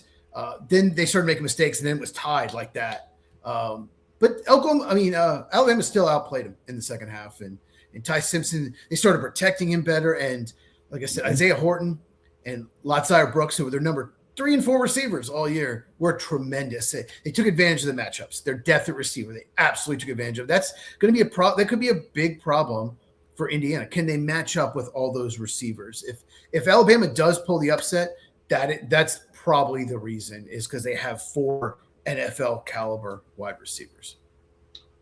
then they started making mistakes, and then it was tied like that. But Alabama still outplayed him in the second half, and Ty Simpson, they started protecting him better. And like I said, Isaiah Horton and Zaire Brooks, who were their number 3 and 4 receivers all year, were tremendous. They took advantage of the matchups. Their depth at receiver, they absolutely took advantage of. That's going to be that could be a big problem for Indiana. Can they match up with all those receivers? If Alabama does pull the upset, that's probably the reason, is because they have 4 NFL caliber wide receivers.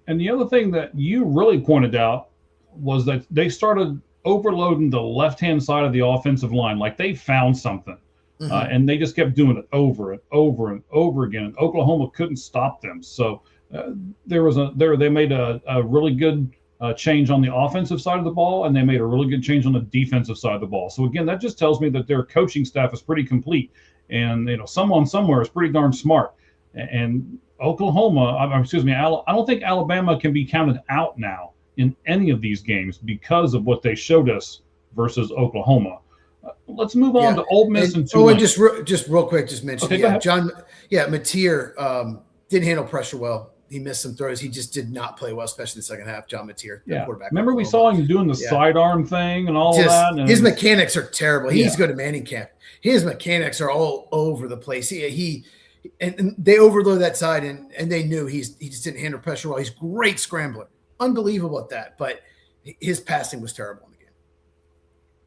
And the other thing that you really pointed out was that they started overloading the left-hand side of the offensive line. Like they found something, and they just kept doing it over and over and over again. Oklahoma couldn't stop them. So they made a really good change on the offensive side of the ball, and they made a really good change on the defensive side of the ball. So again, that just tells me that their coaching staff is pretty complete, and someone somewhere is pretty darn smart. And Oklahoma, I don't think Alabama can be counted out now in any of these games because of what they showed us versus Oklahoma. Let's move on to Ole Miss and Tulane. And just real quick, just mention Mateer didn't handle pressure well. He missed some throws. He just did not play well, especially in the second half. John Mateer, quarterback. Remember we saw him doing the sidearm thing and all of that. And his mechanics are terrible. He needs to go to Manning camp. His mechanics are all over the place. And they overload that side, and they knew he just didn't handle pressure well. He's a great scrambler, unbelievable at that, but his passing was terrible in the game.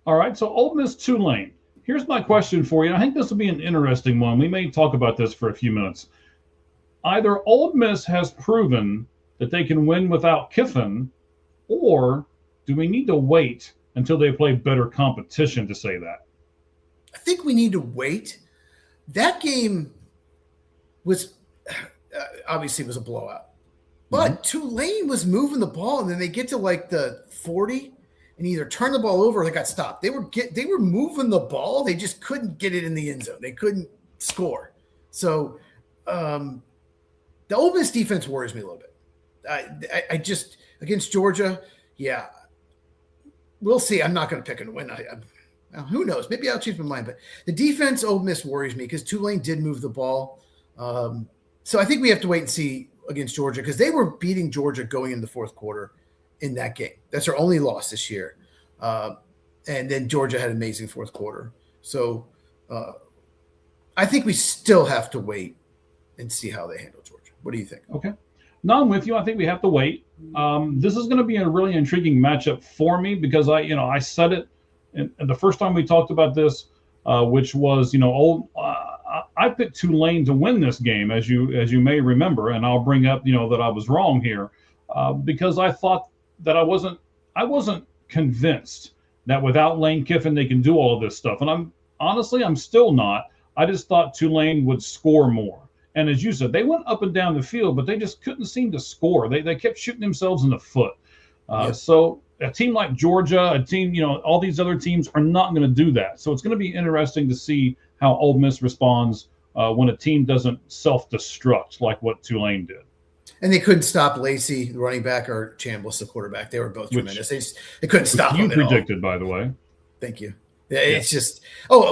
All right, so Ole Miss Tulane. Here's my question for you. I think this will be an interesting one. We may talk about this for a few minutes. Either Ole Miss has proven that they can win without Kiffin, or do we need to wait until they play better competition to say that? I think we need to wait. That game was obviously it was a blowout, but Tulane was moving the ball, and then they get to like the 40 and either turn the ball over or they got stopped. They were moving the ball. They just couldn't get it in the end zone. They couldn't score. So the Ole Miss defense worries me a little bit. I just against Georgia, yeah, we'll see. I'm not going to pick and win. Who knows? Maybe I'll change my mind. But the defense, Ole Miss worries me because Tulane did move the ball. So I think we have to wait and see against Georgia because they were beating Georgia going in the fourth quarter in that game. That's their only loss this year. And then Georgia had an amazing fourth quarter. So I think we still have to wait and see how they handle Georgia. What do you think? Okay. No, I'm with you. I think we have to wait. This is going to be a really intriguing matchup for me because I said it and the first time we talked about this, which was, I picked Tulane to win this game, as you may remember, and I'll bring up, that I was wrong here because I thought that I wasn't convinced that without Lane Kiffin they can do all of this stuff, and I'm still not. I just thought Tulane would score more. And as you said, they went up and down the field, but they just couldn't seem to score. They kept shooting themselves in the foot. So a team like Georgia, a team, all these other teams are not going to do that. So it's going to be interesting to see how Ole Miss responds when a team doesn't self-destruct like what Tulane did. And they couldn't stop Lacey, the running back, or Chambliss, the quarterback. They were both tremendous. They couldn't stop them. You predicted, by the way. Thank you. Yeah, it's just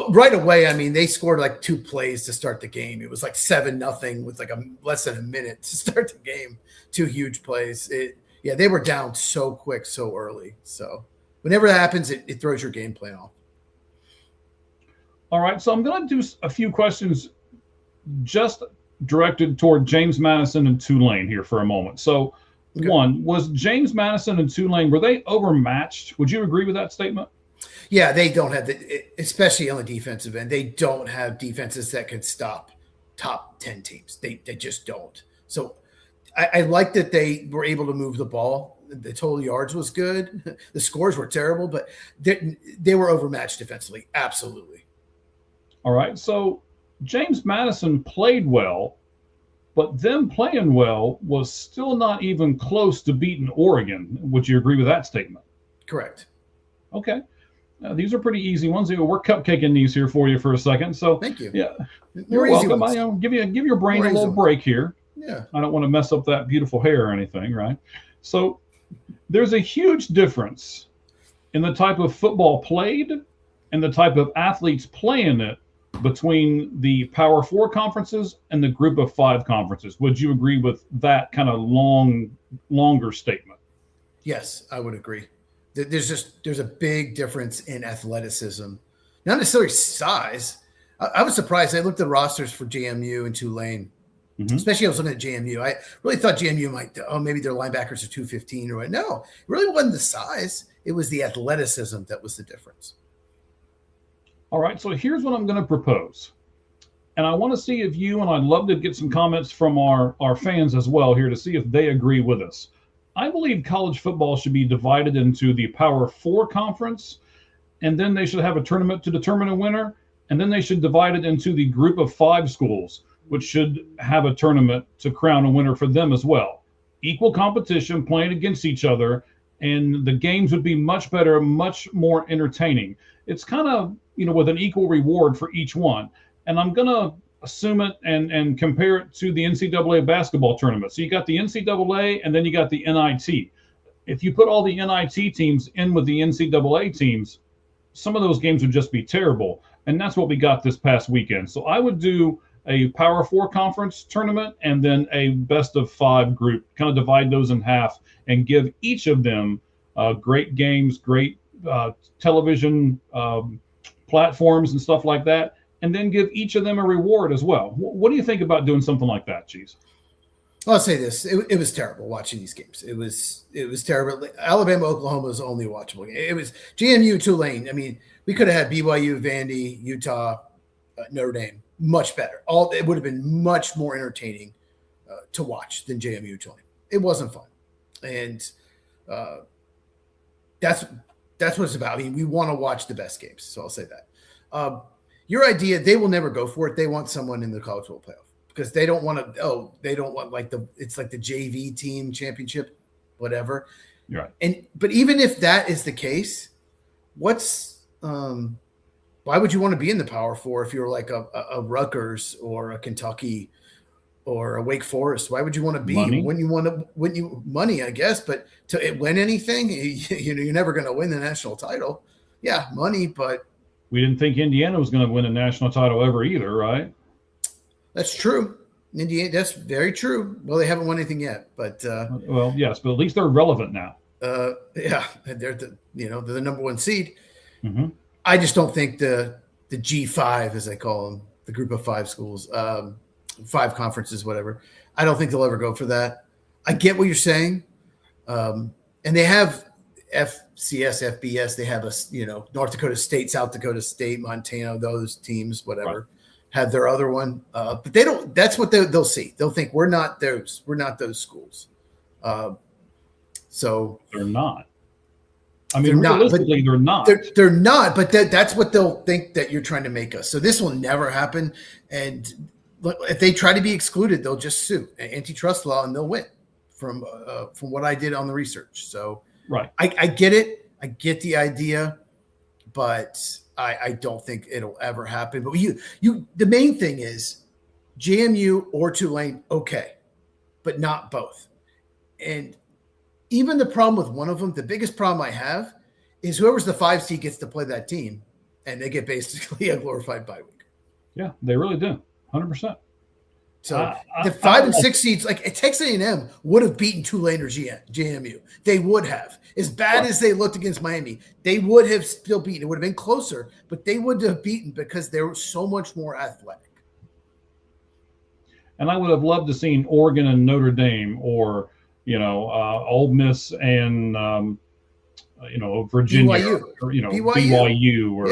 right away. I mean, they scored like 2 plays to start the game. It was like 7-0 with like less than a minute to start the game. 2 huge plays. They were down so quick, so early. So whenever that happens, it throws your game plan off. All right, so I'm going to do a few questions just directed toward James Madison and Tulane here for a moment. So, okay. One, was James Madison and Tulane, were they overmatched? Would you agree with that statement? Yeah, they don't have especially on the defensive end, they don't have defenses that can stop top 10 teams. They just don't. So I like that they were able to move the ball. The total yards was good. The scores were terrible, but they were overmatched defensively. Absolutely. All right. So James Madison played well, but them playing well was still not even close to beating Oregon. Would you agree with that statement? Correct. Okay. These are pretty easy ones. We're cupcaking these here for you for a second. So thank you. Yeah, you're welcome. Give your brain a little break here. Yeah. I don't want to mess up that beautiful hair or anything, right? So there's a huge difference in the type of football played and the type of athletes playing it between the Power 4 conferences and the Group of 5 conferences. Would you agree with that kind of longer statement? Yes, I would agree. There's a big difference in athleticism, not necessarily size. I was surprised. I looked at rosters for JMU and Tulane, especially I was looking at JMU. I really thought JMU might, maybe their linebackers are 215 or what. No, it really wasn't the size. It was the athleticism that was the difference. All right, so here's what I'm going to propose. And I want to see if you, and I'd love to get some comments from our fans as well here to see if they agree with us. I believe college football should be divided into the Power 4 conference, and then they should have a tournament to determine a winner, and then they should divide it into the Group of 5 schools, which should have a tournament to crown a winner for them as well. Equal competition, playing against each other, and the games would be much better, much more entertaining. It's kind of, with an equal reward for each one. And I'm going to assume it and compare it to the NCAA basketball tournament. So you got the NCAA and then you got the NIT. If you put all the NIT teams in with the NCAA teams, some of those games would just be terrible. And that's what we got this past weekend. So I would do a Power 4 conference tournament and then a best of 5 group, kind of divide those in half and give each of them great games, great television platforms and stuff like that, and then give each of them a reward as well. What do you think about doing something like that, Cheese? I'll say this. It was terrible watching these games. It was terrible. Alabama, Oklahoma was only watchable. It was JMU, Tulane. I mean, we could have had BYU, Vandy, Utah, Notre Dame. Much better. It would have been much more entertaining to watch than JMU, Tulane. It wasn't fun, and that's what it's about. I mean, we want to watch the best games, so I'll say that. Your idea, they will never go for it. They want someone in the college football playoff because they don't want to. Oh, they don't want it's like the JV team championship, whatever. You're right. But even if that is the case, why would you want to be in the Power Four if you're like a Rutgers or a Kentucky or a Wake Forest? Why would you want to be Money. money, I guess, but to win anything, you're never going to win the national title. Yeah, money, but We didn't think Indiana was going to win a national title ever either, right? that's true. Indiana, that's very true. Well, they haven't won anything yet, but Well, yes, but at least they're relevant now. yeah, they're they're the number one seed. Mm-hmm. I just don't think the G5, as they call them, the group of 5 schools, 5 conferences, whatever. I don't think they'll ever go for that. I get what you're saying, and they have FCS, FBS. They have North Dakota State, South Dakota State, Montana. Those teams, whatever, Right. have their other one, but they don't. That's what they'll see. They'll think we're not those. We're not those schools. So They're not. I mean, They're not, but realistically, they're not. they're not, but that's what they'll think that you're trying to make us. So this will never happen. And if they try to be excluded, they'll just sue antitrust law and they'll win from what I did on the research. So Right. I get it. I get the idea, but I don't think it'll ever happen. But the main thing is JMU or Tulane, okay, but not both. And even the problem with one of them, the biggest problem I have is whoever's the 5 seed gets to play that team, and they get basically a glorified bye week. Yeah, they really do. 100%. So the 5 and 6 seeds, like Texas A&M would have beaten Tulane or JMU. They would have. As bad as they looked against Miami, they would have still beaten. It would have been closer, but they would have beaten because they were so much more athletic. And I would have loved to seen Oregon and Notre Dame, or Ole Miss and Virginia, BYU. or BYU. BYU, or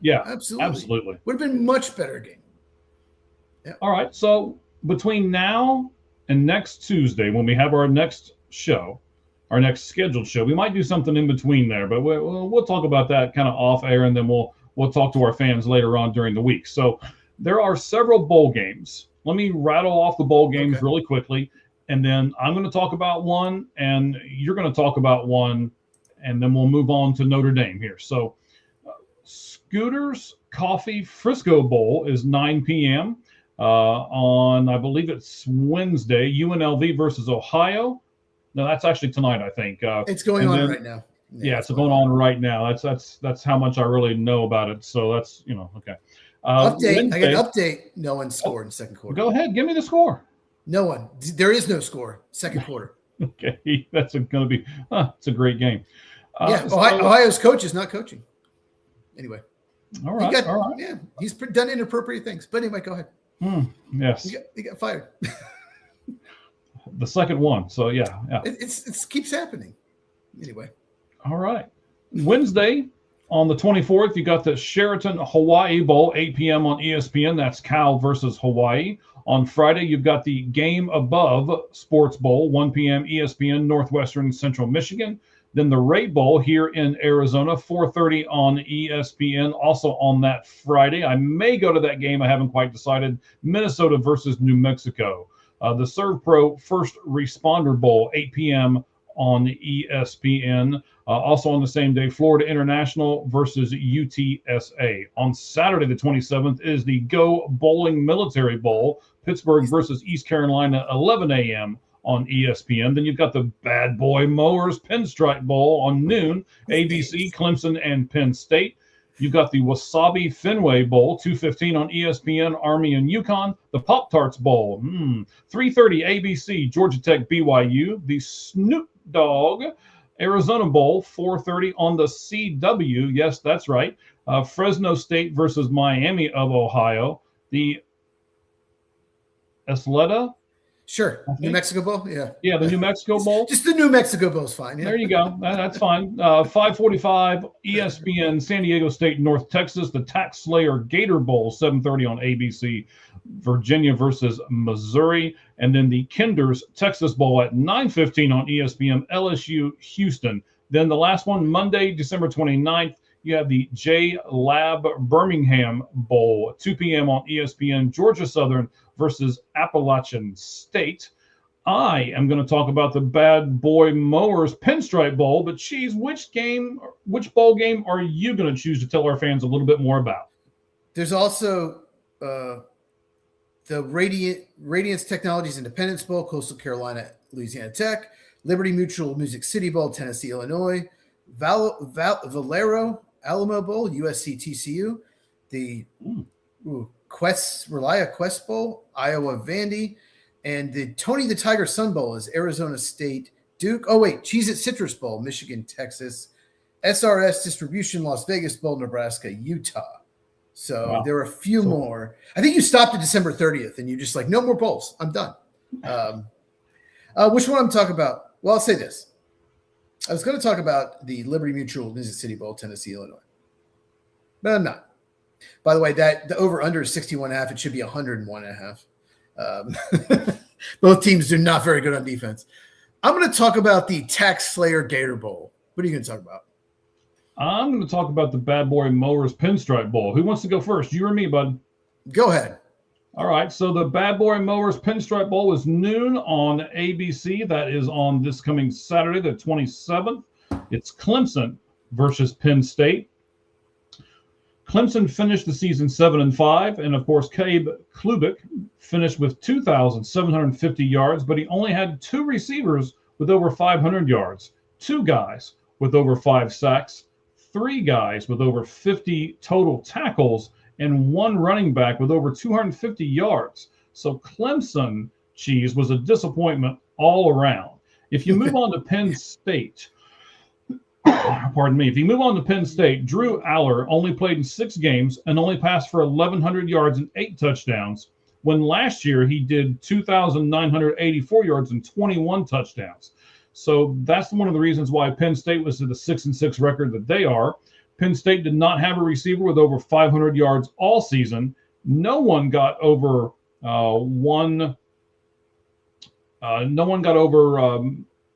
Yeah, absolutely. Would have been much better game. Yeah. All right. So between now and next Tuesday, when we have our next show, our next scheduled show, we might do something in between there, but we'll talk about that kind of off air, and then we'll talk to our fans later on during the week. So there are several bowl games. Let me rattle off the bowl games really quickly, and then I'm going to talk about one, and you're going to talk about one, and then we'll move on to Notre Dame here. So Scooters Coffee Frisco Bowl is 9 p.m. On, I believe it's Wednesday, UNLV versus Ohio. No, that's actually tonight, I think. It's going on right now. Yeah, it's going on right now. That's how much I really know about it. So that's, okay. Update. Wednesday, I got an update. No one scored in second quarter. Go ahead. Give me the score. No one. There is no score. Second quarter. Okay. That's going to be, it's a great game. Ohio's coach is not coaching. Anyway. All right. Yeah, he's done inappropriate things. But anyway, go ahead. Yes. He got fired. The second one. So, yeah. It keeps happening. Anyway. All right. Wednesday, on the 24th, you got the Sheraton Hawaii Bowl, 8 p.m. on ESPN. That's Cal versus Hawaii. On Friday, you've got the Game Above Sports Bowl, 1 p.m. ESPN, Northwestern Central Michigan. Then the Ray Bowl here in Arizona, 4:30 on ESPN, also on that Friday. I may go to that game. I haven't quite decided. Minnesota versus New Mexico. The ServPro First Responder Bowl, 8 p.m. on ESPN. Also on the same day, Florida International versus UTSA. On Saturday, the 27th, is the Go Bowling Military Bowl, Pittsburgh versus East Carolina, 11 a.m. on ESPN. Then you've got the Bad Boy Mowers Pinstripe Bowl on noon, ABC, Clemson, and Penn State. You've got the Wasabi Fenway Bowl, 2:15 on ESPN, Army and UConn. The Pop-Tarts Bowl, 3:30 ABC, Georgia Tech, BYU. The Snoop Dogg Arizona Bowl, 4:30 on the CW. Yes, that's right. Fresno State versus Miami of Ohio. The Isleta. Sure. New Mexico Bowl? Yeah. Yeah, the New Mexico Bowl. Just the New Mexico Bowl is fine. Yeah. There you go. That's fine. 5:45 ESPN, San Diego State, North Texas. The Tax Slayer Gator Bowl, 7:30 on ABC. Virginia versus Missouri. And then the Kinders Texas Bowl at 9:15 on ESPN, LSU Houston. Then the last one, Monday, December 29th, you have the J Lab Birmingham Bowl at 2 p.m. on ESPN, Georgia Southern versus Appalachian State. I am going to talk about the Bad Boy Mowers Pinstripe Bowl, but Cheese, which bowl game are you going to choose to tell our fans a little bit more about? There's also the Radiance Technologies Independence Bowl, Coastal Carolina, Louisiana Tech, Liberty Mutual Music City Bowl, Tennessee, Illinois, Valero Alamo Bowl, USC TCU, the Relia Quest Bowl, Iowa Vandy, and the Tony the Tiger Sun Bowl is Arizona State Duke. Oh, wait, Cheez-It Citrus Bowl, Michigan, Texas, SRS Distribution Las Vegas Bowl, Nebraska, Utah. So wow. There were a few more. I think you stopped at December 30th and you just like, no more bowls. I'm done. Which one I'm talking about? Well, I'll say this. I was going to talk about the Liberty Mutual Music City Bowl, Tennessee, Illinois. But I'm not. By the way, that the over-under is 61.5. It should be 101.5. Both teams are not very good on defense. I'm going to talk about the Tax Slayer Gator Bowl. What are you going to talk about? I'm going to talk about the Bad Boy Mowers Pinstripe Bowl. Who wants to go first? You or me, bud? Go ahead. All right. So the Bad Boy Mowers Pinstripe Bowl is noon on ABC. That is on this coming Saturday, the 27th. It's Clemson versus Penn State. Clemson finished the season 7-5, and of course, Cabe Klubik finished with 2,750 yards, but he only had 2 receivers with over 500 yards, 2 guys with over 5 sacks, 3 guys with over 50 total tackles, and 1 running back with over 250 yards. So Clemson, Cheese, was a disappointment all around. If you move on to Penn State, pardon me, if you move on to Penn State, Drew Aller only played in 6 games and only passed for 1,100 yards and 8 touchdowns, when last year he did 2,984 yards and 21 touchdowns. So that's one of the reasons why Penn State was at the 6-6 record that they are. Penn State did not have a receiver with over 500 yards all season. No one got over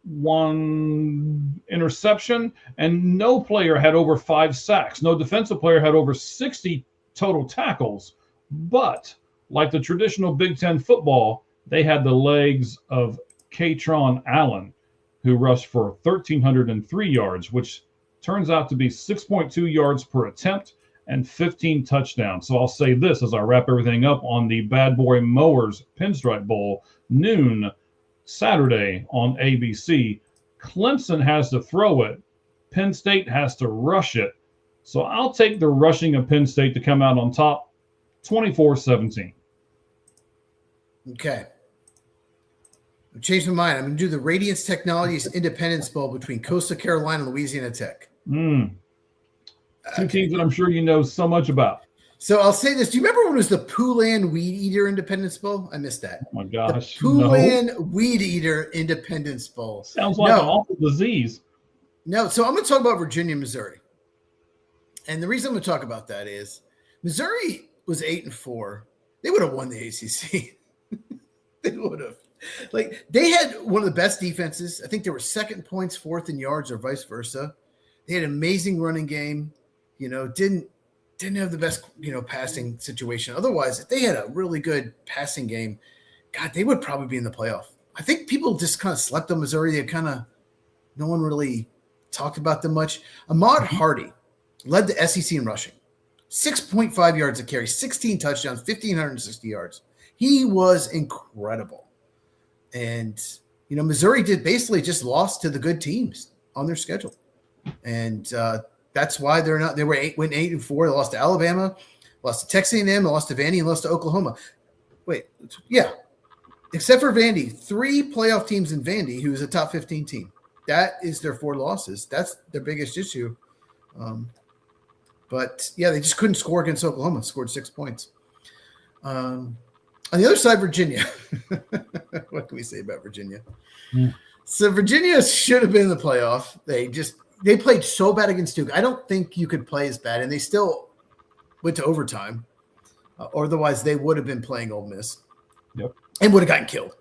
one interception, and no player had over 5 sacks. No defensive player had over 60 total tackles. But like the traditional Big Ten football, they had the legs of Katron Allen, who rushed for 1,303 yards, which turns out to be 6.2 yards per attempt and 15 touchdowns. So I'll say this as I wrap everything up on the Bad Boy Mowers Pinstripe Bowl, noon Saturday on ABC. Clemson has to throw it. Penn State has to rush it. So I'll take the rushing of Penn State to come out on top, 24-17. Okay. I've changed my mind. I'm going to do the Radiance Technologies Independence Bowl between Coastal Carolina and Louisiana Tech. 2 teams that I'm sure you know so much about. So I'll say this. Do you remember when it was the Poulan Weed Eater Independence Bowl? I missed that. Oh, my gosh. The Poulan Weed Eater Independence Bowl. Sounds like an awful disease. No. So I'm going to talk about Virginia, Missouri. And the reason I'm going to talk about that is Missouri was 8-4. They would have won the ACC. They would have. Like, they had one of the best defenses. I think they were second in points, fourth in yards, or vice versa. They had an amazing running game. Didn't have the best, passing situation. Otherwise, if they had a really good passing game, God, they would probably be in the playoff. I think people just kind of slept on Missouri. No one really talked about them much. Ahmad Hardy led the SEC in rushing. 6.5 yards a carry, 16 touchdowns, 1,560 yards. He was incredible. And, Missouri basically just lost to the good teams on their schedule. And that's why they went 8-4. They lost to Alabama, lost to Texas A&M, lost to Vandy, and lost to Oklahoma. Except for Vandy, 3 playoff teams in Vandy, who is a top 15 team. That is their 4 losses. That's their biggest issue. But they just couldn't score against Oklahoma. Scored 6 points. On the other side, Virginia. What can we say about Virginia? So Virginia should have been in the playoff. They played so bad against Duke. I don't think you could play as bad, and they still went to overtime. Or otherwise, they would have been playing Ole Miss. Yep. And would have gotten killed.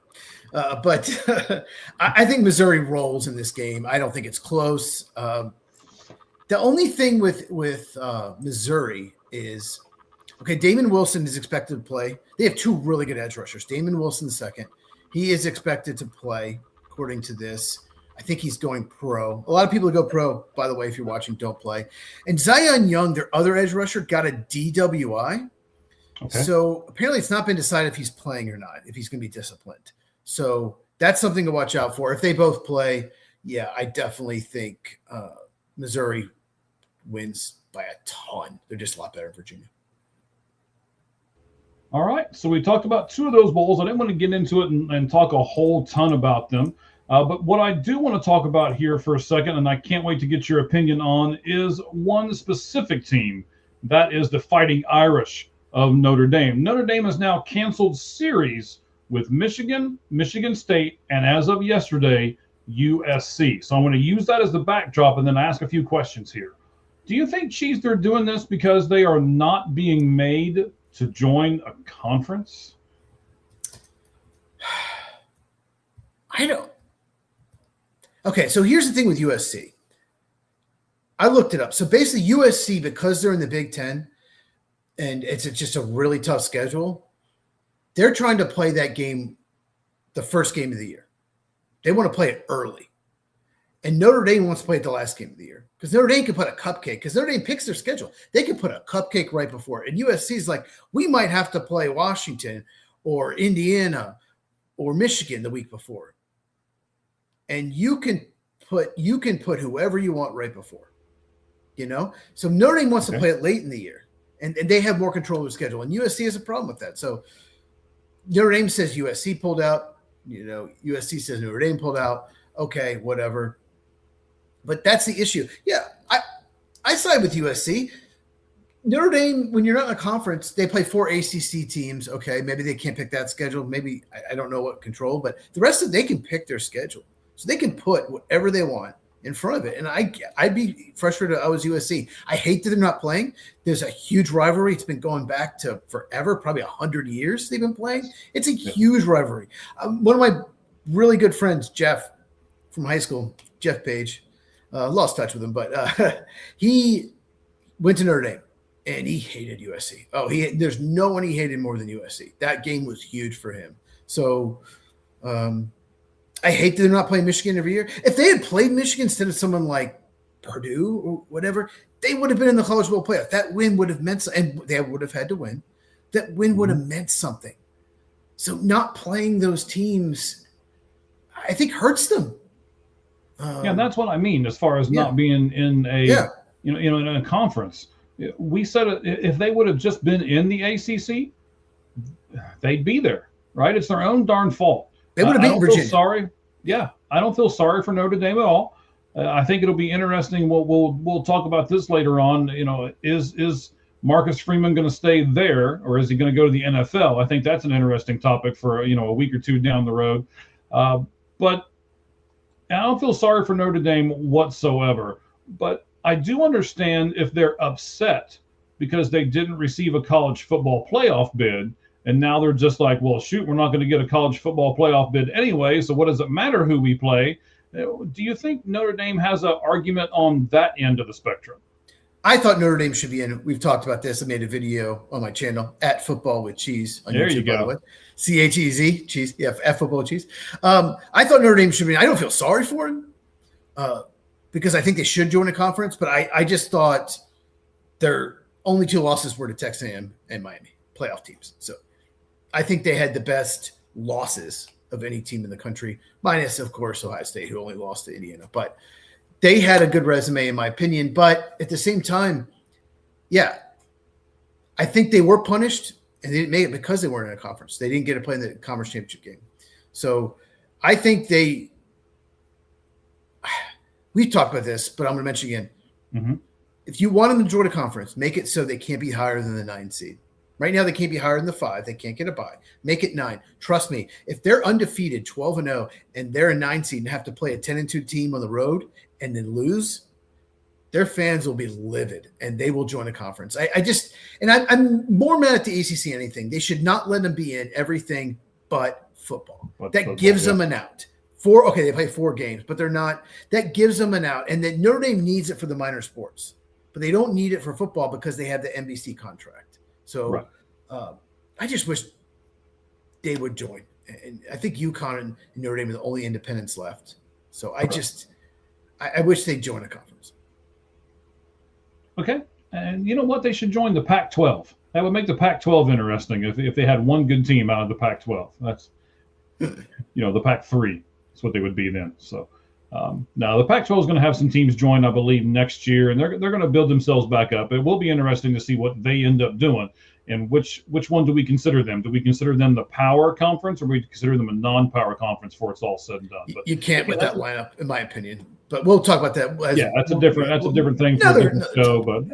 But I think Missouri rolls in this game. I don't think it's close. The only thing with Missouri is, okay, Damon Wilson is expected to play. They have two really good edge rushers. Damon Wilson the second. He is expected to play, according to this. I think he's going pro. A lot of people who go pro, by the way, if you're watching, don't play. And Zion Young, their other edge rusher, got a DWI. Okay. So apparently it's not been decided if he's playing or not, if he's going to be disciplined. So that's something to watch out for. If they both play, yeah, I definitely think Missouri wins by a ton. They're just a lot better than Virginia. All right. So we talked about two of those bowls. I didn't want to get into it and talk a whole ton about them. But what I do want to talk about here for a second, and I can't wait to get your opinion on, is one specific team. That is the Fighting Irish of Notre Dame. Notre Dame has now canceled series with Michigan, Michigan State, and as of yesterday, USC. So I'm going to use that as the backdrop and then ask a few questions here. Do you think, Cheese, they're doing this because they are not being made to join a conference? I don't. Okay, so here's the thing with USC. I looked it up. So basically USC, because they're in the Big Ten and it's just a really tough schedule, they're trying to play that game the first game of the year. They want to play it early. And Notre Dame wants to play it the last game of the year because Notre Dame can put a cupcake because Notre Dame picks their schedule. They can put a cupcake right before it. And USC is like, we might have to play Washington or Indiana or Michigan the week before. And you can put whoever you want right before, you know? So Notre Dame wants to play it late in the year and they have more control of the schedule. And USC has a problem with that. So Notre Dame says USC pulled out, you know, USC says Notre Dame pulled out. Okay, whatever. But that's the issue. Yeah, I side with USC. Notre Dame, when you're not in a conference, they play 4 ACC teams. Okay, maybe they can't pick that schedule. Maybe I don't know what control, but the rest of they can pick their schedule. So they can put whatever they want in front of it. And I'd be frustrated if I was USC. I hate that they're not playing. There's a huge rivalry. It's been going back to forever, probably 100 years they've been playing. It's a huge rivalry. One of my really good friends, Jeff, from high school, Jeff Page, lost touch with him, but he went to Notre Dame and he hated USC. There's no one he hated more than USC. That game was huge for him. So I hate that they're not playing Michigan every year. If they had played Michigan instead of someone like Purdue or whatever, they would have been in the College Bowl playoff. That win would have meant something, and they would have had to win. That win would have meant something. So not playing those teams, I think, hurts them. Yeah, that's what I mean as far as not being in a in a conference. We said if they would have just been in the ACC, they'd be there, right? It's their own darn fault. They would have beaten Virginia. Sorry. Yeah, I don't feel sorry for Notre Dame at all. I think it'll be interesting. We'll talk about this later on. You know, is Marcus Freeman going to stay there, or is he going to go to the NFL? I think that's an interesting topic for a week or two down the road. But I don't feel sorry for Notre Dame whatsoever. But I do understand if they're upset because they didn't receive a college football playoff bid. And now they're just like, well, shoot, we're not going to get a college football playoff bid anyway. So what does it matter who we play? Do you think Notre Dame has an argument on that end of the spectrum? I thought Notre Dame should be in. We've talked about this. I made a video on my channel at Football with Cheese on there YouTube, you go. by the way. CHEZ, Cheese. Yeah, at Football with Cheese. I thought Notre Dame should be in. I don't feel sorry for him because I think they should join a conference. But I just thought their only 2 losses were to Texas A&M and Miami, playoff teams. So I think they had the best losses of any team in the country, minus, of course, Ohio State, who only lost to Indiana. But they had a good resume, in my opinion. But at the same time, yeah, I think they were punished, and they didn't make it because they weren't in a conference. They didn't get to play in the conference championship game. So I think we've talked about this, but I'm going to mention again. Mm-hmm. If you want them to join a conference, make it so they can't be higher than the 9 seed. Right now, they can't be higher than the 5. They can't get a bye. Make it 9. Trust me, if they're undefeated, 12-0, and they're a 9 seed and have to play a 10-2 team on the road and then lose, their fans will be livid, and they will join a conference. I'm more mad at the ACC than anything. They should not let them be in everything but football. But That football, gives yeah. them an out. They play 4 games, but they're not. That gives them an out. And then Notre Dame needs it for the minor sports, but they don't need it for football because they have the NBC contract. So Right. I just wish they would join. And I think UConn and Notre Dame are the only independents left. So I wish they'd join a conference. Okay. And you know what? They should join the Pac-12. That would make the Pac-12 interesting if they had one good team out of the Pac-12. That's, the Pac-3. That's what they would be then. So now the Pac-12 is going to have some teams join, I believe, next year, and they're going to build themselves back up. It will be interesting to see what they end up doing. And which one do we consider them? Do we consider them the power conference, or do we consider them a non-power conference before it's all said and done? But you can't with that lineup, in my opinion. But we'll talk about that. That's a different thing for a different show. But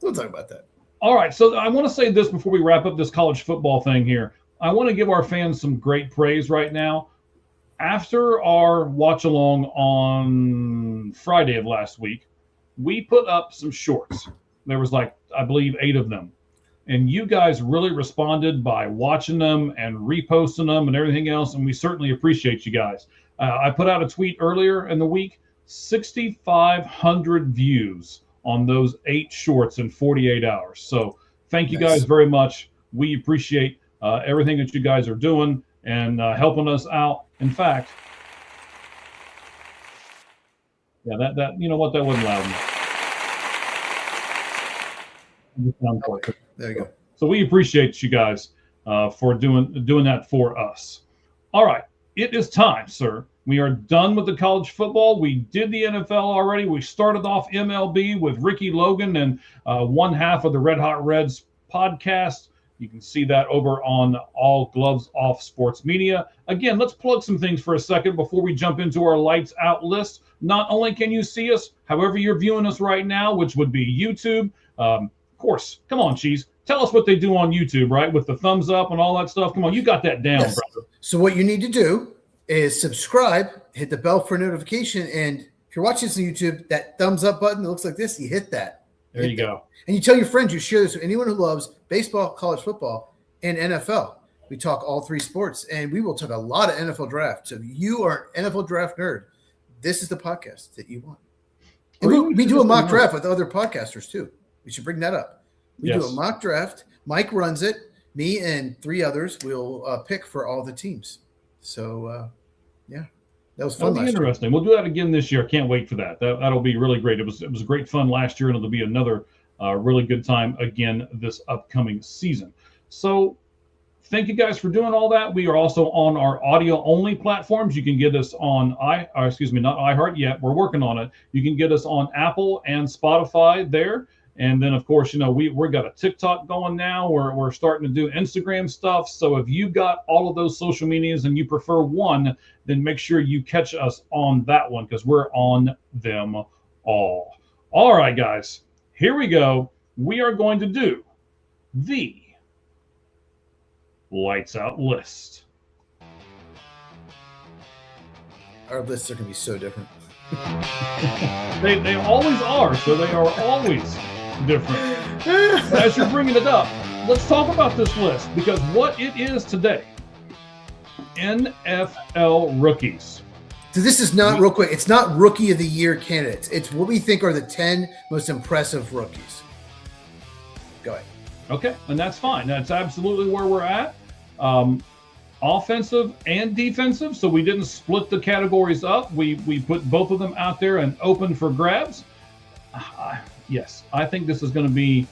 we'll talk about that. All right. So I want to say this before we wrap up this college football thing here. I want to give our fans some great praise right now. After our watch along on Friday of last week, we put up some shorts. There was I believe 8 of them. And you guys really responded by watching them and reposting them and everything else. And we certainly appreciate you guys. I put out a tweet earlier in the week, 6,500 views on those 8 shorts in 48 hours. So thank you guys very much. We appreciate everything that you guys are doing and helping us out. In fact, that you know what, that wasn't loud enough. There you go. So we appreciate you guys for doing that for us. All right, it is time, sir. We are done with the college football. We did the NFL already. We started off MLB with Ricky Logan and one half of the Red Hot Reds podcast. You can see that over on All Gloves Off Sports Media. Again, let's plug some things for a second before we jump into our lights out list. Not only can you see us, however you're viewing us right now, which would be YouTube. Of course, come on, Cheese. Tell us what they do on YouTube, right? With the thumbs up and all that stuff. Come on, you got that down, brother. So what you need to do is subscribe, hit the bell for notification, and if you're watching this on YouTube, that thumbs up button that looks like this, you hit that. There you go. And you tell your friends, you share this with anyone who loves baseball, college football, and NFL. We talk all 3 sports, and we will talk a lot of NFL draft. So if you are an NFL draft nerd, this is the podcast that you want. And we do a mock draft with other podcasters too. We should bring that up. We do a mock draft. Mike runs it. Me and 3 others will pick for all the teams. So, that was fun. That'll be interesting. We'll do that again this year. Can't wait for that. That'll be really great. It was great fun last year, and it'll be another really good time again this upcoming season. So thank you guys for doing all that. We are also on our audio only platforms. You can get us on not iHeart yet. We're working on it. You can get us on Apple and Spotify there. And then, of course, we've got a TikTok going now. We're starting to do Instagram stuff. So if you've got all of those social medias and you prefer one, then make sure you catch us on that one because we're on them all. All right, guys, here we go. We are going to do the Lights Out list. Our lists are going to be so different. They always are. So they are always different. As you're bringing it up, let's talk about this list because what it is today, NFL rookies. So this is not real quick. It's not rookie of the year candidates. It's what we think are the 10 most impressive rookies. Go ahead. Okay, and that's fine. That's absolutely where we're at. Offensive and defensive. So we didn't split the categories up. We put both of them out there and open for grabs. Yes, I think this is going to be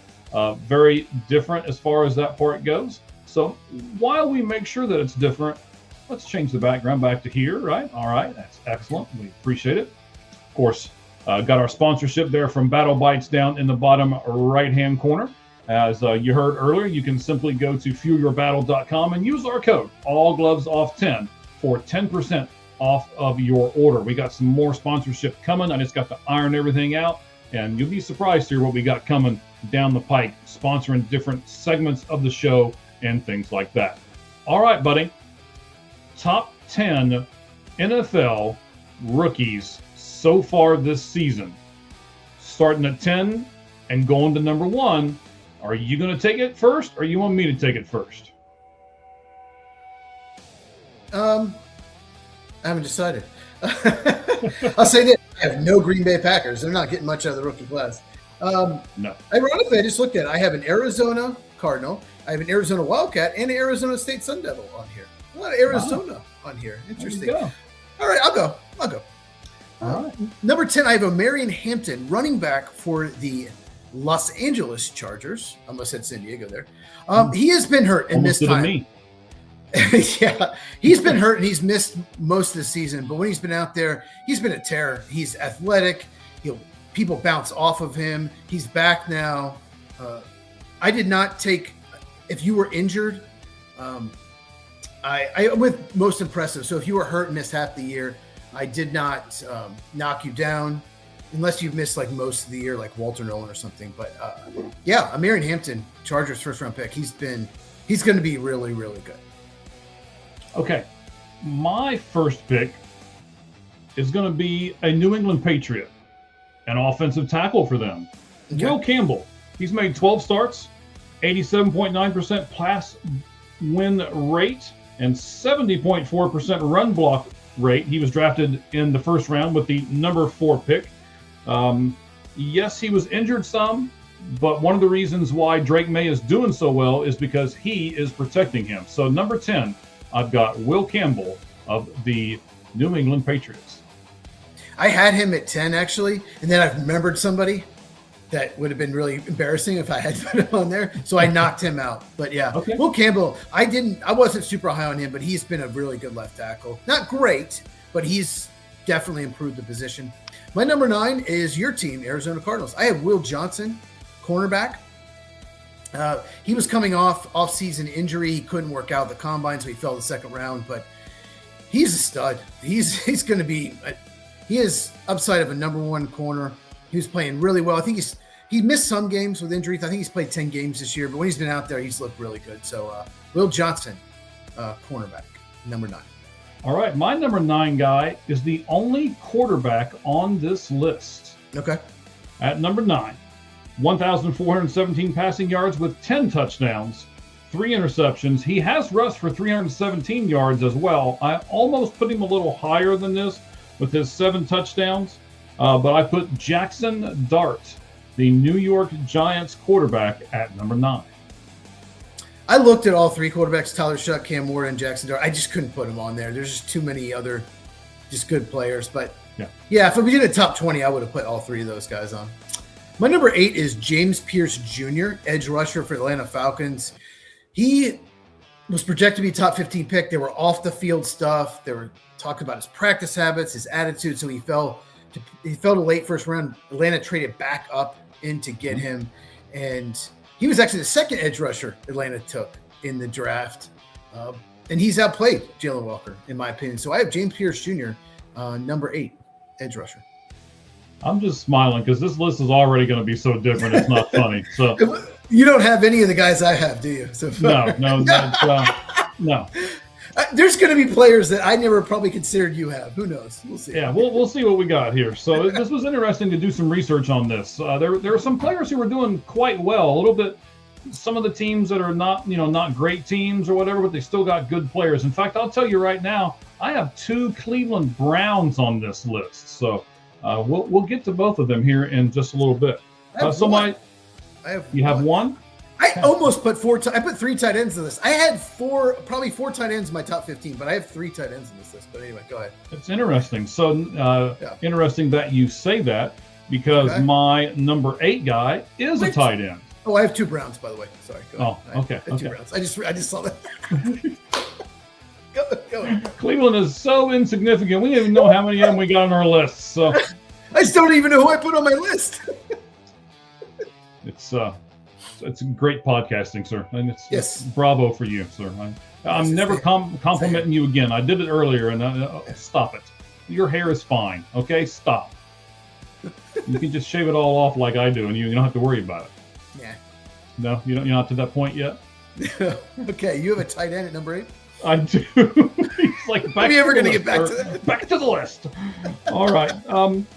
very different as far as that part goes. So while we make sure that it's different, let's change the background back to here, right? All right, that's excellent. We appreciate it. Of course, got our sponsorship there from Battle Bites down in the bottom right-hand corner. As you heard earlier, you can simply go to fuelyourbattle.com and use our code ALLGlovesOFF10 for 10% off of your order. We got some more sponsorship coming. I just got to iron everything out, and you'll be surprised to hear what we got coming down the pike, sponsoring different segments of the show and things like that. All right, buddy. Top 10 NFL rookies so far this season. Starting at 10 and going to number 1. Are you going to take it first, or you want me to take it first? I haven't decided. I'll say this: I have no Green Bay Packers. They're not getting much out of the rookie class. No. Ironically, I just looked at it. I have an Arizona Cardinal, I have an Arizona Wildcat, and an Arizona State Sun Devil on here. A lot of Arizona on here. Interesting. There you All right, I'll go. go. All right. Number 10, I have a Marion Hampton, running back for the Los Angeles Chargers. I almost said San Diego there. He has been hurt and Almost missed time. me. Yeah, he's been hurt and he's missed most of the season. But when he's been out there, he's been a terror. He's athletic. People bounce off of him. He's back now. I did not take. If you were injured, I with most impressive. So if you were hurt and missed half the year, I did not knock you down, unless you've missed like most of the year, like Walter Nolan or something. But yeah, a Marion Hampton, Chargers first round pick. He's going to be really, really good. Okay, my first pick is going to be a New England Patriot, an offensive tackle for them. Okay. Will Campbell. He's made 12 starts, 87.9% pass win rate, and 70.4% run block rate. He was drafted in the first round with the number 4 pick. Yes, he was injured some, but one of the reasons why Drake May is doing so well is because he is protecting him. So number 10, I've got Will Campbell of the New England Patriots. I had him at 10 actually, and then I remembered somebody that would have been really embarrassing if I had put him on there. So I knocked him out. But yeah, okay. Will Campbell, I wasn't super high on him, but he's been a really good left tackle. Not great, but he's definitely improved the position. My number 9 is your team, Arizona Cardinals. I have Will Johnson, cornerback. He was coming off-season injury. He couldn't work out the combine, so he fell the second round. But he's a stud. He's going to be. He is upside of a number 1 corner. He was playing really well. I think he missed some games with injuries. I think he's played 10 games this year. But when he's been out there, he's looked really good. So Will Johnson, cornerback, number 9. All right, my number 9 guy is the only quarterback on this list. Okay. At number 9. 1,417 passing yards with 10 touchdowns, 3 interceptions. He has rushed for 317 yards as well. I almost put him a little higher than this with his 7 touchdowns, but I put Jackson Dart, the New York Giants quarterback, at number 9. I looked at all 3 quarterbacks, Tyler Shuck, Cam Ward, and Jackson Dart. I just couldn't put them on there. There's just too many other just good players. But yeah, if we did a top 20, I would have put all 3 of those guys on. My number 8 is James Pierce Jr., edge rusher for Atlanta Falcons. He was projected to be top 15 pick. They were off the field stuff. They were talking about his practice habits, his attitude. So he fell to late first round. Atlanta traded back up in to get him. And he was actually the second edge rusher Atlanta took in the draft. And he's outplayed Jalen Walker, in my opinion. So I have James Pierce Jr., number 8, edge rusher. I'm just smiling because this list is already going to be so different. It's not funny. So you don't have any of the guys I have, do you? So no. There's going to be players that I never probably considered you have. Who knows? We'll see. Yeah, we'll see what we got here. So this was interesting to do some research on this. There are some players who were doing quite well. A little bit. Some of the teams that are not great teams or whatever, but they still got good players. In fact, I'll tell you right now, I have 2 Cleveland Browns on this list. So. We'll get to both of them here in just a little bit. You have one? I almost put 4. I put 3 tight ends in this. I had probably 4 tight ends in my top 15, but I have 3 tight ends in this list. But anyway, go ahead. It's interesting. So interesting that you say that because my number 8 guy is a tight end. Oh, I have 2 Browns, by the way. Sorry. Go ahead. Okay. I have 2 Browns. I just saw that. Go ahead. Cleveland is so insignificant. We don't even know how many of them we got on our list. So I just don't even know who I put on my list. It's great podcasting, sir. And it's bravo for you, sir. I'm never complimenting you again. I did it earlier, and stop it. Your hair is fine. Okay, stop. You can just shave it all off like I do, and you don't have to worry about it. Yeah. No, you're not to that point yet. Okay, you have a tight end at number 8. I do. He's like, are we ever going to get back to that? Back to the list. All right.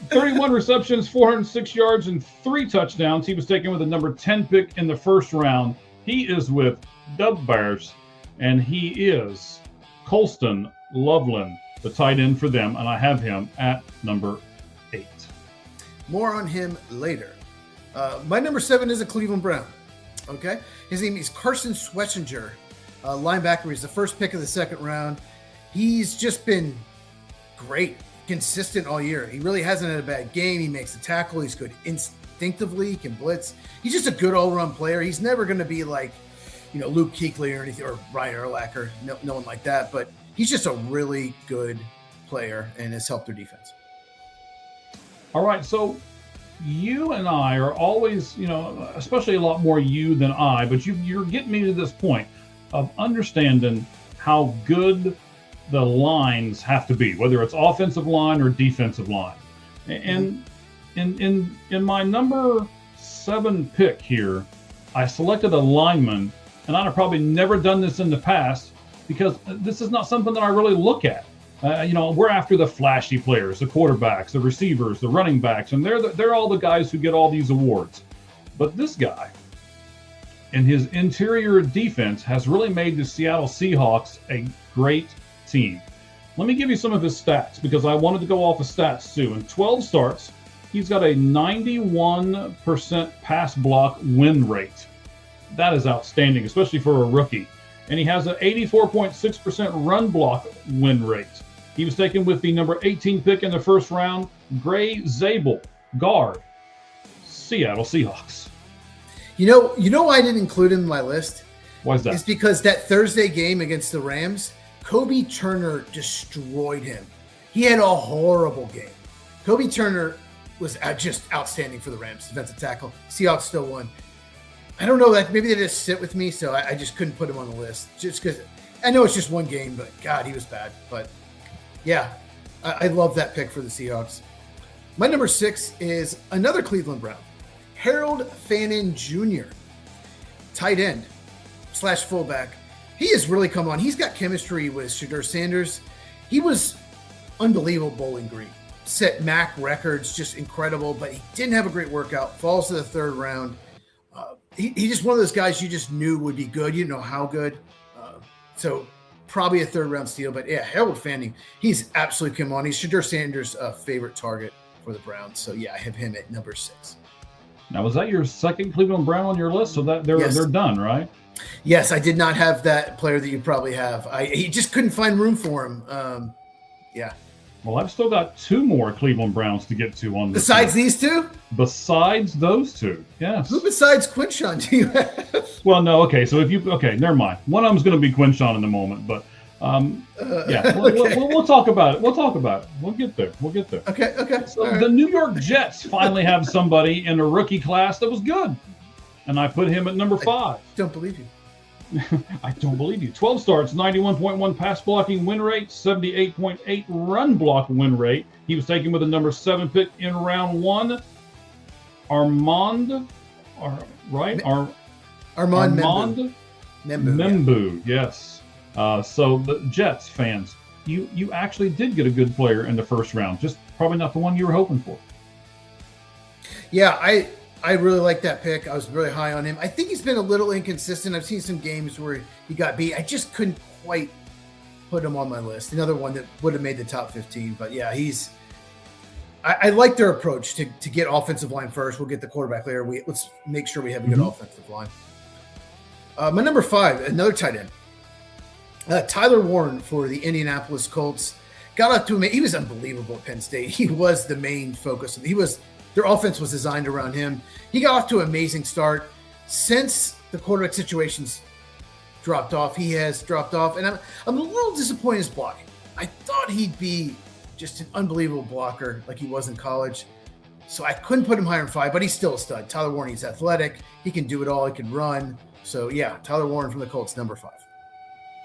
31 receptions, 406 yards, and 3 touchdowns. He was taken with a number 10 pick in the first round. He is with the Bears, and he is Colston Loveland, the tight end for them, and I have him at number 8. More on him later. My number 7 is a Cleveland Brown. Okay, his name is Carson Schwetzinger, linebacker. He's the first pick of the second round. He's just been great, consistent all year. He really hasn't had a bad game. He makes the tackle. He's good instinctively. He can blitz. He's just a good all-around player. He's never going to be like, Luke Kuechly or anything, or Ryan Urlacher, no one like that. But he's just a really good player and has helped their defense. All right, so you and I are always, especially a lot more you than I, but you're getting me to this point of understanding how good the lines have to be, whether it's offensive line or defensive line. And in my number 7 pick here, I selected a lineman, and I'd have probably never done this in the past because this is not something that I really look at. We're after the flashy players, the quarterbacks, the receivers, the running backs, and they're all the guys who get all these awards. But this guy, in his interior defense, has really made the Seattle Seahawks a great team. Let me give you some of his stats because I wanted to go off of stats too. In 12 starts, he's got a 91% pass block win rate. That is outstanding, especially for a rookie. And he has an 84.6% run block win rate. He was taken with the number 18 pick in the first round, Gray Zabel, guard, Seattle Seahawks. You know why I didn't include him in my list? Why is that? It's because that Thursday game against the Rams, Kobe Turner destroyed him. He had a horrible game. Kobe Turner was just outstanding for the Rams, defensive tackle. Seahawks still won. I don't know, maybe they just sit with me, so I just couldn't put him on the list. Just because I know it's just one game, but God, he was bad. But yeah, I love that pick for the Seahawks. My number 6 is another Cleveland Brown, Harold Fannin Jr., tight end / fullback. He has really come on. He's got chemistry with Shadur Sanders. He was unbelievable Bowling Green. Set MAC records, just incredible, but he didn't have a great workout. Falls to the 3rd round. He's just one of those guys you just knew would be good. You didn't know how good. So probably a 3rd round steal. But yeah, Harold Fanning, he's absolutely come on. He's Shadur Sanders' favorite target for the Browns. So yeah, I have him at number 6. Now, was that your second Cleveland Brown on your list? So that they're done, right? Yes, I did not have that player that you probably have. He just couldn't find room for him. Yeah. Well, I've still got 2 more Cleveland Browns to get to on this. Besides these 2? Besides those 2, yes. Who besides Quinshon do you have? Well, no, okay. So never mind. One of them's going to be Quinshon in a moment, but yeah, we'll talk about it. We'll talk about it. We'll get there. Okay. So the New York Jets finally have somebody in a rookie class that was good, and I put him at number 5. I don't believe you. I don't believe you. 12 starts, 91.1 pass blocking win rate, 78.8 run block win rate. He was taken with the number 7 pick in round 1. Armand Membu. Yes. So the Jets fans, you actually did get a good player in the first round, just probably not the one you were hoping for. Yeah, I really like that pick. I was really high on him. I think he's been a little inconsistent. I've seen some games where he got beat. I just couldn't quite put him on my list. Another one that would have made the top 15. But yeah, I like their approach to get offensive line first. We'll get the quarterback later. Let's make sure we have a good offensive line. My number 5, another tight end. Tyler Warren for the Indianapolis Colts. Got up to him. He was unbelievable at Penn State. He was the main focus. Their offense was designed around him. He got off to an amazing start. Since the quarterback situations dropped off, he has dropped off. And I'm a little disappointed in his blocking. I thought he'd be just an unbelievable blocker like he was in college. So I couldn't put him higher than 5, but he's still a stud. Tyler Warren, he's athletic. He can do it all. He can run. So yeah, Tyler Warren from the Colts, number 5.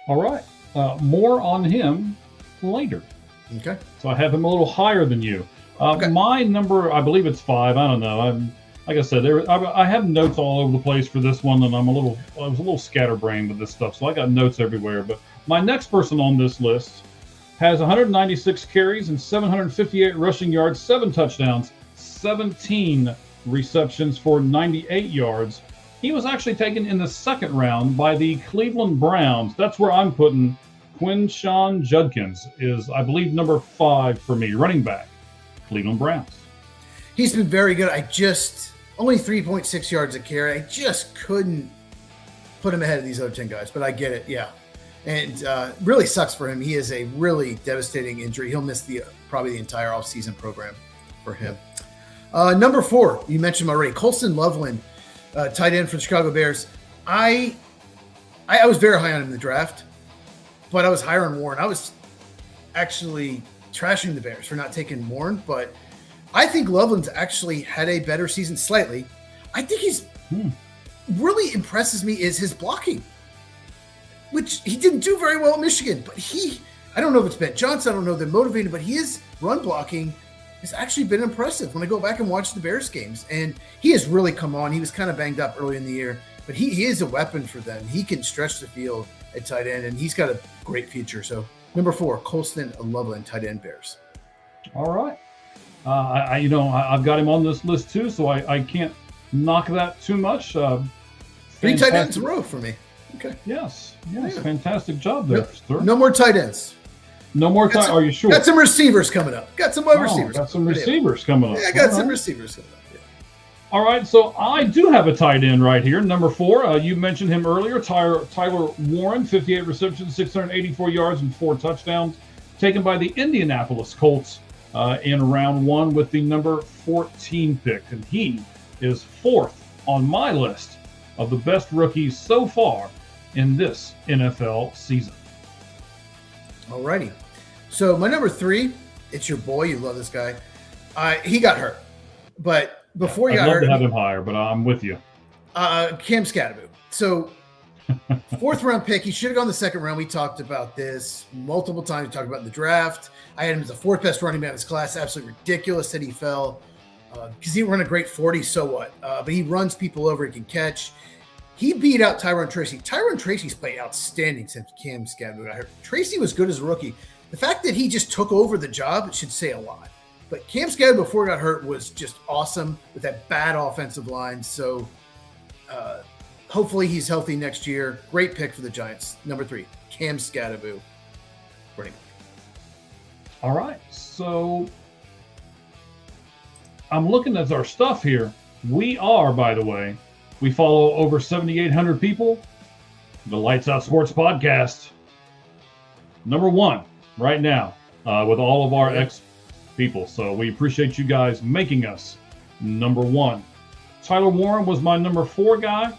All right. More on him later. Okay. So I have him a little higher than you. Okay. My number, I believe it's 5. I don't know. Like I said, I have notes all over the place for this one, and I was a little scatterbrained with this stuff, so I got notes everywhere. But my next person on this list has 196 carries and 758 rushing yards, 7 touchdowns, 17 receptions for 98 yards. He was actually taken in the 2nd round by the Cleveland Browns. That's where I'm putting Quinshawn Judkins is, I believe, number 5 for me, running back, Cleveland Browns. He's been very good. Only 3.6 yards a carry. I just couldn't put him ahead of these other 10 guys, but I get it. Yeah. And really sucks for him. He has a really devastating injury. He'll miss probably the entire offseason program for him. Number 4, you mentioned him already, Colston Loveland, tight end for the Chicago Bears. I was very high on him in the draft, but I was higher on Warren. I was actually trashing the Bears for not taking Warren, but I think Loveland's actually had a better season slightly. I think he's really impresses me is his blocking, which he didn't do very well at Michigan, but I don't know if it's Ben Johnson, I don't know if they're motivated, but his run blocking has actually been impressive when I go back and watch the Bears games. And he has really come on. He was kind of banged up early in the year, but he is a weapon for them. He can stretch the field at tight end, and he's got a great future. So number 4, Colston Loveland, tight end Bears. All right. I've got him on this list too, so I can't knock that too much. 3 tight ends in a row for me. Okay. Yes. Yeah. Fantastic job there, sir. No more tight ends. No more time. Are you sure? Got some receivers coming up. Got some wide receivers. Got some receivers coming up. Yeah, I got some receivers coming up. Yeah. All right, so I do have a tight end right here, number 4. You mentioned him earlier, Tyler Warren, 58 receptions, 684 yards, and 4 touchdowns, taken by the Indianapolis Colts in round 1 with the number 14 pick. And he is 4th on my list of the best rookies so far in this NFL season. All righty. So my number 3, it's your boy. You love this guy. He got hurt, but before he got hurt, I'd love to have him higher, but I'm with you. Cam Scatterbo. So 4th round pick. He should have gone the 2nd round. We talked about this multiple times. We talked about it in the draft. I had him as the 4th best running back in his class. Absolutely ridiculous that he fell because he ran a great 40. So what? But he runs people over. He can catch. He beat out Tyron Tracy. Tyron Tracy's played outstanding since Cam Scatterbo got hurt. Tracy was good as a rookie. The fact that he just took over the job should say a lot. But Cam Scatterbo before he got hurt was just awesome with that bad offensive line. So hopefully he's healthy next year. Great pick for the Giants. Number 3, Cam Scatterbo. Running back. All right, so I'm looking at our stuff here. We are, by the way, we follow over 7,800 people. The Lights Out Sports Podcast. Number 1 right now with all of our ex-people. So we appreciate you guys making us number 1. Tyler Warren was my number 4 guy.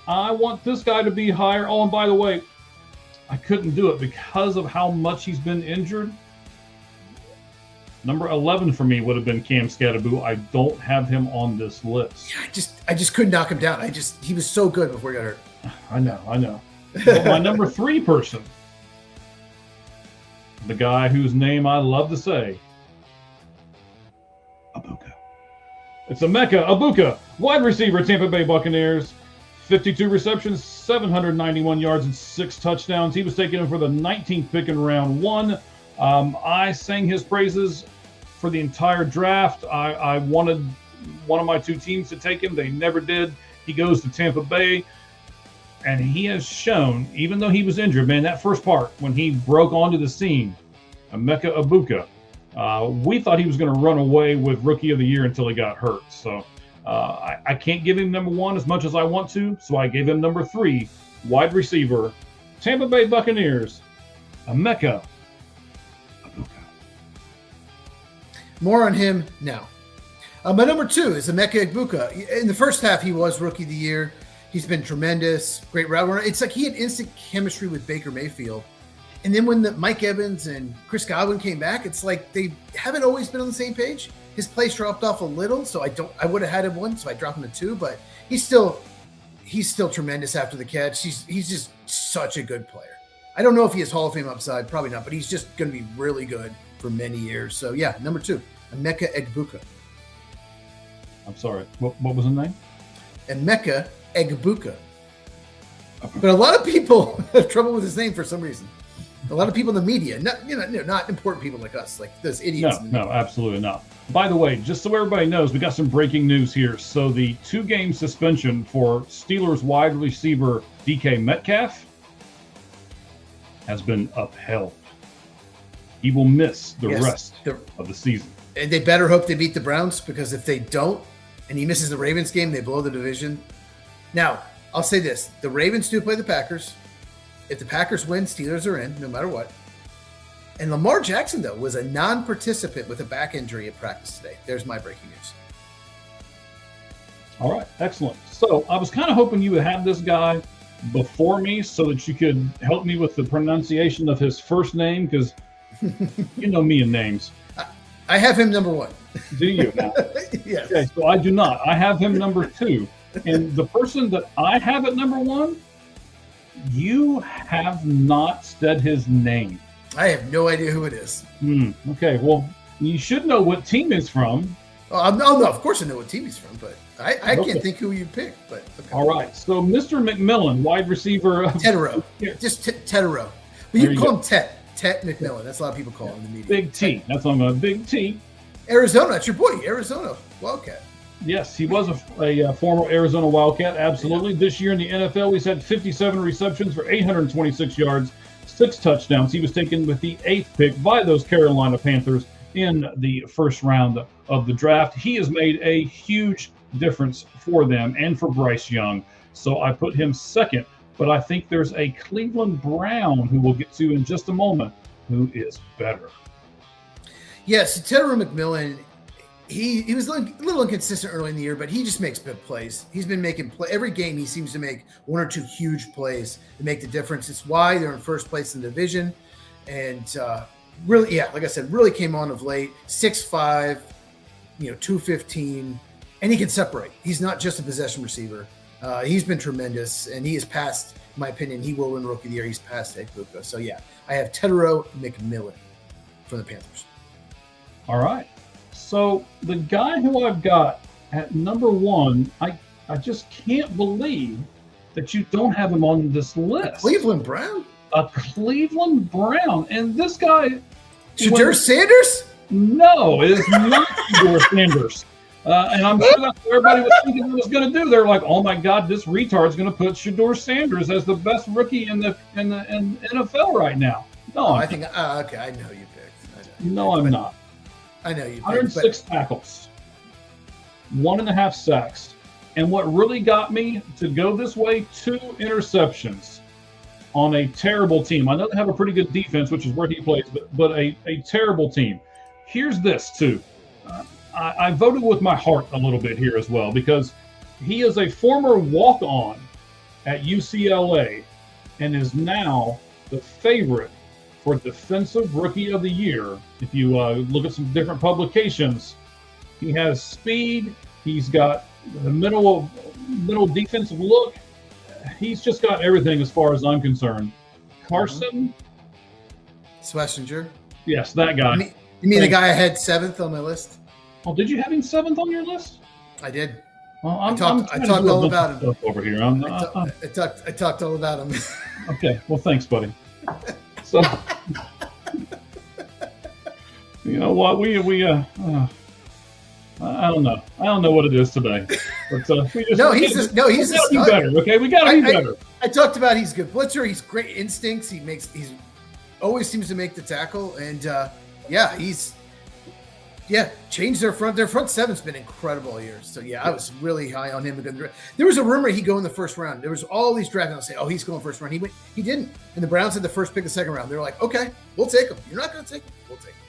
I want this guy to be higher. Oh, and by the way, I couldn't do it because of how much he's been injured. Number 11 for me would have been Cam Scatterbo. I don't have him on this list. Yeah, I just couldn't knock him down. He was so good before he got hurt. I know. But my number 3 person, the guy whose name I love to say, Ibuka. It's Emeka Egbuka, wide receiver, Tampa Bay Buccaneers. 52 receptions, 791 yards, and 6 touchdowns. He was taken for the 19th pick in round 1. I sang his praises for the entire draft. I wanted one of my 2 teams to take him. They never did. He goes to Tampa Bay, and he has shown, even though he was injured, man, that first part, when he broke onto the scene, Emeka Egbuka, we thought he was going to run away with Rookie of the Year until he got hurt. So I can't give him number 1 as much as I want to, so I gave him number 3, wide receiver, Tampa Bay Buccaneers, Emeka Egbuka. More on him now. My number 2 is Emeka Egbuka. In the first half, he was Rookie of the Year. He's been tremendous, great route runner. It's like he had instant chemistry with Baker Mayfield. And then when Mike Evans and Chris Godwin came back, it's like they haven't always been on the same page. His place dropped off a little, so I would have had him 1, so I dropped him to 2. But he's still tremendous after the catch. He's just such a good player. I don't know if he has Hall of Fame upside, probably not, but he's just going to be really good for many years. So yeah, number 2, Emeka Egbuka. I'm sorry. What was his name? Emeka Egbuka. But a lot of people have trouble with his name for some reason. A lot of people in the media, not important people like us, like those idiots. No, absolutely not. By the way, just so everybody knows, we got some breaking news here. So the 2-game suspension for Steelers wide receiver DK Metcalf has been upheld. He will miss the Yes, rest of the season. And they better hope they beat the Browns, because if they don't and he misses the Ravens game, they blow the division. Now, I'll say this. The Ravens do play the Packers. If the Packers win, Steelers are in, no matter what. And Lamar Jackson, though, was a non-participant with a back injury at practice today. There's my breaking news. All right, excellent. So I was kind of hoping you would have this guy before me so that you could help me with the pronunciation of his first name, because you know me and names. I have him number 1. Do you now? Yes. Okay, so I do not. I have him number 2. And the person that I have at number 1, you have not said his name. I have no idea who it is. Okay, well, you should know what team he's from. Oh, no, of course I know what team he's from, but I can't think who you picked. But okay. All right, so Mr. McMillan, wide receiver. Tetero. Yeah. Just Tetero. But you can call him Tet McMillan. That's a lot of people call him in the media. Big T. That's on a Big T. Arizona. That's your boy, Arizona Wildcat. Yes, he was a former Arizona Wildcat, absolutely. Yeah. This year in the NFL, he's had 57 receptions for 826 yards, 6 touchdowns. He was taken with the 8th pick by those Carolina Panthers in the first round of the draft. He has made a huge difference for them and for Bryce Young. So I put him second, but I think there's a Cleveland Brown who we'll get to in just a moment who is better. Yes, Tetero McMillan, he was a little inconsistent early in the year, but he just makes big plays. He's been making every game. He seems to make 1 or 2 huge plays to make the difference. It's why they're in first place in the division. And really, yeah, like I said, really came on of late. 6'5", 215, and he can separate. He's not just a possession receiver. He's been tremendous, and he has passed, in my opinion, he will win Rookie of the Year. He's passed Ed Buka. So, yeah, I have Tetero McMillan for the Panthers. All right. So the guy who I've got at number 1, I just can't believe that you don't have him on this list. Cleveland Brown? A Cleveland Brown. And this guy... Shedeur Sanders? No, it is not Shedeur Sanders. And I'm sure that's what everybody was thinking he was going to do. They're like, oh my God, this retard's going to put Shedeur Sanders as the best rookie in the NFL right now. No, I think, okay, I know you picked. No, I'm not. I know you picked. 106 tackles, 1.5 sacks. And what really got me to go this way, 2 interceptions on a terrible team. I know they have a pretty good defense, which is where he plays, but a terrible team. Here's this, too. I voted with my heart a little bit here as well, because he is a former walk-on at UCLA and is now the favorite for Defensive Rookie of the Year. If you look at some different publications, he has speed. He's got the middle defensive look. He's just got everything as far as I'm concerned. Carson Swessinger? Yes, that guy. You mean the guy I had 7th on my list? Oh, did you have him 7th on your list? I did. Well, I talked all about him over here. I talked all about him. Okay. Well, thanks, buddy. So, you know what? I don't know. I don't know what it is today. But he's got to be better. Okay, we got to be better. I talked about he's good blitzer. He's great instincts. He's always seems to make the tackle, and changed their front. Their front seven's been incredible all year. So I was really high on him. There was a rumor he'd go in the first round. There was all these drafts and say, "Oh, he's going first round." He didn't. And the Browns had the first pick, the second round. They were like, "Okay, we'll take him. You're not going to take him. We'll take him."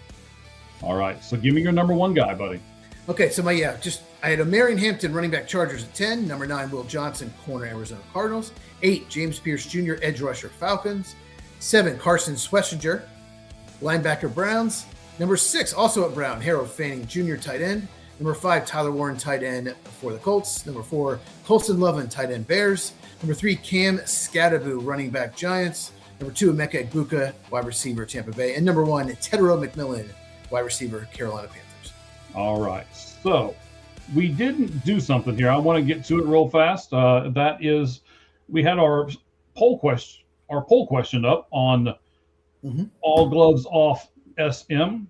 All right. So give me your number 1 guy, buddy. Okay, so I had a Marion Hampton running back Chargers at 10, number 9 Will Johnson corner Arizona Cardinals, 8 James Pierce Jr. edge rusher Falcons, 7 Carson Swessinger linebacker Browns, number 6 also at Brown Harold Fanning Jr. tight end, number 5 Tyler Warren tight end for the Colts, number 4 Colston Lovin tight end Bears, number 3 Cam Scadaboo running back Giants, number 2 Emeka Egbuka wide receiver Tampa Bay, and number 1 Tetero McMillan wide receiver Carolina Panthers. All right. So we didn't do something here. I want to get to it real fast. That is, we had our poll question up on All Gloves Off SM.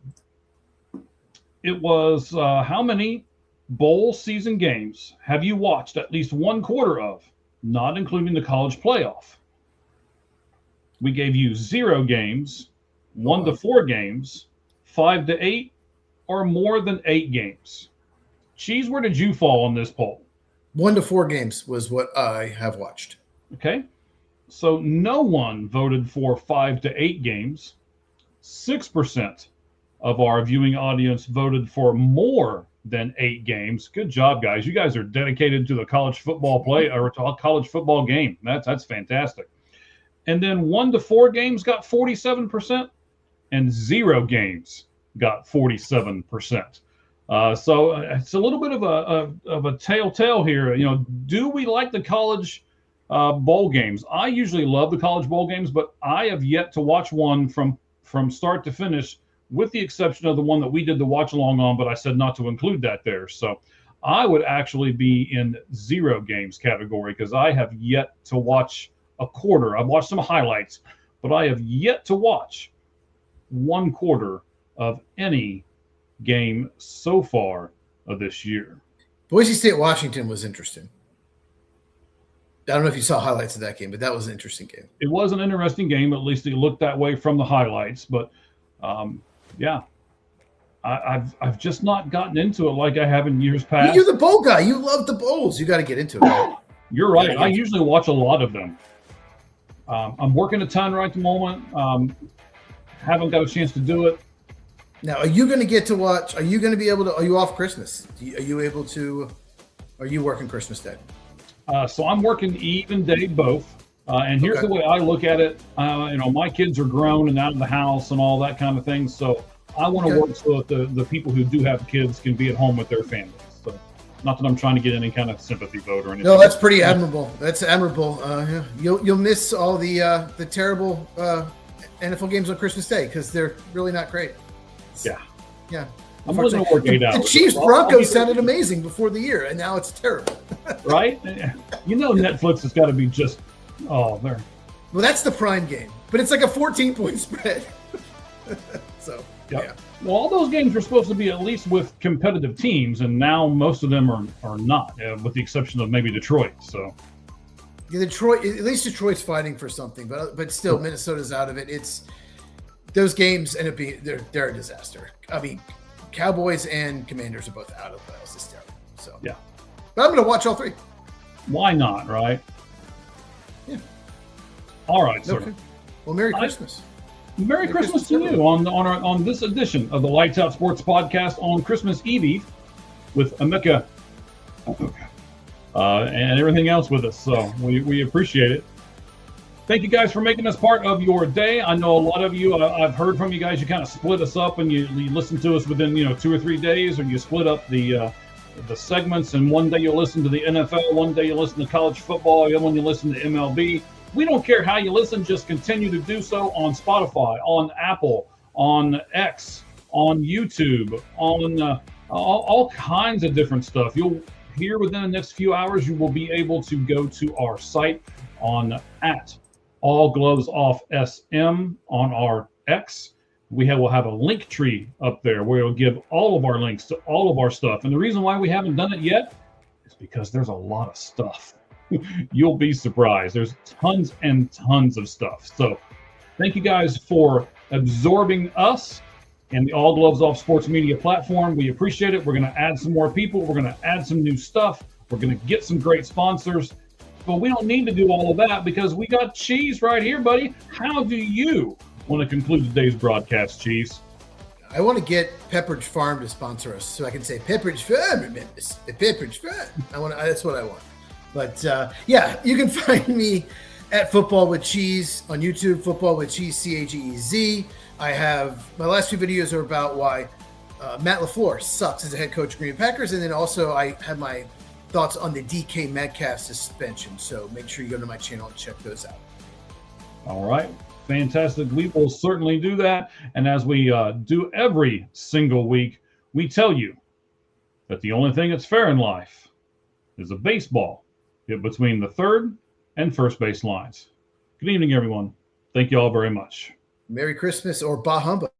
It was how many bowl season games have you watched at least one quarter of, not including the college playoff? We gave you 0 games, 1 to 4 games, 5 to 8, or more than 8 games. Cheese, where did you fall on this poll? 1 to 4 games was what I have watched. Okay. So no one voted for 5 to 8 games. 6% of our viewing audience voted for more than 8 games. Good job, guys. You guys are dedicated to the college football play or to a college football game. That's fantastic. And then 1 to 4 games got 47%, and 0 games got 47%. So it's a little bit of a telltale here. Do we like the college bowl games? I usually love the college bowl games, but I have yet to watch one from start to finish, with the exception of the one that we did the watch along on, but I said not to include that there. So I would actually be in 0 games category, because I have yet to watch a quarter. I've watched some highlights, but I have yet to watch 1/4 of any game so far of this year. Boise State, Washington was interesting. I don't know if you saw highlights of that game, but that was an interesting game. It was an interesting game. At least it looked that way from the highlights. But yeah, I've just not gotten into it like I have in years past. You're the bowl guy. You love the bowls. You got to get into it. Right? You're right. I usually watch a lot of them. I'm working a ton right at the moment. Haven't got a chance to do it. Now, are you going to get to watch? Are you going to be able to? Are you off Christmas? Are you able to? Are you working Christmas Day? So I'm working even day both. And here's the way I look at it. My kids are grown and out of the house and all that kind of thing. So I want to work so that the people who do have kids can be at home with their families. So not that I'm trying to get any kind of sympathy vote or anything. No, that's pretty admirable. That's admirable. Yeah. You'll miss all the terrible NFL games on Christmas Day, because they're really not great. Yeah. Yeah. I'm only going to work 8 hours. The Chiefs Broncos sounded amazing before the year, and now it's terrible. Right? Netflix has got to be just, there. Well, that's the prime game, but it's like a 14-point spread. So, yep. Yeah. Well, all those games were supposed to be at least with competitive teams, and now most of them are not, with the exception of maybe Detroit. So, yeah, Detroit. At least Detroit's fighting for something, but still, Minnesota's out of it. It's those games end up being they're a disaster. I mean, Cowboys and Commanders are both out of the playoffs. It's terrible. So yeah, but I'm going to watch all 3. Why not? Right? Yeah. All right. Okay. Well, Merry Christmas. Merry Christmas to you on this edition of the Lights Out Sports Podcast on Christmas Eve with Emeka and everything else with us. So we appreciate it. Thank you guys for making us part of your day. I know a lot of you, I've heard from you guys, you kind of split us up and you listen to us within 2 or 3 days, or you split up the segments, and one day you'll listen to the NFL, one day you'll listen to college football, the other one you listen to MLB. We don't care how you listen, just continue to do so on Spotify, on Apple, on X, on YouTube, on all kinds of different stuff. You'll hear within the next few hours, you will be able to go to our site on All Gloves Off SM on our X. We'll have a link tree up there where it'll give all of our links to all of our stuff. And the reason why we haven't done it yet is because there's a lot of stuff. You'll be surprised. There's tons and tons of stuff. So thank you guys for absorbing us and the All Gloves Off Sports Media platform. We appreciate it. We're going to add some more people. We're going to add some new stuff. We're going to get some great sponsors. But we don't need to do all of that because we got Cheese right here, buddy. How do you want to conclude today's broadcast, Cheese? I want to get Pepperidge Farm to sponsor us so I can say Pepperidge Farm, remember, Pepperidge Farm. That's what I want. But yeah, you can find me at Football with Cheese on YouTube, Football with Cheese, CAGEZ. I have my last few videos are about why Matt LaFleur sucks as a head coach of Green Bay Packers. And then also I have my thoughts on the DK Metcalf suspension. So make sure you go to my channel and check those out. All right. Fantastic. We will certainly do that. And as we do every single week, we tell you that the only thing that's fair in life is a baseball hit between the third and first base lines. Good evening, everyone. Thank you all very much. Merry Christmas or Bah Humbug.